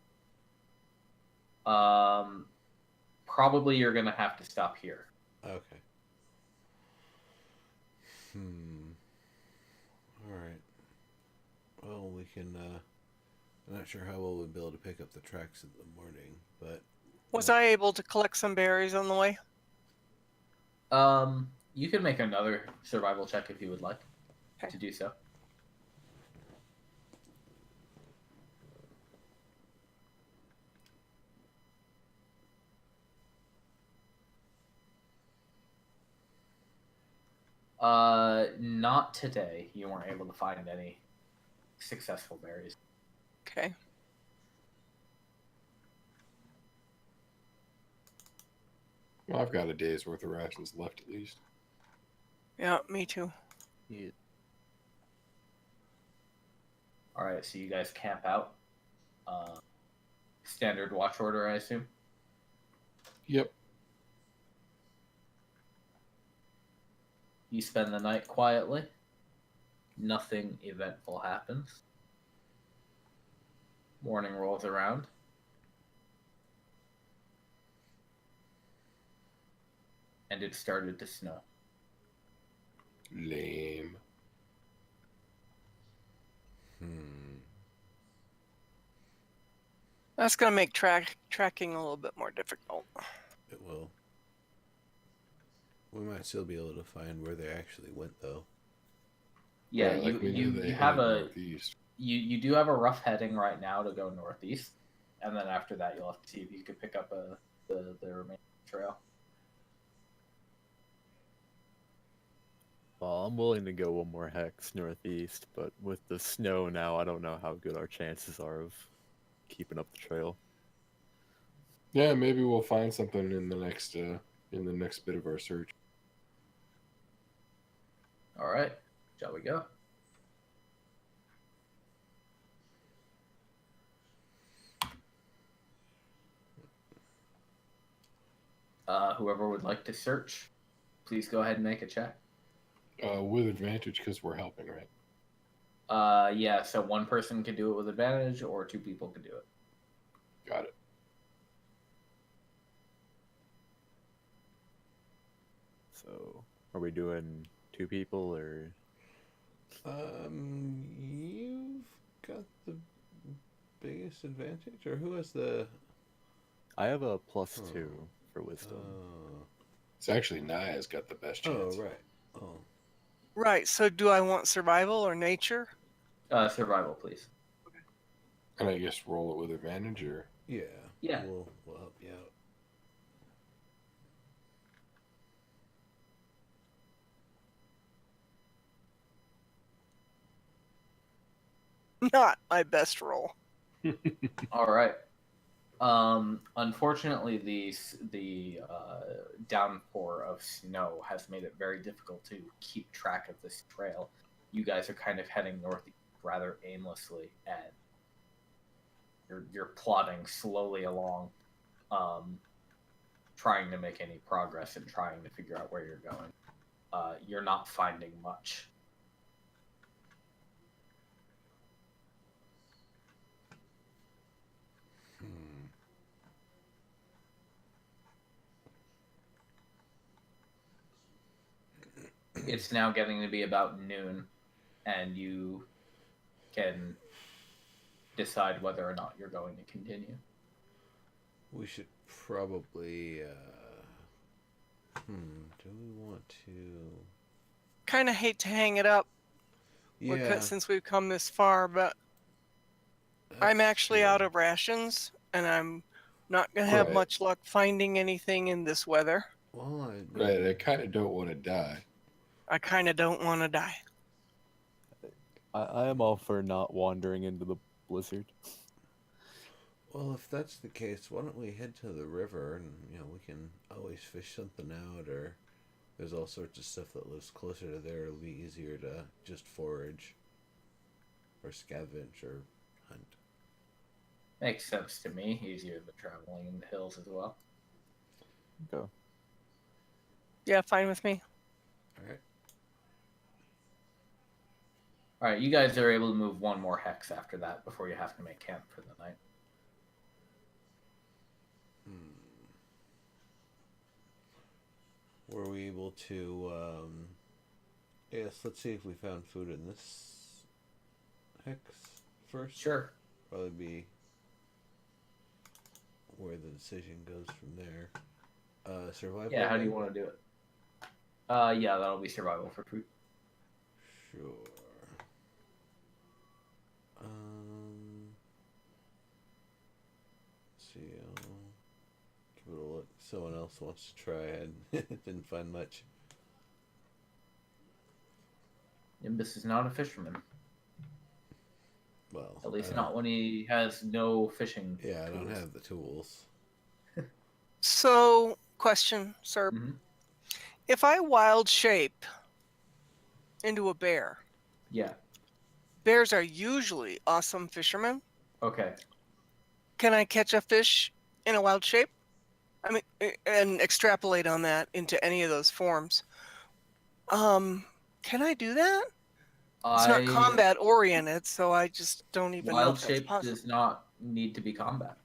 Probably you're going to have to stop here. Okay. Alright. Well, we can, I'm not sure how well we'll be able to pick up the tracks in the morning, but... Was I able to collect some berries on the way? You can make another survival check if you would like Okay. to do so. Not today. You weren't able to find any successful berries. Okay. Well, I've got a day's worth of rations left at least. Yeah, me too. Yeah. All right, so you guys camp out. Standard watch order, I assume. Yep. You spend the night quietly. Nothing eventful happens. Morning rolls around. And it started to snow. Lame. That's gonna make tracking a little bit more difficult. It will. We might still be able to find where they actually went, though. Yeah, Right, like we know they you have headed a northeast. you do have a rough heading right now to go northeast, and then after that you'll have to see if you could pick up the remaining trail. Well, I'm willing to go one more hex northeast, but with the snow now, I don't know how good our chances are of keeping up the trail. Yeah, maybe we'll find something in the next bit of our search. All right, shall we go? Whoever would like to search, please go ahead and make a check. With advantage because we're helping, right? Yeah, so one person can do it with advantage, or two people can do it. Got it. So, are we doing 2 people or? You've got the biggest advantage, or who has the? I have a +2 for wisdom. It's actually Naia's got the best chance. Oh, right. Oh, Right. So do I want survival or nature? Survival, please. And I guess roll it with advantage, or yeah. Yeah. We'll help you out. Not my best roll. All right. Unfortunately, the downpour of snow has made it very difficult to keep track of this trail. You guys are kind of heading north rather aimlessly, and you're plodding slowly along, trying to make any progress and trying to figure out where you're going. You're not finding much. It's now getting to be about noon, and you can decide whether or not you're going to continue. We should probably. Do we want to? Kind of hate to hang it up Yeah. since we've come this far, but I'm that's actually true. out of rations, and I'm not going to have Right. much luck finding anything in this weather. Well, right? I kind of don't want to die. I kind of don't want to die. I am all for not wandering into the blizzard. Well, if that's the case, why don't we head to the river and we can always fish something out, or there's all sorts of stuff that lives closer to there. It'll be easier to just forage, or scavenge, or hunt. Makes sense to me. Easier than traveling in the hills as well. Go. Yeah, fine with me. All right. All right, you guys are able to move one more hex after that before you have to make camp for the night. Were we able to? Yes. Let's see if we found food in this hex first. Sure. Probably be where the decision goes from there. Survival. Yeah, how do you want to do it? Yeah, that'll be survival for food. Sure. Let's see. I'll give it a look. Someone else wants to try it. Didn't find much. Nimbus is not a fisherman. Well, At least not when he has no fishing. Yeah, I don't tools. have the tools. So, question, sir. Mhm. If I wild shape into a bear, Yeah. bears are usually awesome fishermen. Okay. Can I catch a fish in a wild shape? I mean, and extrapolate on that into any of those forms. Can I do that? It's not combat oriented, so I just don't even know Wild if that's shape possible. does not need to be combat.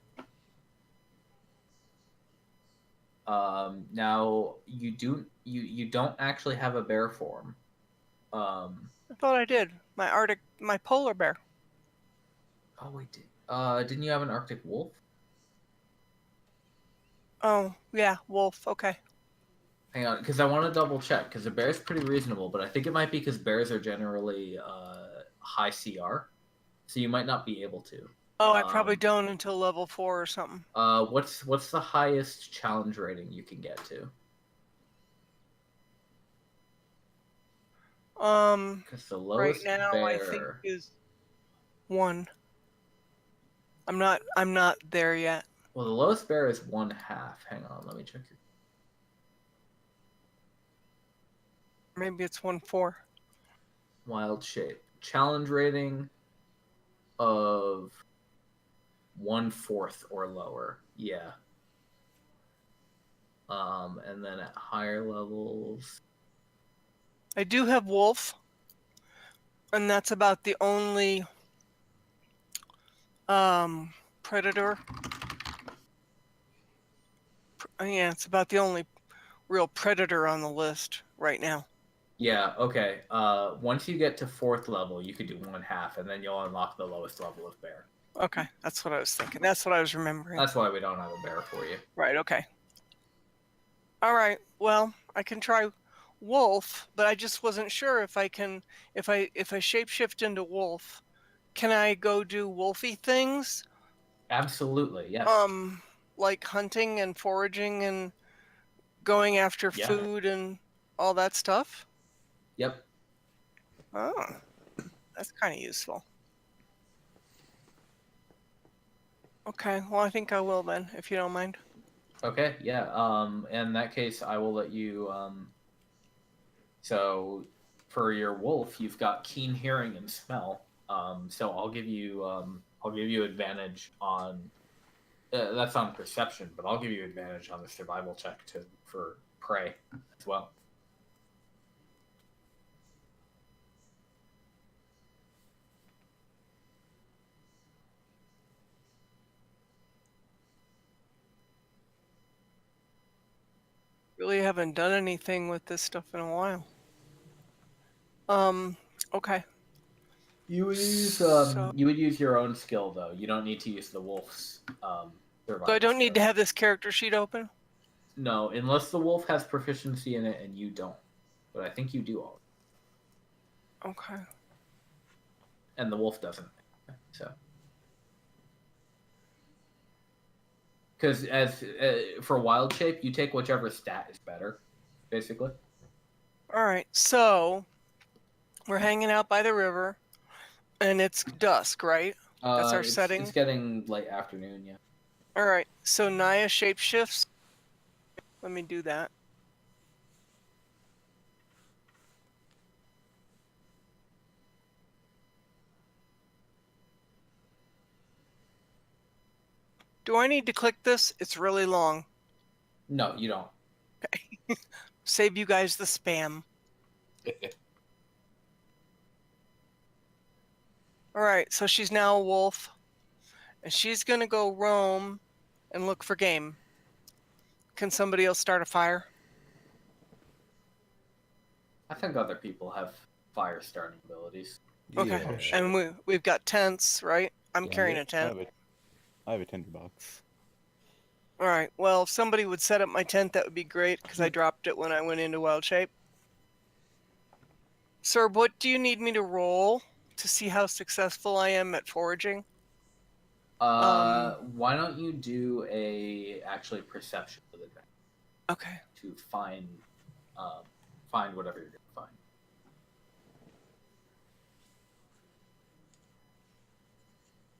Now you don't actually have a bear form. I thought I did. My polar bear. Oh wait, didn't you have an Arctic wolf? Oh, yeah, wolf. Okay. Hang on, because I want to double check, because a bear is pretty reasonable, but I think it might be because bears are generally high CR, so you might not be able to. Oh, I probably don't until level 4 or something. What's the highest challenge rating you can get to? Because the Right lowest now I think bear. is 1. I'm not there yet. Well, the lowest bear is 1/2. Hang on, let me check your. Maybe it's 1/4. Wild shape. Challenge rating of 1/4 or lower. Yeah. And then at higher levels. I do have wolf, and that's about the only predator. Yeah, it's about the only real predator on the list right now. Yeah, okay. Once you get to 4th level, you could do 1/2, and then you'll unlock the lowest level of bear. Okay, that's what I was thinking. That's what I was remembering. That's why we don't have a bear for you. Right, okay. All right, well, I can try wolf, but I just wasn't sure if I can, if I shapeshift into wolf, can I go do wolfy things? Absolutely, yes. Like hunting and foraging and going after Yeah. food and all that stuff? Yep. Oh, that's kind of useful. Okay, well, I think I will then, if you don't mind. Okay, yeah. In that case, I will let you. So, for your wolf, you've got keen hearing and smell. So I'll give you advantage on. That's on perception, but I'll give you advantage on the survival check for prey as well. Really haven't done anything with this stuff in a while. Okay. You would use So- you would use your own skill though. You don't need to use the wolf's survival. So I don't need to skill. have this character sheet open? No, unless the wolf has proficiency in it and you don't. But I think you do all. Okay. And the wolf doesn't. So. Because as for wild shape, you take whichever stat is better, basically. All right. So we're hanging out by the river, and it's dusk, right? That's our setting. It's getting late afternoon, yeah. All right. So Naia shapeshifts. Let me do that. Do I need to click this? It's really long. No, you don't. Okay. Save you guys the spam. All right, so she's now a wolf, and she's gonna go roam and look for game. Can somebody else start a fire? I think other people have fire starting abilities. Okay, Yeah. and we've got tents, right? I'm Yeah. carrying a tent. I have a tinderbox. All right, well, if somebody would set up my tent, that would be great, because I dropped it when I went into wild shape. Sir, what do you need me to roll to see how successful I am at foraging? Why don't you do actually perception with advantage Okay. to find whatever you're gonna find.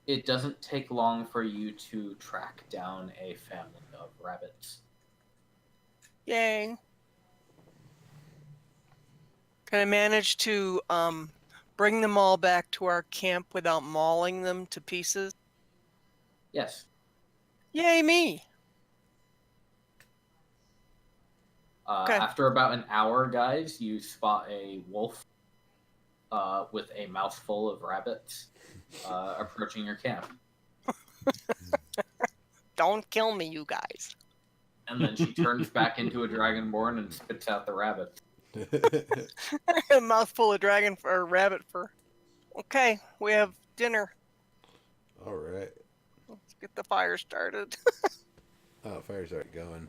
It doesn't take long for you to track down a family of rabbits. Yay. Can I manage to bring them all back to our camp without mauling them to pieces? Yes. Yay, me! Okay. After about an hour, guys, you spot a wolf with a mouthful of rabbits approaching your camp. Don't kill me, you guys. And then she turns back into a dragonborn and spits out the rabbit. A mouthful of dragon or rabbit fur. Okay, we have dinner. All right. Let's get the fire started. Oh, fire's already going.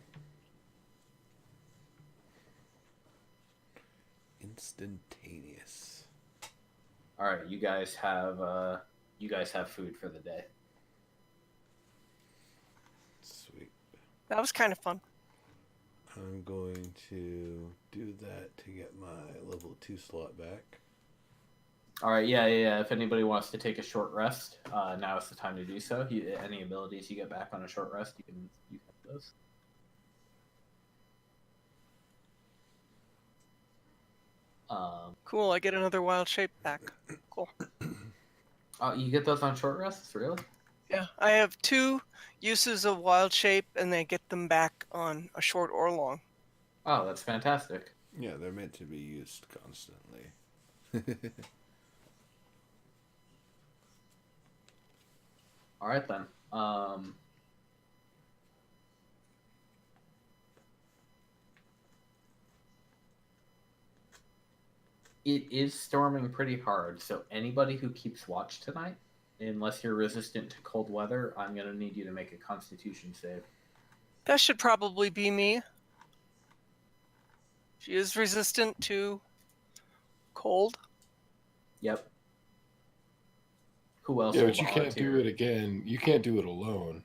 Instantaneous. All right, you guys have food for the day. Sweet. That was kind of fun. I'm going to do that to get my level 2 slot back. All right, yeah. If anybody wants to take a short rest, now is the time to do so. Any abilities you get back on a short rest, you can use those. Cool, I get another wild shape back. Cool. You get those on short rests, really? Yeah, I have 2 uses of wild shape, and they get them back on a short or long. Oh, that's fantastic. Yeah, they're meant to be used constantly. All right then. It is storming pretty hard, so anybody who keeps watch tonight, unless you're resistant to cold weather, I'm going to need you to make a Constitution save. That should probably be me. She is resistant to cold. Yep. Who else? Yeah, will but you can't do volunteer? it again. You can't do it alone.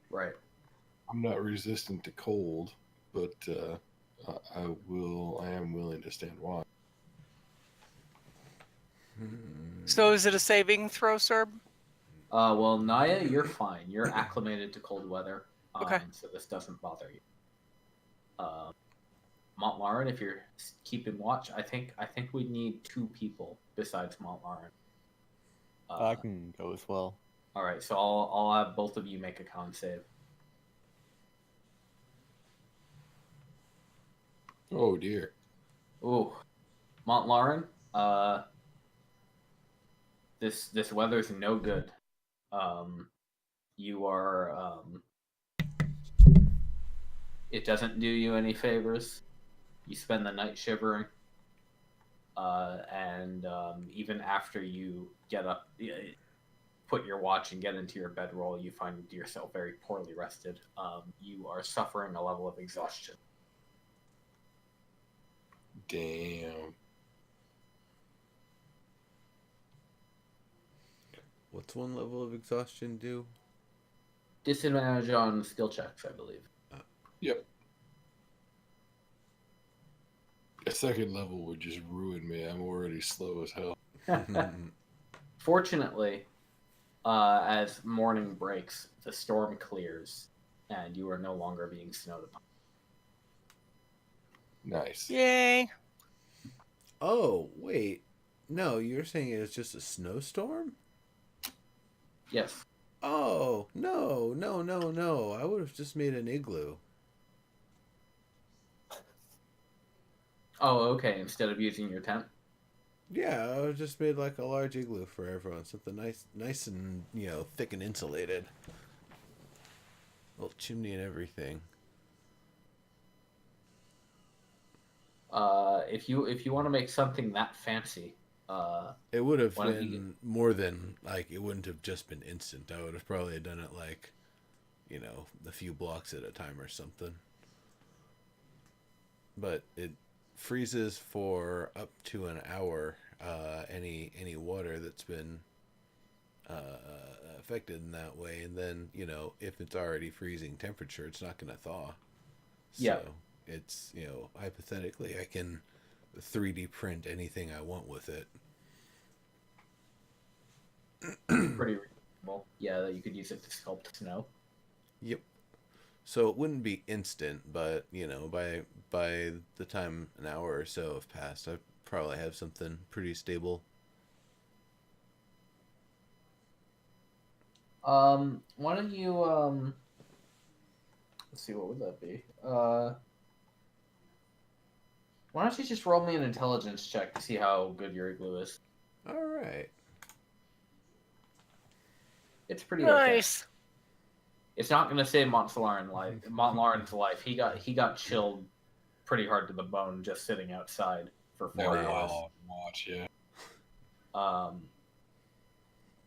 Right. I'm not resistant to cold, but I am willing to stand watch. So is it a saving throw, sir? Well, Naia, you're fine. You're acclimated to cold weather. Okay. So this doesn't bother you. Mont'larin, if you're keeping watch, I think we need 2 people besides Mont'larin. I can go as well. All right, so I'll have both of you make a con save. Oh dear. Ooh, Mont'larin, this weather's no good. You are it doesn't do you any favors. You spend the night shivering, and even after you get up, put your watch and get into your bedroll, you find yourself very poorly rested. You are suffering a level of exhaustion. Damn. What's one level of exhaustion do? Disadvantage on skill checks, I believe. Yep. A second level would just ruin me. I'm already slow as hell. Fortunately, as morning breaks, the storm clears, and you are no longer being snowed upon. Nice. Yay! Oh, wait. No, you're saying it's just a snowstorm? Yes. Oh, no. I would have just made an igloo. Oh, okay. Instead of using your tent. Yeah, I would have just made like a large igloo for everyone. Something nice and, thick and insulated. Little chimney and everything. If you want to make something that fancy, it would have why don't you been more than, like, it wouldn't have just been instant. I would have probably done it like, a few blocks at a time or something. But it freezes for up to an hour. Any water that's been affected in that way, and then if it's already freezing temperature, it's not going to thaw. Yeah. So it's hypothetically I can 3D print anything I want with it. pretty reasonable. Yeah, that you could use it to sculpt snow. Yep. So it wouldn't be instant, but by the time an hour or so have passed, I'd probably have something pretty stable. Why don't you let's see, what would that be? Why don't you just roll me an intelligence check to see how good your igloo is? All right. It's pretty okay. Nice. It's not going to save Mont'larin's life. He got chilled pretty hard to the bone just sitting outside for 4 hours. Watch, yeah.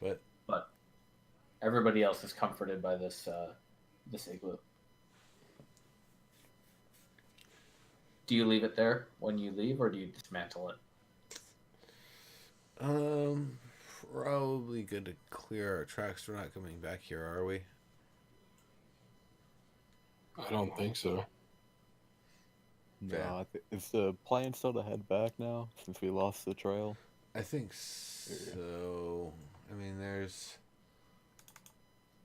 But But Everybody else is comforted by this this igloo. Do you leave it there when you leave, or do you dismantle it? Probably good to clear our tracks. We're not coming back here, are we? I don't think so. Yeah. No, is the plan still to head back now since we lost the trail? I think so. I mean, there's...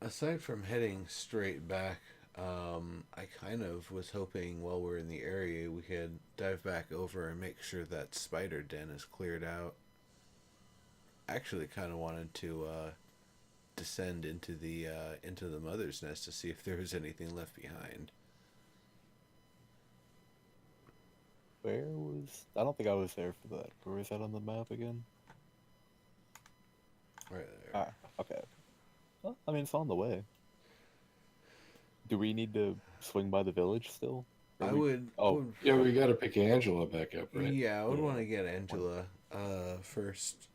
Aside from heading straight back, I kind of was hoping while we're in the area we could dive back over and make sure that spider den is cleared out. Actually kind of wanted to descend into the mother's nest to see if there was anything left behind. Where was... I don't think I was there for that. Where was that on the map again? Right there. Okay. Well, I mean, it's on the way. Do we need to swing by the village still? I would... Yeah, we got to pick Angela back up, right? Yeah, I would want to get Angela first.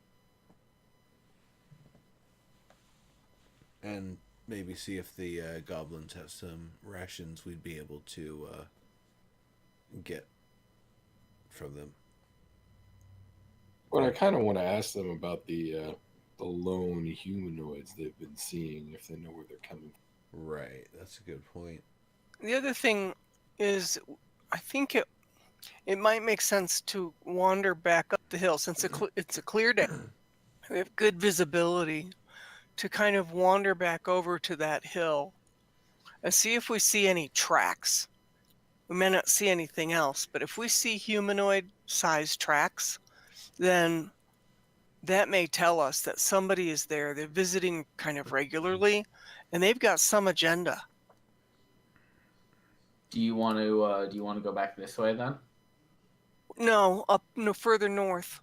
And maybe see if the goblins have some rations we'd be able to get from them. But I kind of want to ask them about the lone humanoids they've been seeing, if they know where they're coming from. Right, that's a good point. The other thing is, I think it might make sense to wander back up the hill since it's a clear day. We have good visibility to kind of wander back over to that hill and see if we see any tracks. We may not see anything else, but if we see humanoid-sized tracks, then that may tell us that somebody is there. They're visiting kind of regularly, and they've got some agenda. Do you want to go back this way then? No, further north,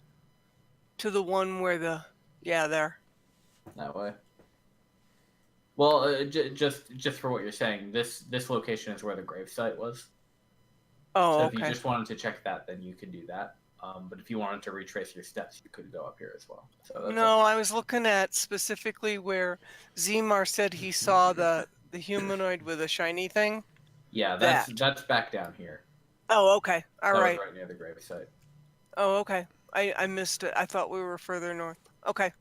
to the one where there. That way. Well, just for what you're saying, this location is where the gravesite was. Oh, so okay. if you just wanted to check that, then you could do that. But if you wanted to retrace your steps, you could go up here as well. So that's No, I was looking at specifically where Zeihmar said he saw the humanoid with a shiny thing. Yeah, that's back down here. Oh, okay. All that right. was right near the gravesite. Oh, okay. I missed it. I thought we were further north. Okay.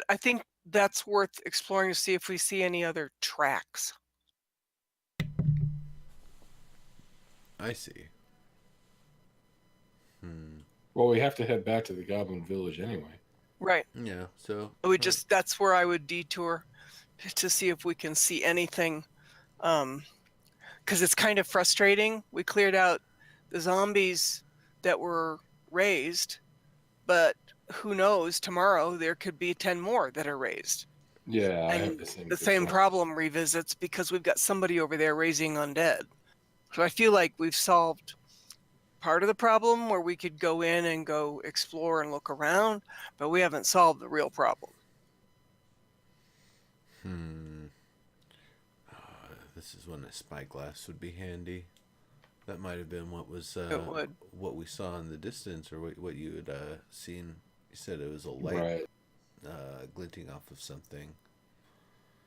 I think that's worth exploring to see if we see any other tracks. I see. Well, we have to head back to the Goblin Village anyway. Right. Yeah, so... That's where I would detour to see if we can see anything. Because it's kind of frustrating. We cleared out the zombies that were raised, but who knows, tomorrow there could be 10 more that are raised. Yeah, I and have the same problem revisits because we've got somebody over there raising undead. So I feel like we've solved part of the problem where we could go in and go explore and look around, but we haven't solved the real problem. This is when a spyglass would be handy. That might have been what was what we saw in the distance, or what you had seen. You said it was a light glinting off of something.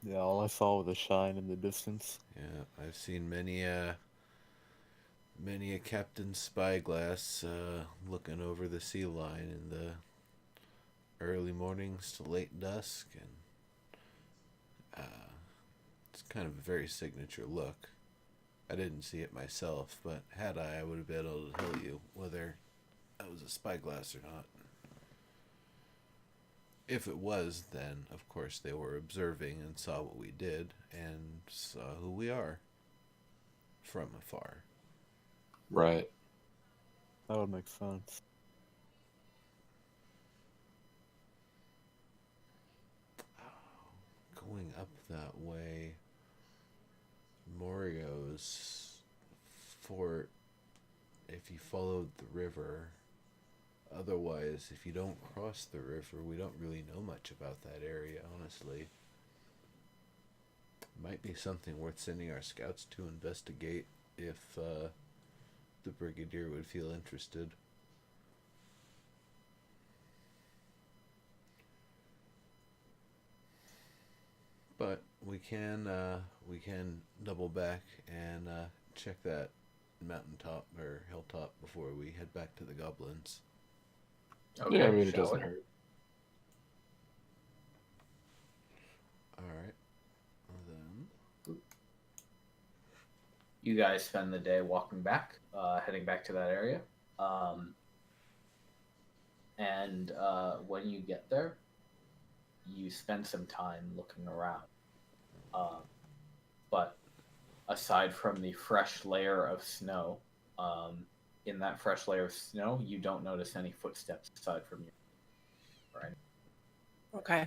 Yeah, all I saw was a shine in the distance. Yeah, I've seen many a captain's spyglass looking over the sea line in the early mornings to late dusk, and it's kind of a very signature look. I didn't see it myself, but had I would have been able to tell you whether that was a spyglass or not. If it was, then of course they were observing and saw what we did and saw who we are from afar. Right. That would make sense. Going up that way, Morio's fort, if you followed the river. Otherwise, if you don't cross the river, we don't really know much about that area, honestly. Might be something worth sending our scouts to investigate if the Brigadier would feel interested. we can double back and check that mountaintop or hilltop before we head back to the goblins. Yeah, I mean, it shall doesn't we? hurt. All right. Well, then. You guys spend the day walking back, heading back to that area. And when you get there, you spend some time looking around. But aside from the fresh layer of snow, in that fresh layer of snow, you don't notice any footsteps aside from you. Right? Okay.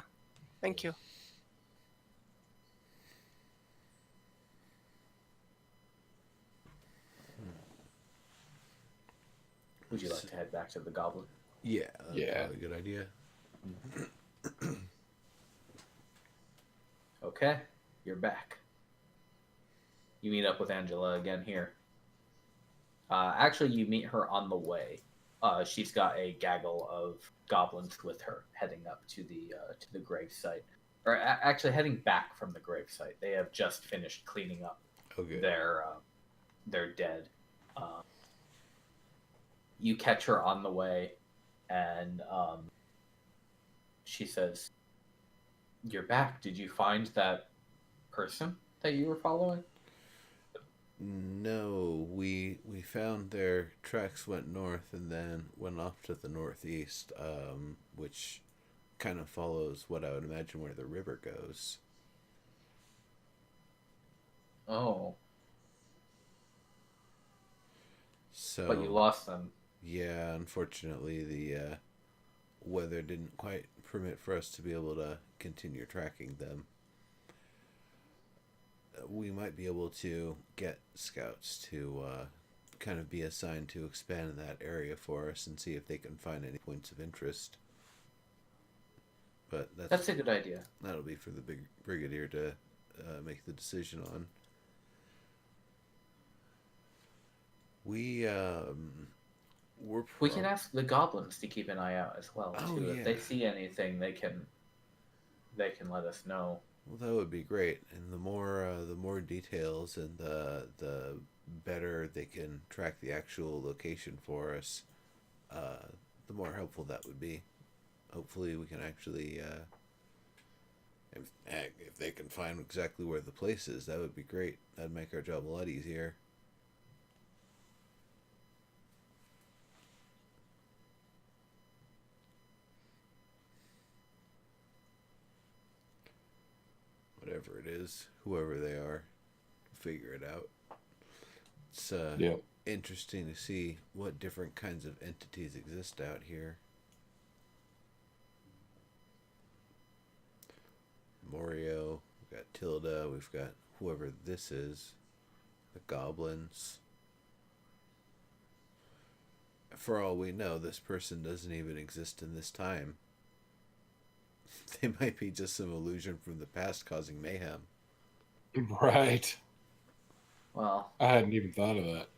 Thank you. Would you like to head back to the goblin? Yeah. That's Yeah. probably a good idea. Okay, you're back. You meet up with Angela again here. Actually, you meet her on the way. She's got a gaggle of goblins with her, heading up to the grave site, or actually heading back from the grave site. They have just finished cleaning up Okay. their dead. You catch her on the way, and she says, "You're back. Did you find that person that you were following?" No, we found their tracks went north and then went off to the northeast, which kind of follows what I would imagine where the river goes. Oh, So, but you lost them. yeah, unfortunately, the weather didn't quite permit for us to be able to continue tracking them. We might be able to get scouts to kind of be assigned to expand that area for us and see if they can find any points of interest. But That's a good idea. that'll be for the big brigadier to make the decision on. We We can ask the goblins to keep an eye out as well Oh, too. If they yeah. see anything, they can let us know. Well, that would be great, and the more details and the better they can track the actual location for us, the more helpful that would be. Hopefully, we can actually, if they can find exactly where the place is, that would be great. That'd make our job a lot easier. Whatever it is, whoever they are, figure it out. It's Yeah. interesting to see what different kinds of entities exist out here. Morio, we've got Tilda, we've got whoever this is, the goblins. For all we know, this person doesn't even exist in this time. They might be just some illusion from the past causing mayhem. Right. Well, I hadn't even thought of that.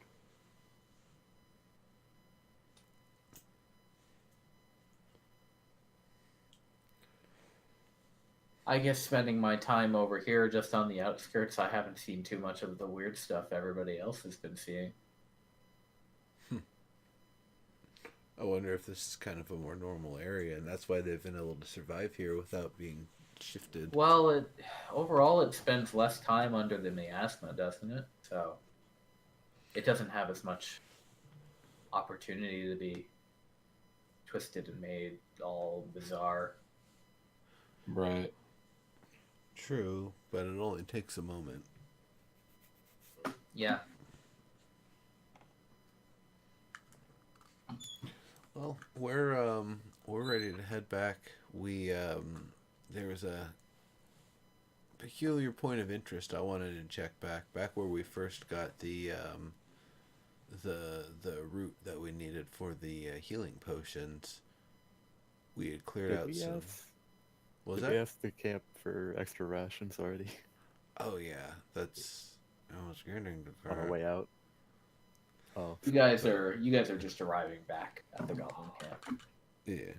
I guess spending my time over here just on the outskirts, I haven't seen too much of the weird stuff everybody else has been seeing. I wonder if this is kind of a more normal area, and that's why they've been able to survive here without being shifted. Well, overall it spends less time under the miasma, doesn't it? So it doesn't have as much opportunity to be twisted and made all bizarre. Right. True, but it only takes a moment. Yeah. Well, we're ready to head back. We there was a peculiar point of interest I wanted to check back where we first got the route that we needed for the healing potions. We had cleared Did out we some. ask? Was Did that? we ask the camp for extra rations already Oh yeah, that's. I was getting to on our way out? Oh, You guys are just arriving back at the goblin camp. Yeah.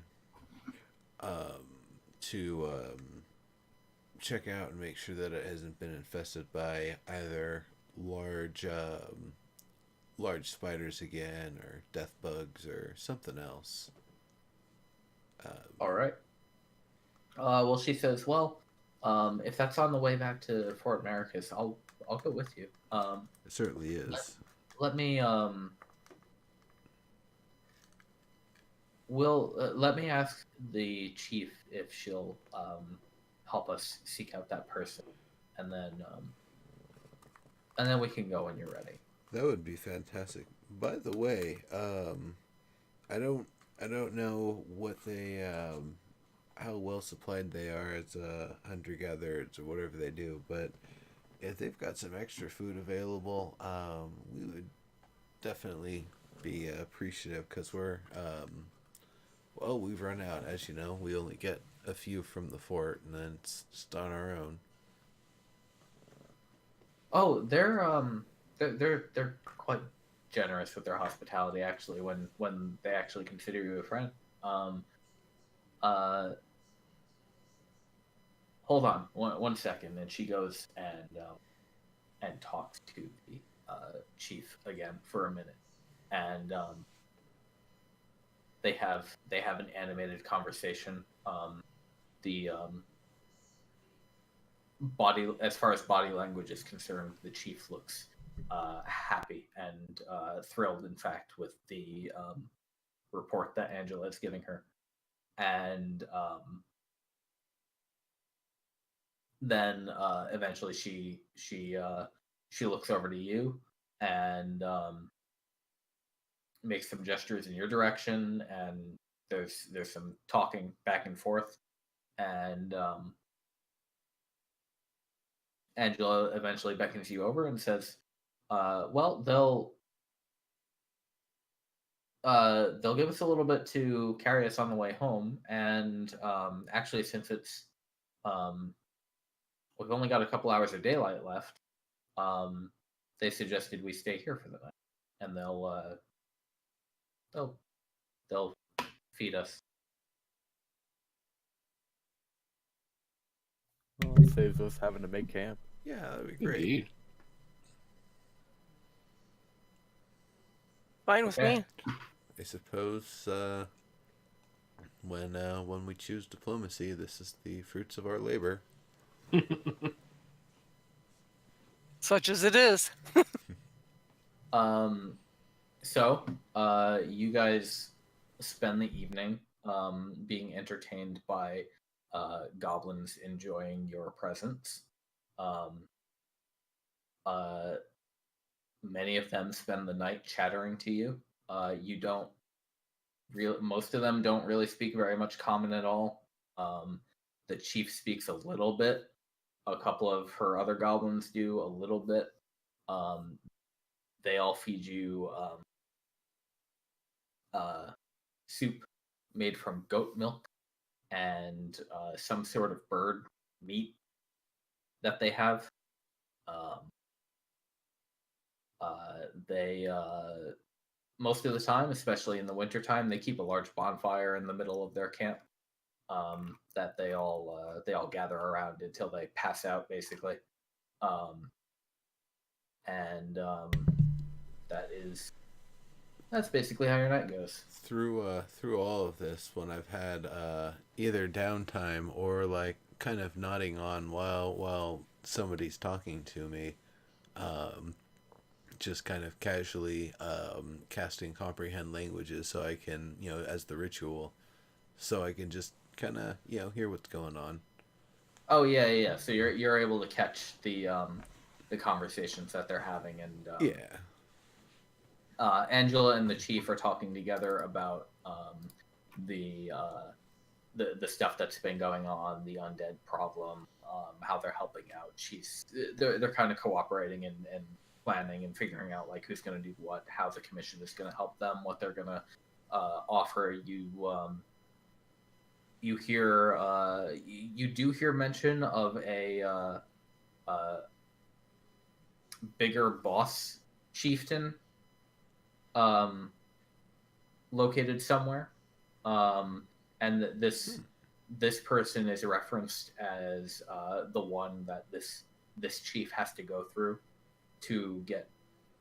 To check out and make sure that it hasn't been infested by either large spiders again, or death bugs, or something else. All right. Well, she says, well, if that's on the way back to Fort Maricus, I'll go with you. It certainly is. Let me let me ask the chief if she'll help us seek out that person, and then we can go when you're ready. That would be fantastic. By the way, I don't know what they how well supplied they are as hunter gatherers or whatever they do, but if they've got some extra food available, we would definitely be appreciative, because we've run out. As you know, we only get a few from the fort, and then it's just on our own. Oh, they're quite generous with their hospitality, actually, when they actually consider you a friend. Hold on one second, and she goes and talks to the chief again for a minute, and they have an animated conversation. The body, as far as body language is concerned, the chief looks happy and thrilled, in fact, with the report that Angela is giving her, and then eventually she looks over to you and makes some gestures in your direction, and there's some talking back and forth, and Angela eventually beckons you over and says, well, they'll give us a little bit to carry us on the way home, and actually, since it's we've only got a couple hours of daylight left, they suggested we stay here for the night, and they'll feed us. Well, it saves us having to make camp. Yeah, that'd be great. Indeed. Fine with Okay. me. I suppose when we choose diplomacy, this is the fruits of our labor. Such as it is. So you guys spend the evening being entertained by goblins enjoying your presence. Many of them spend the night chattering to you. Most of them don't really speak very much common at all. The chief speaks a little bit. A couple of her other goblins do a little bit. They all feed you soup made from goat milk and some sort of bird meat that they have. They most of the time, especially in the wintertime, they keep a large bonfire in the middle of their camp that they all gather around until they pass out, basically. That's basically how your night goes. Through all of this, when I've had either downtime or like kind of nodding on while somebody's talking to me, just kind of casually casting comprehend languages, so I can, as the ritual, so I can just kind of hear what's going on. Oh yeah. So you're able to catch the conversations that they're having, and Angela and the chief are talking together about the stuff that's been going on, the undead problem, how they're helping out. They're kind of cooperating and planning and figuring out like who's going to do what, how the commission is going to help them, what they're going to offer you. You do hear mention of a bigger boss chieftain located somewhere, and this person is referenced as the one that this chief has to go through to get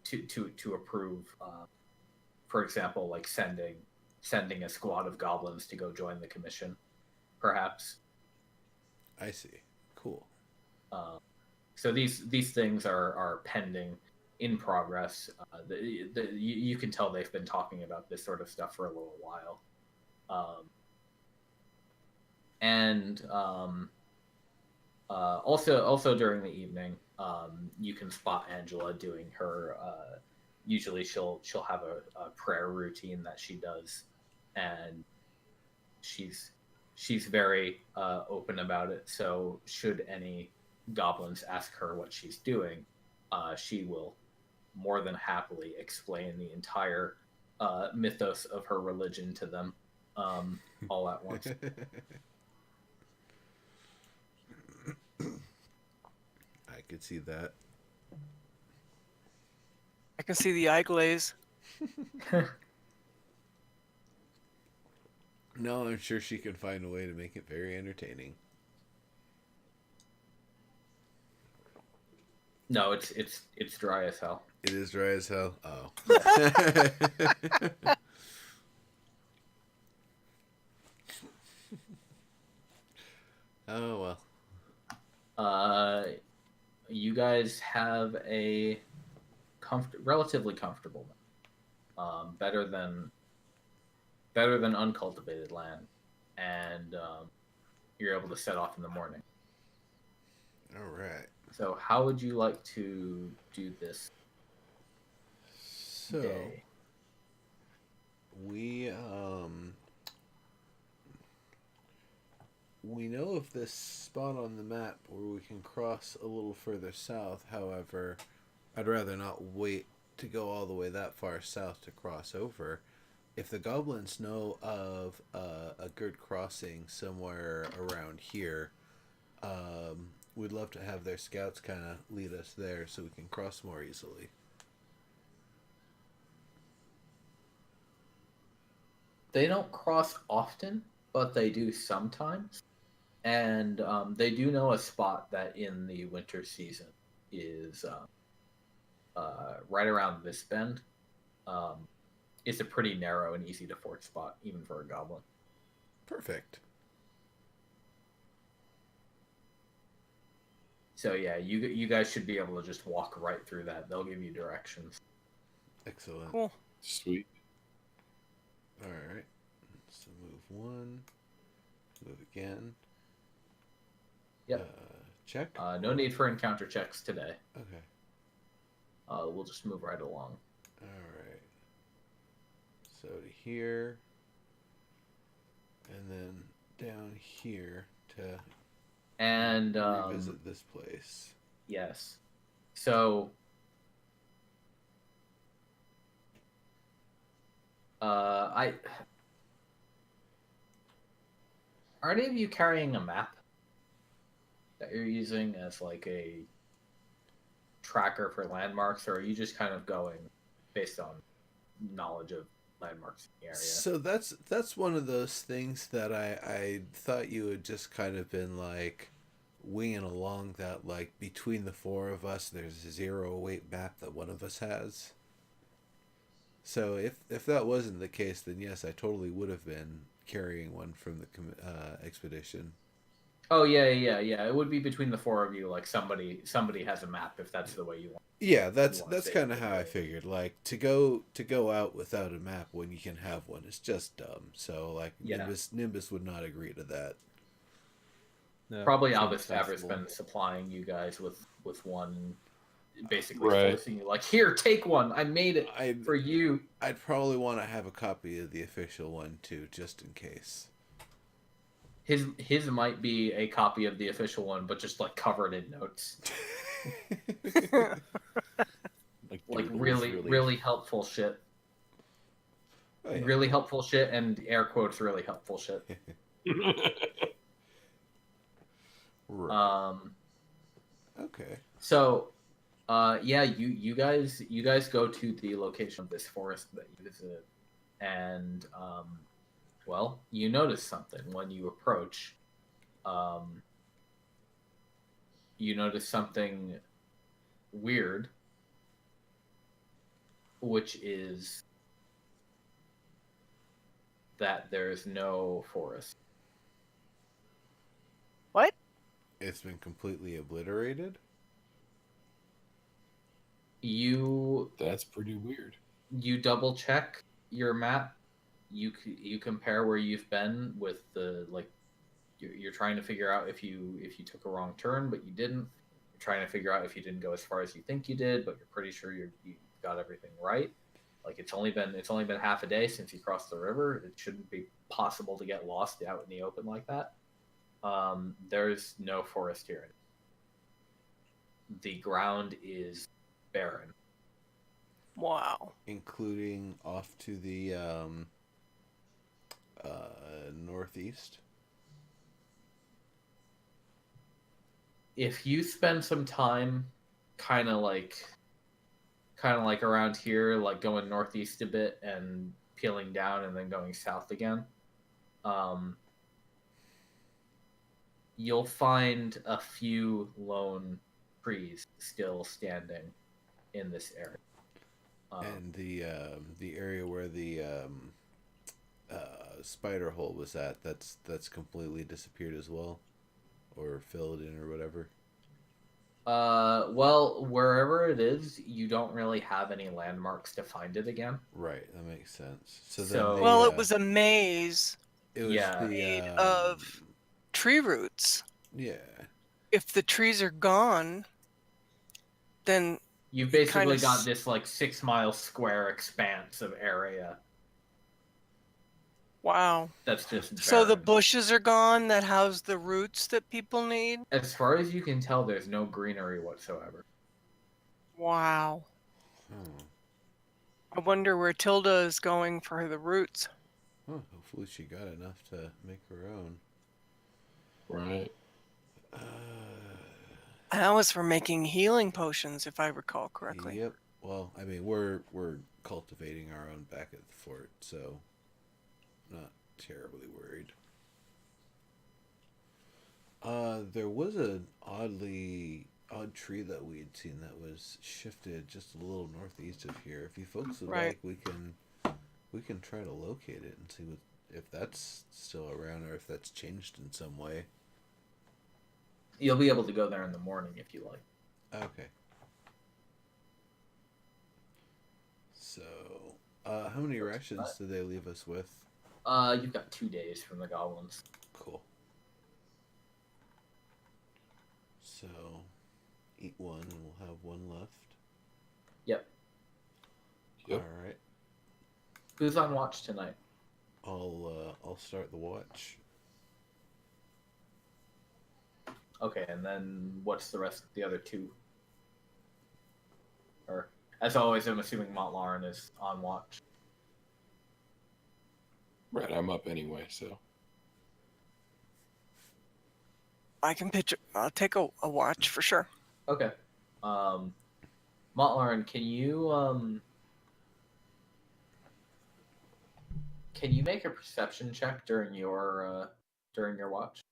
to approve. For example, like sending a squad of goblins to go join the commission, perhaps. I see. Cool. So these things are pending, in progress. You can tell they've been talking about this sort of stuff for a little while. Also during the evening, you can spot Angela doing her. Usually she'll have a prayer routine that she does, and she's very open about it. So should any goblins ask her what she's doing, she will more than happily explain the entire mythos of her religion to them all at once. I could see that. I can see the eye glaze. No, I'm sure she can find a way to make it very entertaining. No, it's dry as hell. It is dry as hell. Oh. Oh well. You guys have a relatively comfortable, better than uncultivated land, and you're able to set off in the morning. All right. So, how would you like to do this So day? we know of this spot on the map where we can cross a little further south. However, I'd rather not wait to go all the way that far south to cross over. If the goblins know of a good crossing somewhere around here, we'd love to have their scouts kind of lead us there so we can cross more easily. They don't cross often, but they do sometimes. And they do know a spot that in the winter season is right around this bend. It's a pretty narrow and easy to ford spot, even for a goblin. Perfect. So yeah, you guys should be able to just walk right through that. They'll give you directions. Excellent. Cool. Sweet. All right. So move one. Move again. Yep. Check. No need for encounter checks today. Okay. We'll just move right along. All right. So to here, and then down here to And revisit this place. yes. So are any of you carrying a map that you're using as like a tracker for landmarks, or are you just kind of going based on knowledge of landmarks in the area? So that's one of those things that I thought you had just kind of been like winging along, that like between the four of us there's a 0 weight map that one of us has. So if that wasn't the case, then yes, I totally would have been carrying one from the expedition. Oh yeah. It would be between the four of you. Like somebody has a map if that's the way you want. Yeah, that's You wanna save kind of it, how I right? figured. Like to go out without a map when you can have one is just dumb. So like Yeah. Nimbus would not agree to that. No, Probably seems Albus Faber's sensible. been supplying you guys with one, basically Right. forcing you like, here, take one. I made it for you. I'd probably want to have a copy of the official one too, just in case. His might be a copy of the official one, but just like covered in notes. Like doodles, really helpful shit. Oh, yeah. Really helpful shit, and air quotes really helpful shit. Right. Okay. So, yeah, you guys go to the location of this forest that you visited, and well, you notice something when you approach. you notice something weird, which is that there's no forest. What? It's been completely obliterated. That's pretty weird. You double check your map. You compare where you've been with the you're trying to figure out if you took a wrong turn but you didn't. You're trying to figure out if you didn't go as far as you think you did, but you're pretty sure you got everything right. Like it's only been half a day since you crossed the river. It shouldn't be possible to get lost out in the open like that. There's no forest here. The ground is barren. Wow. Including off to the northeast. If you spend some time kind of like around here, like going northeast a bit and peeling down and then going south again, you'll find a few lone trees still standing in this area. And the area where the spider hole was at, that's completely disappeared as well, or filled in or whatever. Well, wherever it is, you don't really have any landmarks to find it again. Right, that makes sense. So So- then Well, it was a maze it was yeah. made of tree roots. yeah. If the trees are gone, then You've basically kinda got this like 6-mile square expanse of area wow. that's just So the barren. bushes are gone that house the roots that people need. As far as you can tell, there's no greenery whatsoever. Wow. Hmm. I wonder where Tilda is going for the roots. Huh, hopefully she got enough to make her own. Right. That was for making healing potions, if I recall correctly. Yep. Well, I mean, we're cultivating our own back at the fort, so not terribly worried. There was an odd tree that we had seen that was shifted just a little northeast of here. If you folks would Right. like, we can try to locate it and see if that's still around or if that's changed in some way. You'll be able to go there in the morning if you like. Okay. So, how many rations did they leave us with? You've got 2 days from the goblins. Cool. So, eat one and we'll have one left. Yep. Yep. All right. Who's on watch tonight? I'll start the watch. Okay, and then what's the rest of the other 2? Or, as always, I'm assuming Mont'larin is on watch. Right, I'm up anyway, so. I can pitch. I'll take a watch for sure. Okay. Mont'larin, can you make a perception check during your watch?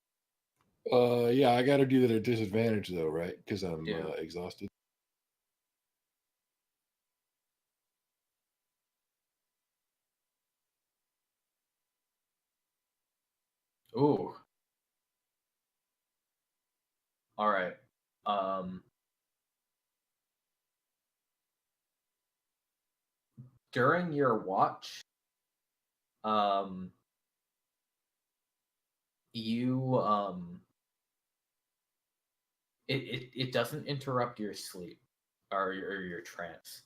Yeah, I gotta do that at disadvantage though, right? Because I'm Yeah. exhausted. Ooh. All right. During your watch, you it doesn't interrupt your sleep or your trance.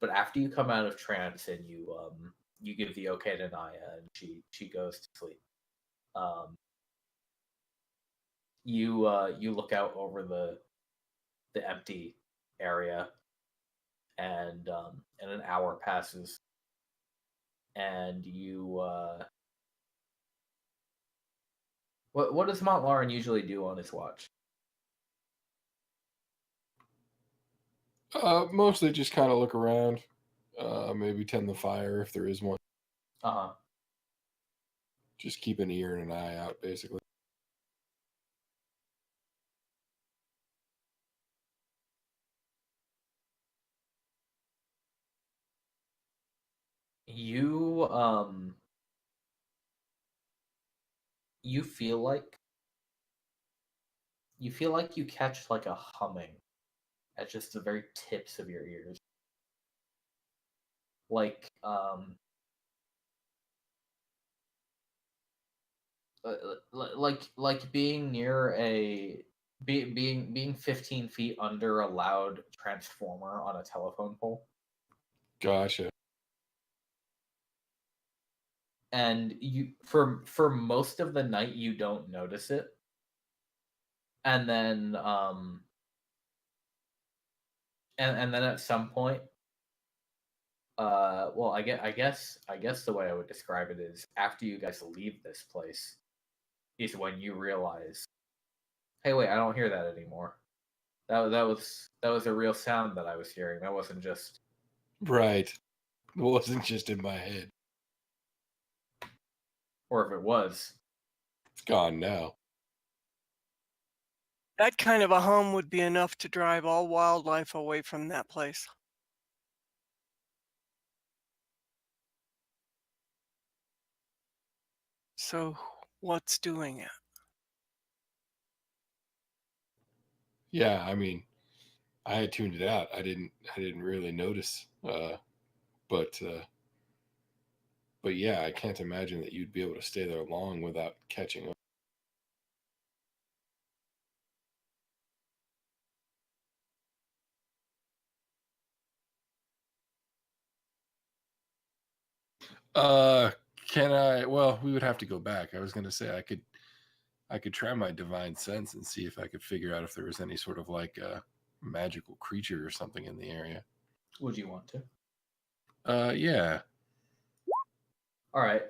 But after you come out of trance and you give the okay to Naia and she goes to sleep. You look out over the empty area and an hour passes and you what does Mont'larin usually do on his watch? Mostly just kind of look around. Maybe tend the fire if there is one. Uh-huh. Just keep an ear and an eye out, basically. you you feel like you catch like a humming at just the very tips of your ears, like like being near being 15 feet under a loud transformer on a telephone pole. Gotcha. And you for most of the night you don't notice it, and then and then at some point, well, I guess the way I would describe it is after you guys leave this place is when you realize, hey, wait, I don't hear that anymore. That was a real sound that I was hearing. That wasn't just Right. It wasn't just in my head. or if it was. It's gone now. That kind of a hum would be enough to drive all wildlife away from that place. So, what's doing it? Yeah, I mean, I had tuned it out. I didn't really notice. But yeah, I can't imagine that you'd be able to stay there long without catching up. Can I? Well, we would have to go back. I was going to say I could try my divine sense and see if I could figure out if there was any sort of like a magical creature or something in the area. Would you want to? Yeah. All right.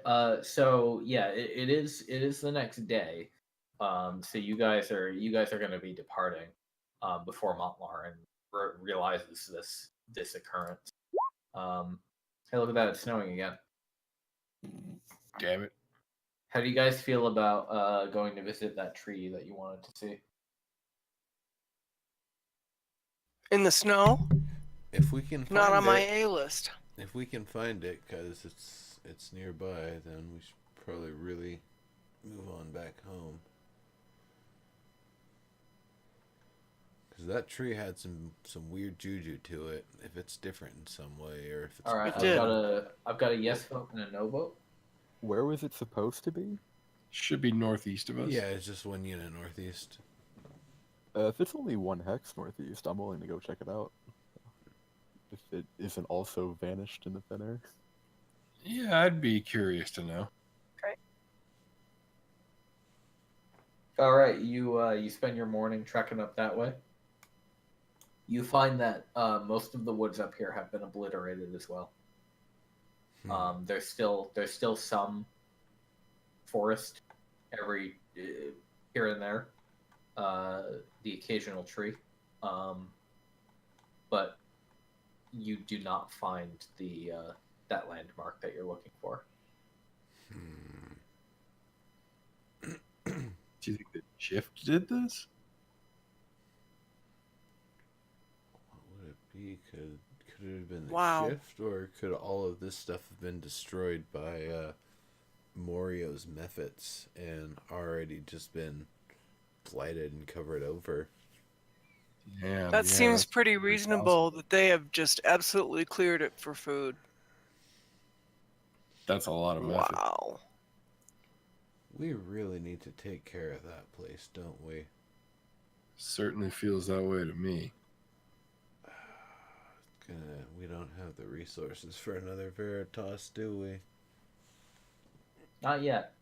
So yeah, it is the next day. So you guys are going to be departing before Mont'larin realizes this occurrence. Hey, look at that! It's snowing again. Damn it. How do you guys feel about going to visit that tree that you wanted to see? In the snow? If we can find Not on my it, A list. if we can find it, because it's nearby, then we should probably really move on back home. Because that tree had some weird juju to it. If it's different in some way, or if it's All right, I've got a yes vote and a no vote. Where was it supposed to be? Should be northeast of us. yeah, it's just 1 unit northeast. If it's only 1 hex northeast, I'm willing to go check it out. If it isn't also vanished in the thin air. Yeah, I'd be curious to know. All right, you spend your morning trekking up that way. You find that most of the woods up here have been obliterated as well. There's still some forest every here and there, the occasional tree, but you do not find the that landmark that you're looking for. Do you think the shift did this? What would it be? Could it have been the Wow. shift, or could all of this stuff have been destroyed by Morio's methods and already just been blighted and covered over? Yeah. That seems that's pretty possible. reasonable that they have just absolutely cleared it for food. That's a lot of method. Wow. We really need to take care of that place, don't we? Certainly feels that way to me. We don't have the resources for another Veritas, do we? Not yet.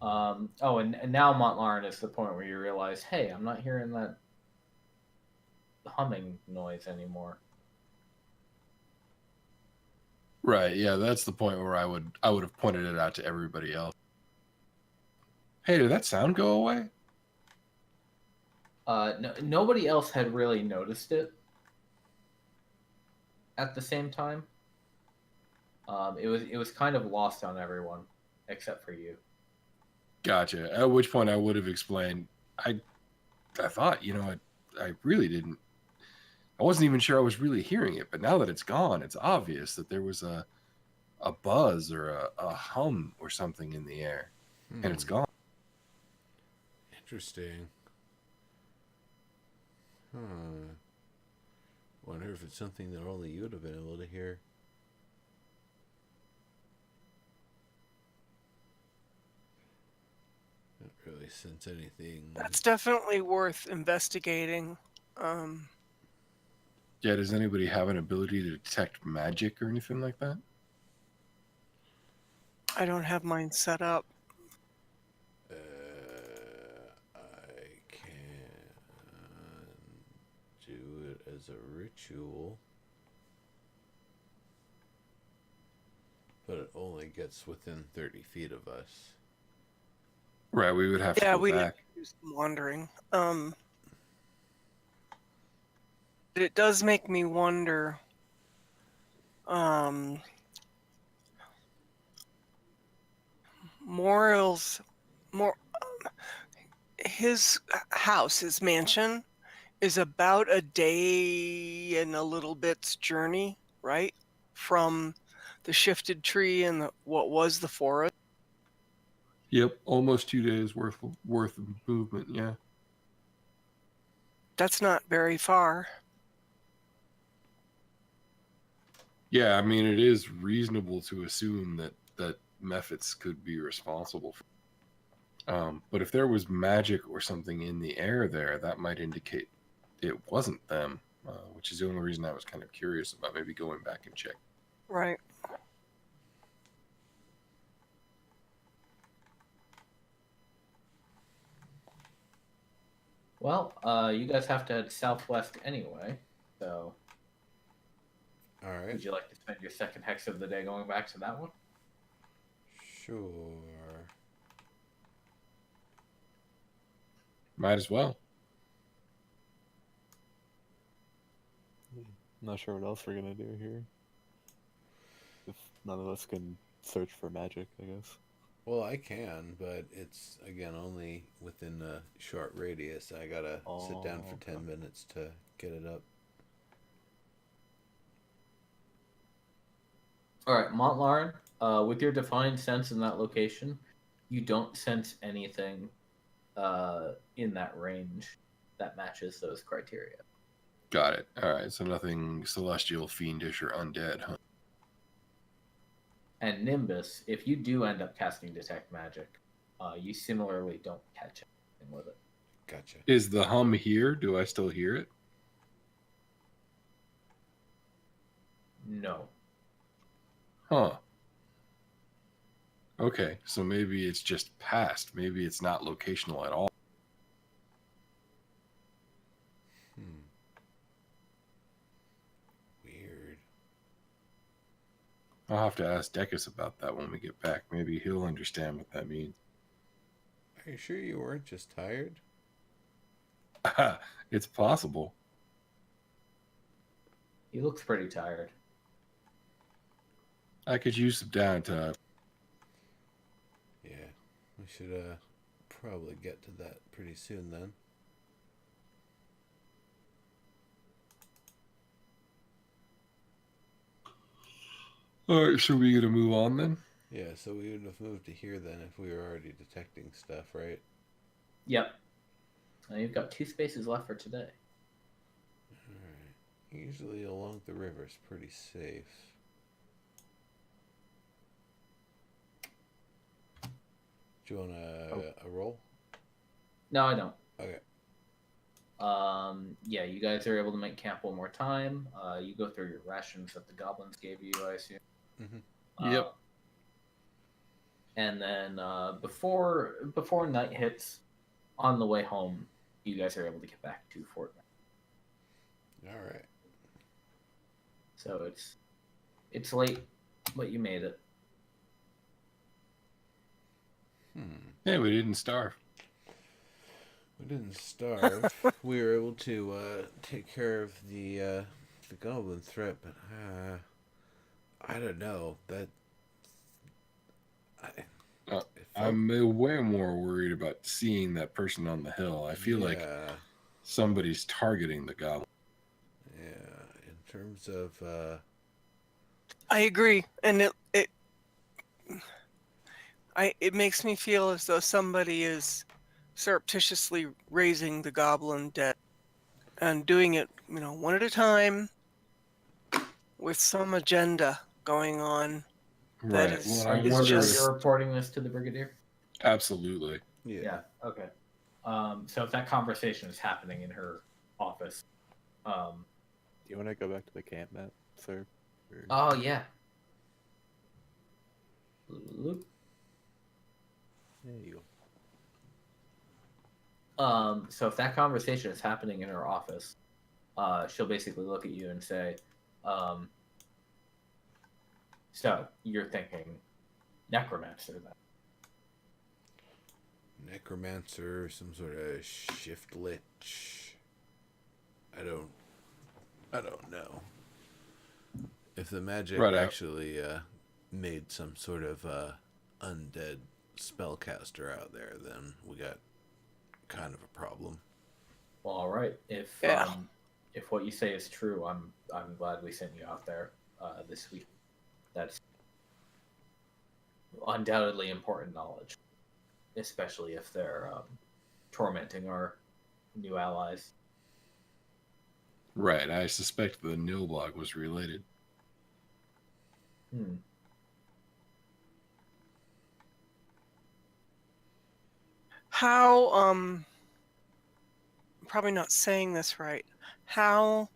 Oh, and now Mont'larin is the point where you realize, hey, I'm not hearing that humming noise anymore. Right, yeah, that's the point where I would have pointed it out to everybody else. Hey, did that sound go away? No, nobody else had really noticed it at the same time. It was kind of lost on everyone except for you. Gotcha. At which point I would have explained. I thought, I really didn't. I wasn't even sure I was really hearing it, but now that it's gone, it's obvious that there was a a buzz or a hum or something in the air, and it's gone. Interesting. Huh. Wonder if it's something that only you would have been able to hear. Don't really sense anything. That's definitely worth investigating. Yeah, does anybody have an ability to detect magic or anything like that? I don't have mine set up. I can do it as a ritual, but it only gets within 30 feet of us. Right, we would have to go We back. do some wandering. It does make me wonder. His house, his mansion, is about a day and a little bit's journey, right, from the shifted tree and what was the forest. Yep, almost 2 days worth of movement. Yeah. That's not very far. Yeah, I mean, it is reasonable to assume that Mephits could be responsible for. But if there was magic or something in the air there, that might indicate it wasn't them, which is the only reason I was kind of curious about maybe going back and check. Right. Well, you guys have to head southwest anyway, so All right. would you like to spend your second hex of the day going back to that one? Sure. Might as well. I'm not sure what else we're gonna do here. If none of us can search for magic, I guess. Well, I can, but it's, again, only within a short radius. I gotta sit down for 10 minutes to get it up. Alright, Mont'larin, with your defined sense in that location, you don't sense anything in that range that matches those criteria. Got it. All right, so nothing celestial, fiendish, or undead, huh? And Nimbus, if you do end up casting Detect Magic, you similarly don't catch anything with it. Gotcha. Is the hum here? Do I still hear it? No. Huh. Okay, so maybe it's just past. Maybe it's not locational at all. Weird. I'll have to ask Decus about that when we get back. Maybe he'll understand what that means. Are you sure you weren't just tired? It's possible. He looks pretty tired. I could use some downtime. Yeah. We should probably get to that pretty soon then. All right, so we gonna move on then? Yeah, so we would have moved to here then if we were already detecting stuff, right? Yep. You've got 2 spaces left for today. Alright. Usually along the river's pretty safe. Do you want a roll? No, I don't. Okay. Yeah, you guys are able to make camp one more time. You go through your rations that the goblins gave you, I assume. Mm-hmm. Yep. And then before night hits, on the way home, you guys are able to get back to Fort Knight. All right. So it's late, but you made it. Yeah, we didn't starve. We didn't starve. We were able to take care of the goblin threat, but I don't know. I'm way more worried about seeing that person on the hill. I feel like somebody's targeting the goblin. Yeah, in terms of I agree, and it makes me feel as though somebody is surreptitiously raising the goblin debt and doing it, one at a time with some agenda going on. That Right. is, Well, Are I you wonder sure if you're reporting this to the brigadier? absolutely. Yeah. Okay. So if that conversation is happening in her office, Do you want to go back to the camp, Matt, sir? Or- oh yeah. Luke. There you go. So if that conversation is happening in her office, she'll basically look at you and say, so you're thinking necromancer then? Necromancer, some sort of shift lich. I don't know. If the magic Right. actually made some sort of undead spellcaster out there, then we got kind of a problem. Well, all right. If what you say is true, I'm glad we sent you out there this week. That's undoubtedly important knowledge, especially if they're tormenting our new allies. Right. I suspect the Nilbog was related. how I'm probably not saying this right. How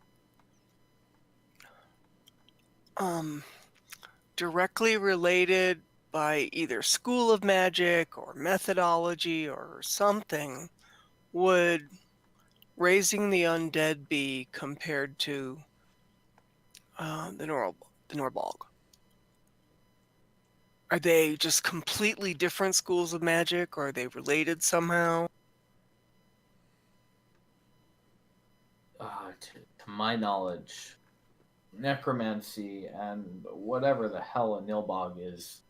directly related by either school of magic or methodology or something would raising the undead be compared to the Nilbog? Are they just completely different schools of magic, or are they related somehow? To my knowledge, necromancy and whatever the hell a Nilbog is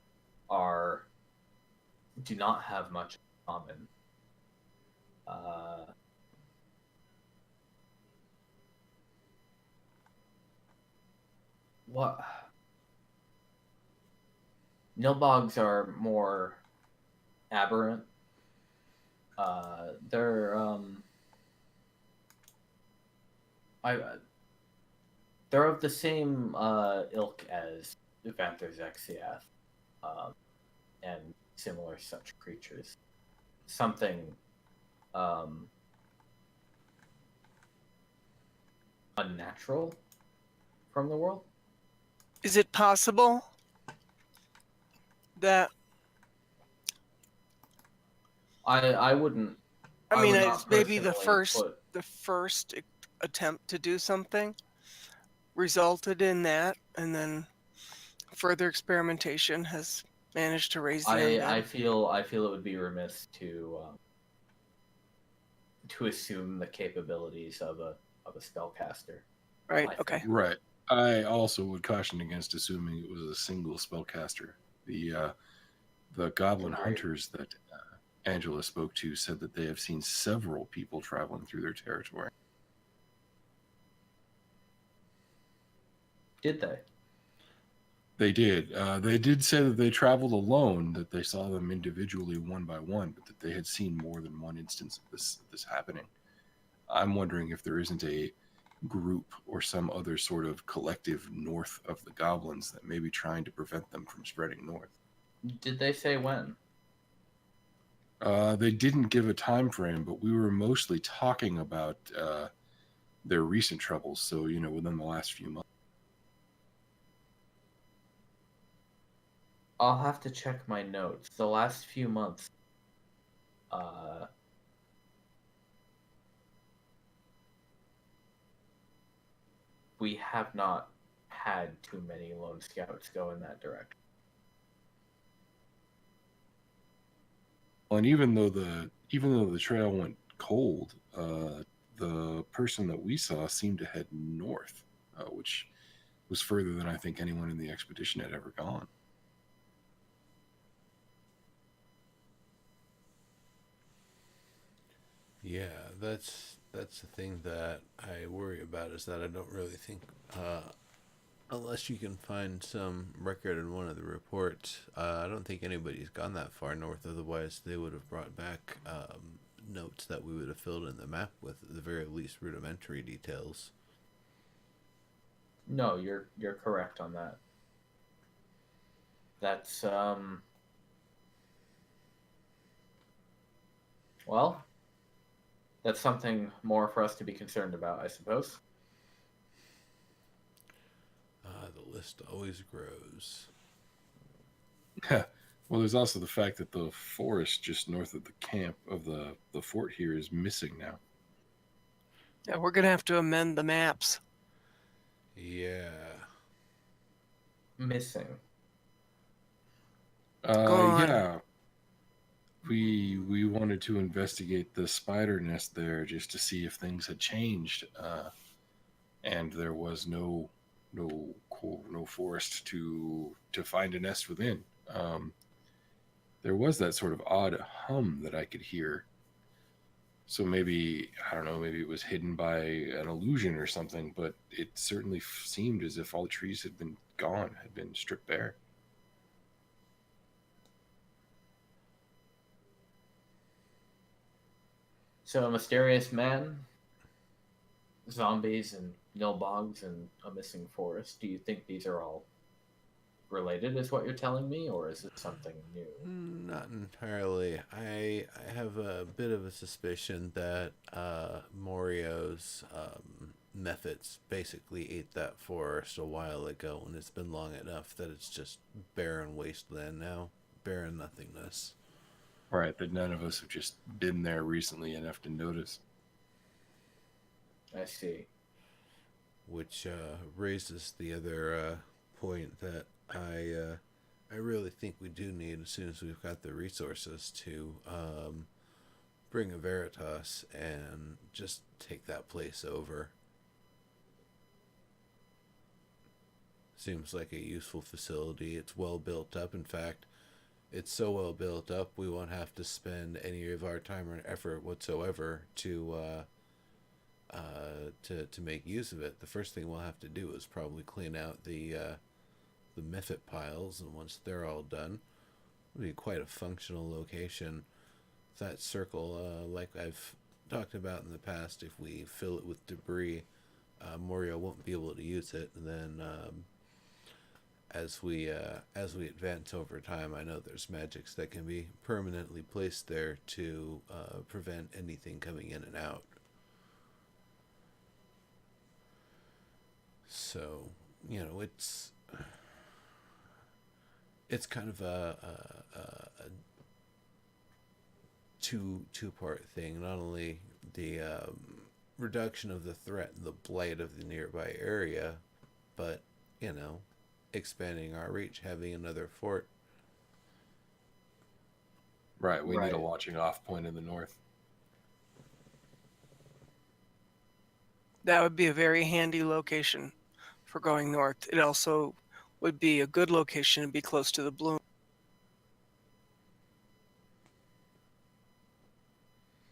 do not have much in common. What? Nilbogs are more aberrant. They're they're of the same ilk as Vanther Zexiath, and similar such creatures. Something unnatural from the world. Is it possible that I wouldn't. I mean, would it's not maybe the personally first attempt to do something resulted in that, and then further experimentation has managed to raise the undead? I feel it would be remiss to assume the capabilities of a spellcaster. Right. I Okay. think. Right. I also would caution against assuming it was a single spellcaster. The goblin Agreed. hunters that Angela spoke to said that they have seen several people traveling through their territory. Did they? They did. They did say that they traveled alone, that they saw them individually one by one, but that they had seen more than one instance of this happening. I'm wondering if there isn't a group or some other sort of collective north of the goblins that may be trying to prevent them from spreading north. Did they say when? They didn't give a time frame, but we were mostly talking about their recent troubles, so, within the last few months. I'll have to check my notes. The last few months, we have not had too many lone scouts go in that direction. And even though the trail went cold, the person that we saw seemed to head north, which was further than I think anyone in the expedition had ever gone. Yeah, that's the thing that I worry about, is that I don't really think Unless you can find some record in one of the reports. I don't think anybody's gone that far north. Otherwise, they would have brought back notes that we would have filled in the map with at the very least rudimentary details. No, you're correct on that. That's well, that's something more for us to be concerned about, I suppose. The list always grows. Well, there's also the fact that the forest just north of the camp of the fort here is missing now. Yeah, we're gonna have to amend the maps. Yeah. Missing. Gone. Yeah. We wanted to investigate the spider nest there just to see if things had changed, and there was no forest to find a nest within. There was that sort of odd hum that I could hear. So maybe, I don't know, maybe it was hidden by an illusion or something, but it certainly seemed as if all the trees had been gone, had been stripped bare. So a mysterious man, zombies, and Nilbogs, and a missing forest. Do you think these are all related, is what you're telling me, or is it something new? Not entirely. I have a bit of a suspicion that Morio's methods basically ate that forest a while ago, and it's been long enough that it's just barren wasteland now, barren nothingness. Right, that none of us have just been there recently enough to notice. I see. Which raises the other point that I really think we do need, as soon as we've got the resources, to bring a Veritas and just take that place over. Seems like a useful facility. It's well built up. In fact, it's so well built up we won't have to spend any of our time or effort whatsoever to make use of it. The first thing we'll have to do is probably clean out the mephit piles, and once they're all done, it'll be quite a functional location. That circle, like I've talked about in the past, if we fill it with debris, Morio won't be able to use it. And then as we advance over time, I know there's magics that can be permanently placed there to prevent anything coming in and out. So, it's kind of a two-part thing. Not only the reduction of the threat and the blight of the nearby area, but expanding our reach, having another fort. Right, we need a Right. launching off point in the north. That would be a very handy location for going north. It also would be a good location to be close to the bloom.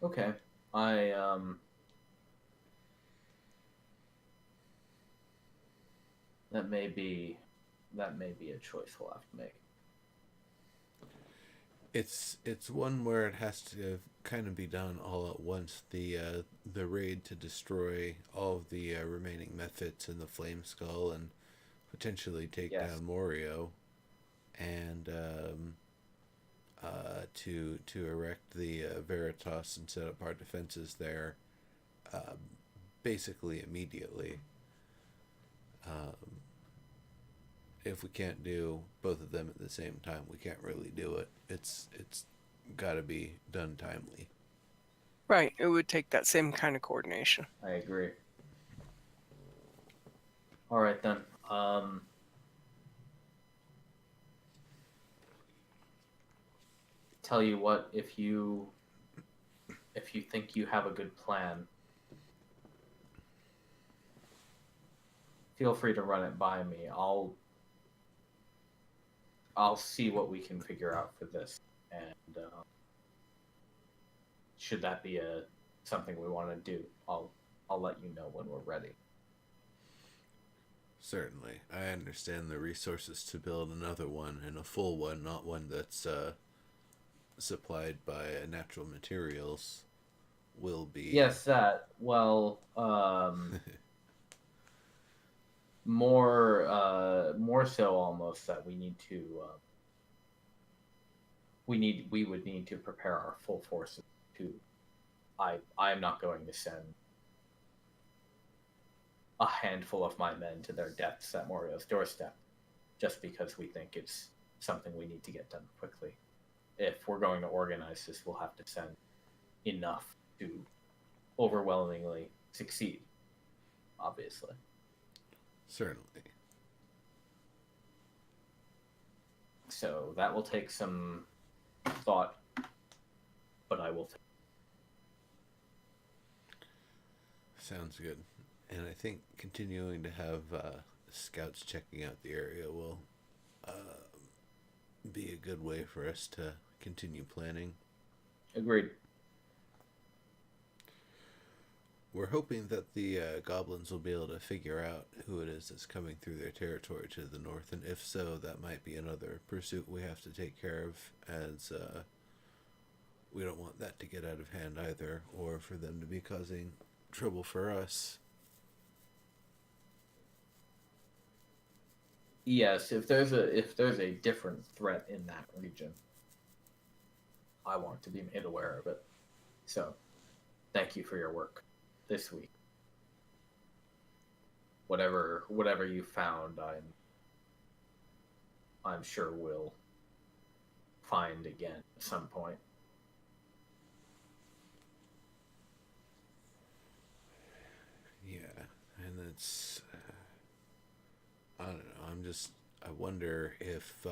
Okay. That may be a choice we'll have to make. It's one where it has to kind of be done all at once. The raid to destroy all of the remaining mephits in the Flame Skull and potentially take Yes. down Morio, and to erect the Veritas and set up our defenses there, basically immediately. If we can't do both of them at the same time, we can't really do it. It's got to be done timely. Right, it would take that same kind of coordination. I agree. All right then. Tell you what, if you think you have a good plan, feel free to run it by me. I'll see what we can figure out for this, and should that be something we want to do, I'll let you know when we're ready. Certainly. I understand the resources to build another one, and a full one, not one that's supplied by natural materials, will be. Yes, that. Well, more so almost that we need to. We would need to prepare our full forces to. I am not going to send a handful of my men to their deaths at Morio's doorstep, just because we think it's something we need to get done quickly. If we're going to organize this, we'll have to send enough to overwhelmingly succeed, obviously. Certainly. So that will take some thought, but I will. Sounds good. And I think continuing to have scouts checking out the area will be a good way for us to continue planning. Agreed. We're hoping that the goblins will be able to figure out who it is that's coming through their territory to the north, and if so, that might be another pursuit we have to take care of, as we don't want that to get out of hand either, or for them to be causing trouble for us. Yes, if there's a different threat in that region, I want to be made aware of it. So, thank you for your work this week. Whatever you found, I'm sure we'll find again at some point. Yeah, and it's I don't know. I wonder if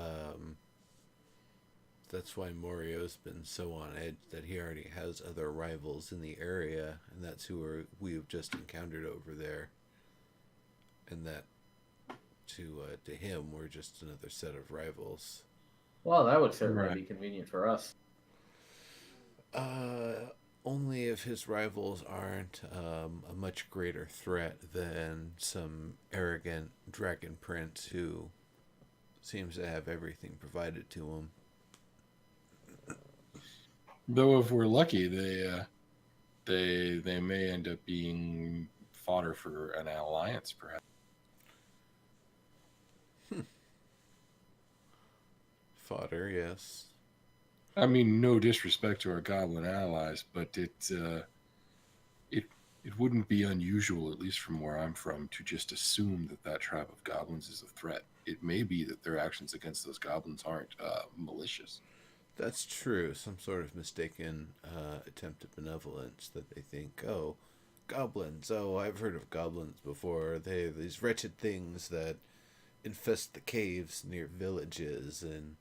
that's why Morio's been so on edge, that he already has other rivals in the area, and that's who we've just encountered over there, and that to him we're just another set of rivals. Well, that would certainly be convenient for us. Only if his rivals aren't a much greater threat than some arrogant dragon prince who seems to have everything provided to him. Though if we're lucky, they may end up being fodder for an alliance, perhaps. Fodder, yes. I mean, no disrespect to our goblin allies, but it wouldn't be unusual, at least from where I'm from, to just assume that tribe of goblins is a threat. It may be that their actions against those goblins aren't malicious. That's true. Some sort of mistaken attempt at benevolence, that they think, oh, goblins. Oh, I've heard of goblins before. They're these wretched things that infest the caves near villages and,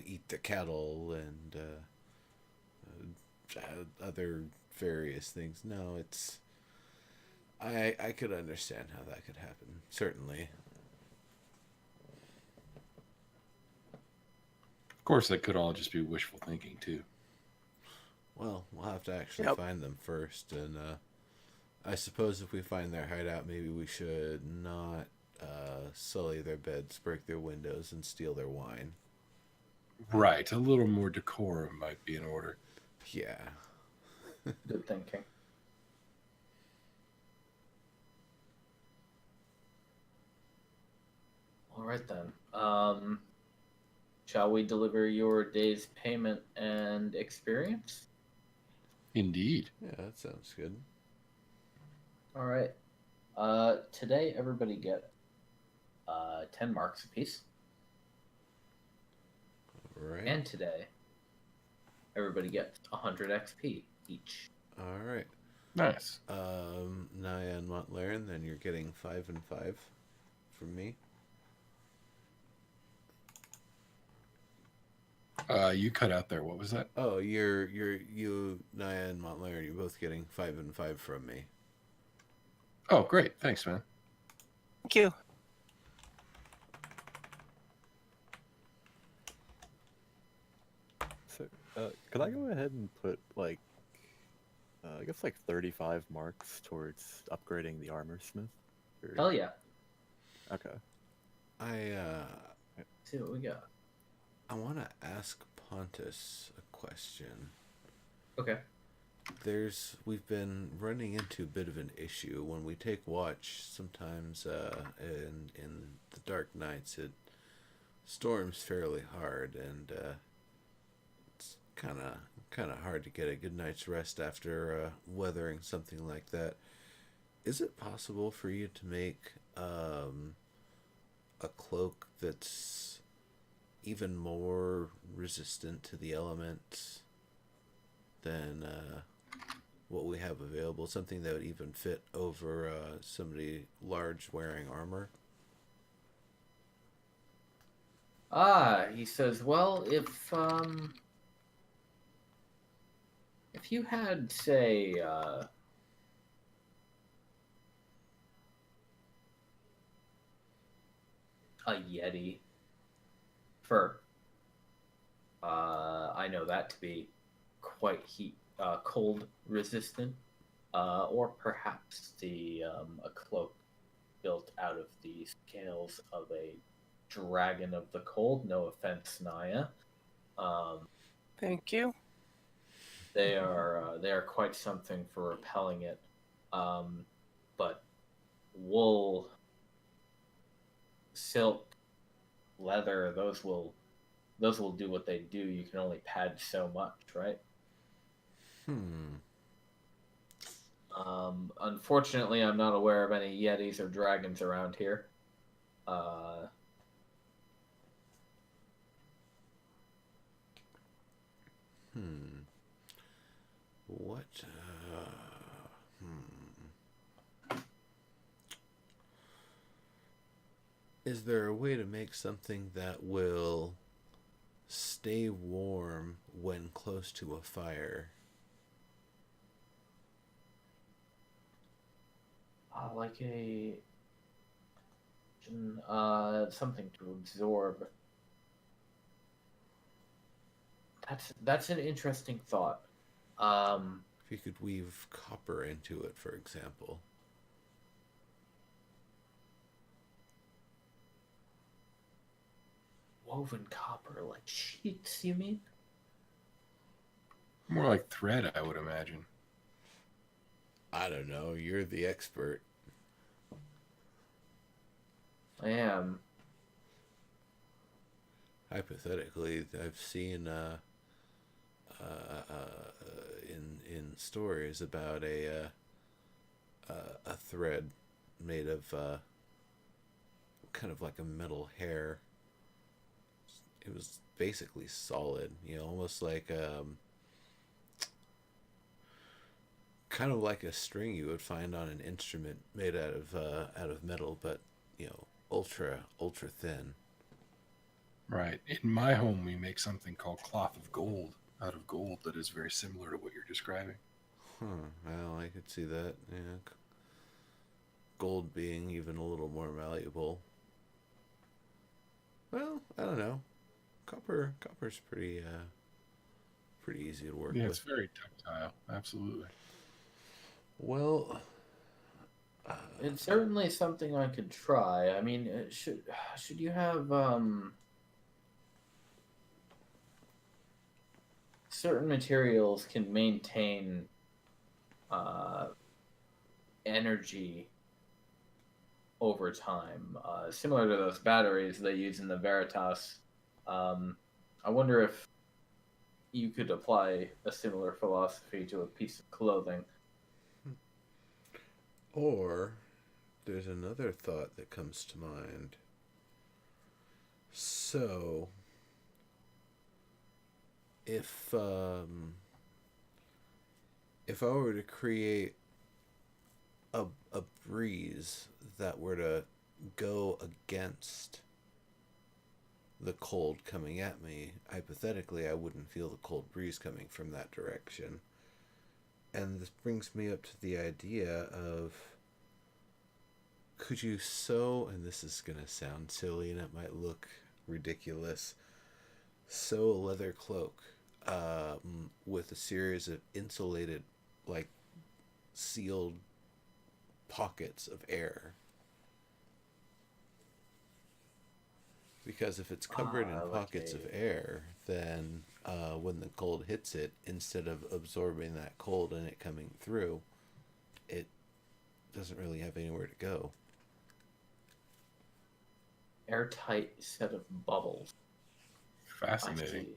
eat the cattle and other various things. No, it's... I could understand how that could happen. Certainly. Of course, that could all just be wishful thinking, too. Well, we'll have to actually find them first, and I suppose if we find their hideout, maybe we should not sully their beds, break their windows, and steal their wine. Right, a little more decorum might be in order. Yeah. Good thinking. All right then. Shall we deliver your day's payment and experience? Indeed. Yeah, that sounds good. All right. Today everybody get 10 marks apiece. All right. And today everybody gets 100 XP each. All right. Nice. Naia and Mont'larin, then you're getting 5 and 5 from me. You cut out there. What was that? Oh, you, Naia and Mont'larin, you're both getting 5 and 5 from me. Oh, great. Thanks, man. Thank you. So, could I go ahead and put I guess 35 marks towards upgrading the armor smith? Hell yeah. Okay. See what we got. I want to ask Pontus a question. Okay. We've been running into a bit of an issue when we take watch. Sometimes in the dark nights, it storms fairly hard, and it's kind of hard to get a good night's rest after weathering something like that. Is it possible for you to make a cloak that's even more resistant to the elements than what we have available? Something that would even fit over somebody large wearing armor? He says, well, if you had, say, a Yeti fur, I know that to be quite cold resistant, or perhaps a cloak built out of the scales of a dragon of the cold. No offense, Naia. Thank you. They are quite something for repelling it. But wool, silk, leather, those will do what they do. You can only pad so much, right? Unfortunately, I'm not aware of any Yetis or dragons around here. What? Is there a way to make something that will stay warm when close to a fire? Like something to absorb. That's an interesting thought. If you could weave copper into it, for example. Woven copper, like sheets, you mean? More like thread, I would imagine. I don't know. You're the expert. I am. Hypothetically, I've seen in stories about a thread made of kind of like a metal hair. It was basically solid, almost like kind of like a string you would find on an instrument made out of metal, but ultra thin. Right. In my home, we make something called cloth of gold out of gold that is very similar to what you're describing. Well, I could see that. Yeah, gold being even a little more malleable. Well, I don't know. Copper's pretty easy to work with. Yeah, it's very tactile. Absolutely. Well, it's certainly something I could try. I mean, should you have certain materials can maintain energy over time, similar to those batteries they use in the Veritas. I wonder if you could apply a similar philosophy to a piece of clothing. Or there's another thought that comes to mind. So, if I were to create a breeze that were to go against the cold coming at me, hypothetically, I wouldn't feel the cold breeze coming from that direction. And this brings me up to the idea of, could you sew, and this is going to sound silly and it might look ridiculous, sew a leather cloak with a series of insulated, like, sealed pockets of air. Because if it's covered in like pockets of air, then when the cold hits it, instead of absorbing that cold and it coming through, it doesn't really have anywhere to go. Airtight set of bubbles. I Fascinating. see.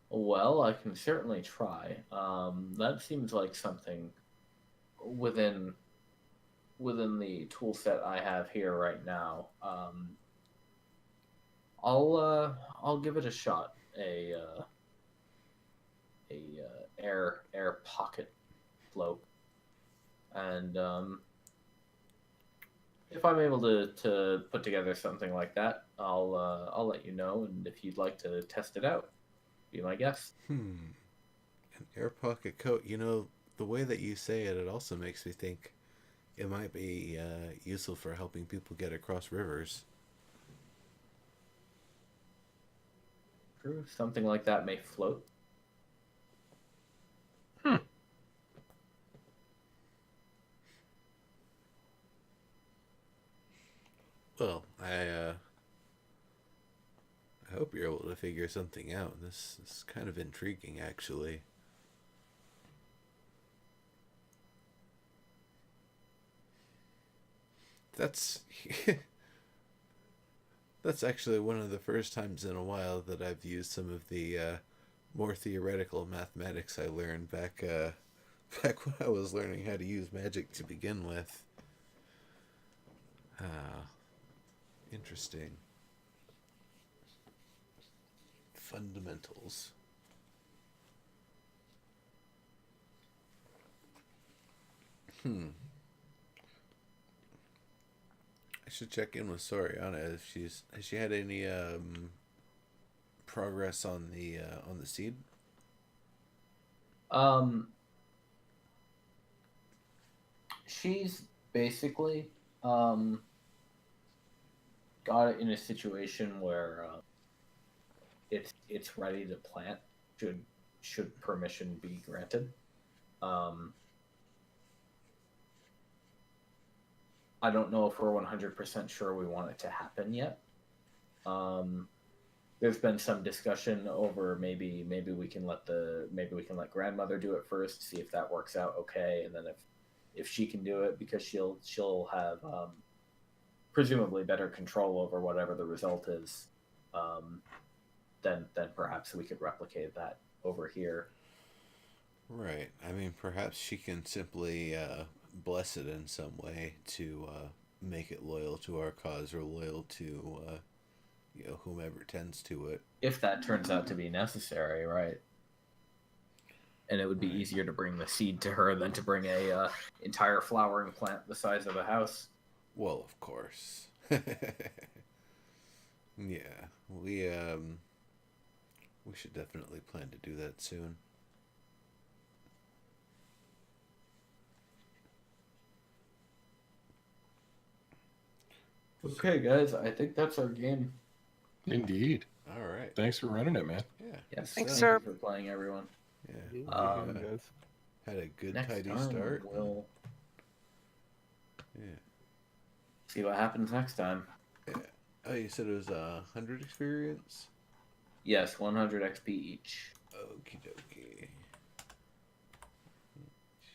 Well, I can certainly try. That seems like something within the tool set I have here right now. I'll give it a shot. Air pocket cloak, and if I'm able to put together something like that, I'll let you know. And if you'd like to test it out, be my guest. An air pocket coat. You know, the way that you say it, it also makes me think it might be useful for helping people get across rivers. True, something like that may float. Well, I hope you're able to figure something out. This is kind of intriguing, actually. That's that's actually one of the first times in a while that I've used some of the more theoretical mathematics I learned back back when I was learning how to use magic to begin with. Ah, interesting. Fundamentals. I should check in with Soriana if has she had any progress on the seed. She's basically got it in a situation where it's ready to plant. Should permission be granted. I don't know if we're 100% sure we want it to happen yet. There's been some discussion over maybe we can let grandmother do it first, see if that works out okay, and then if she can do it, because she'll have presumably better control over whatever the result is, then perhaps we could replicate that over here. Right. I mean, perhaps she can simply bless it in some way to make it loyal to our cause or loyal to whomever tends to it. If that turns out to be necessary, right? And it would be easier to bring the seed to her than to bring a entire flowering plant the size of a house. Well, of course. Yeah, we should definitely plan to do that soon. Okay, guys, I think that's our game. Indeed. All right. Thanks for running it, man. Yeah. Yes, Thanks, thank sir. you for playing, everyone. Yeah. Guys. Had a good Next tidy time start. we'll Yeah. see what happens next time. Yeah. Oh, you said it was 100 experience? Yes, 100 XP each. Okie dokie.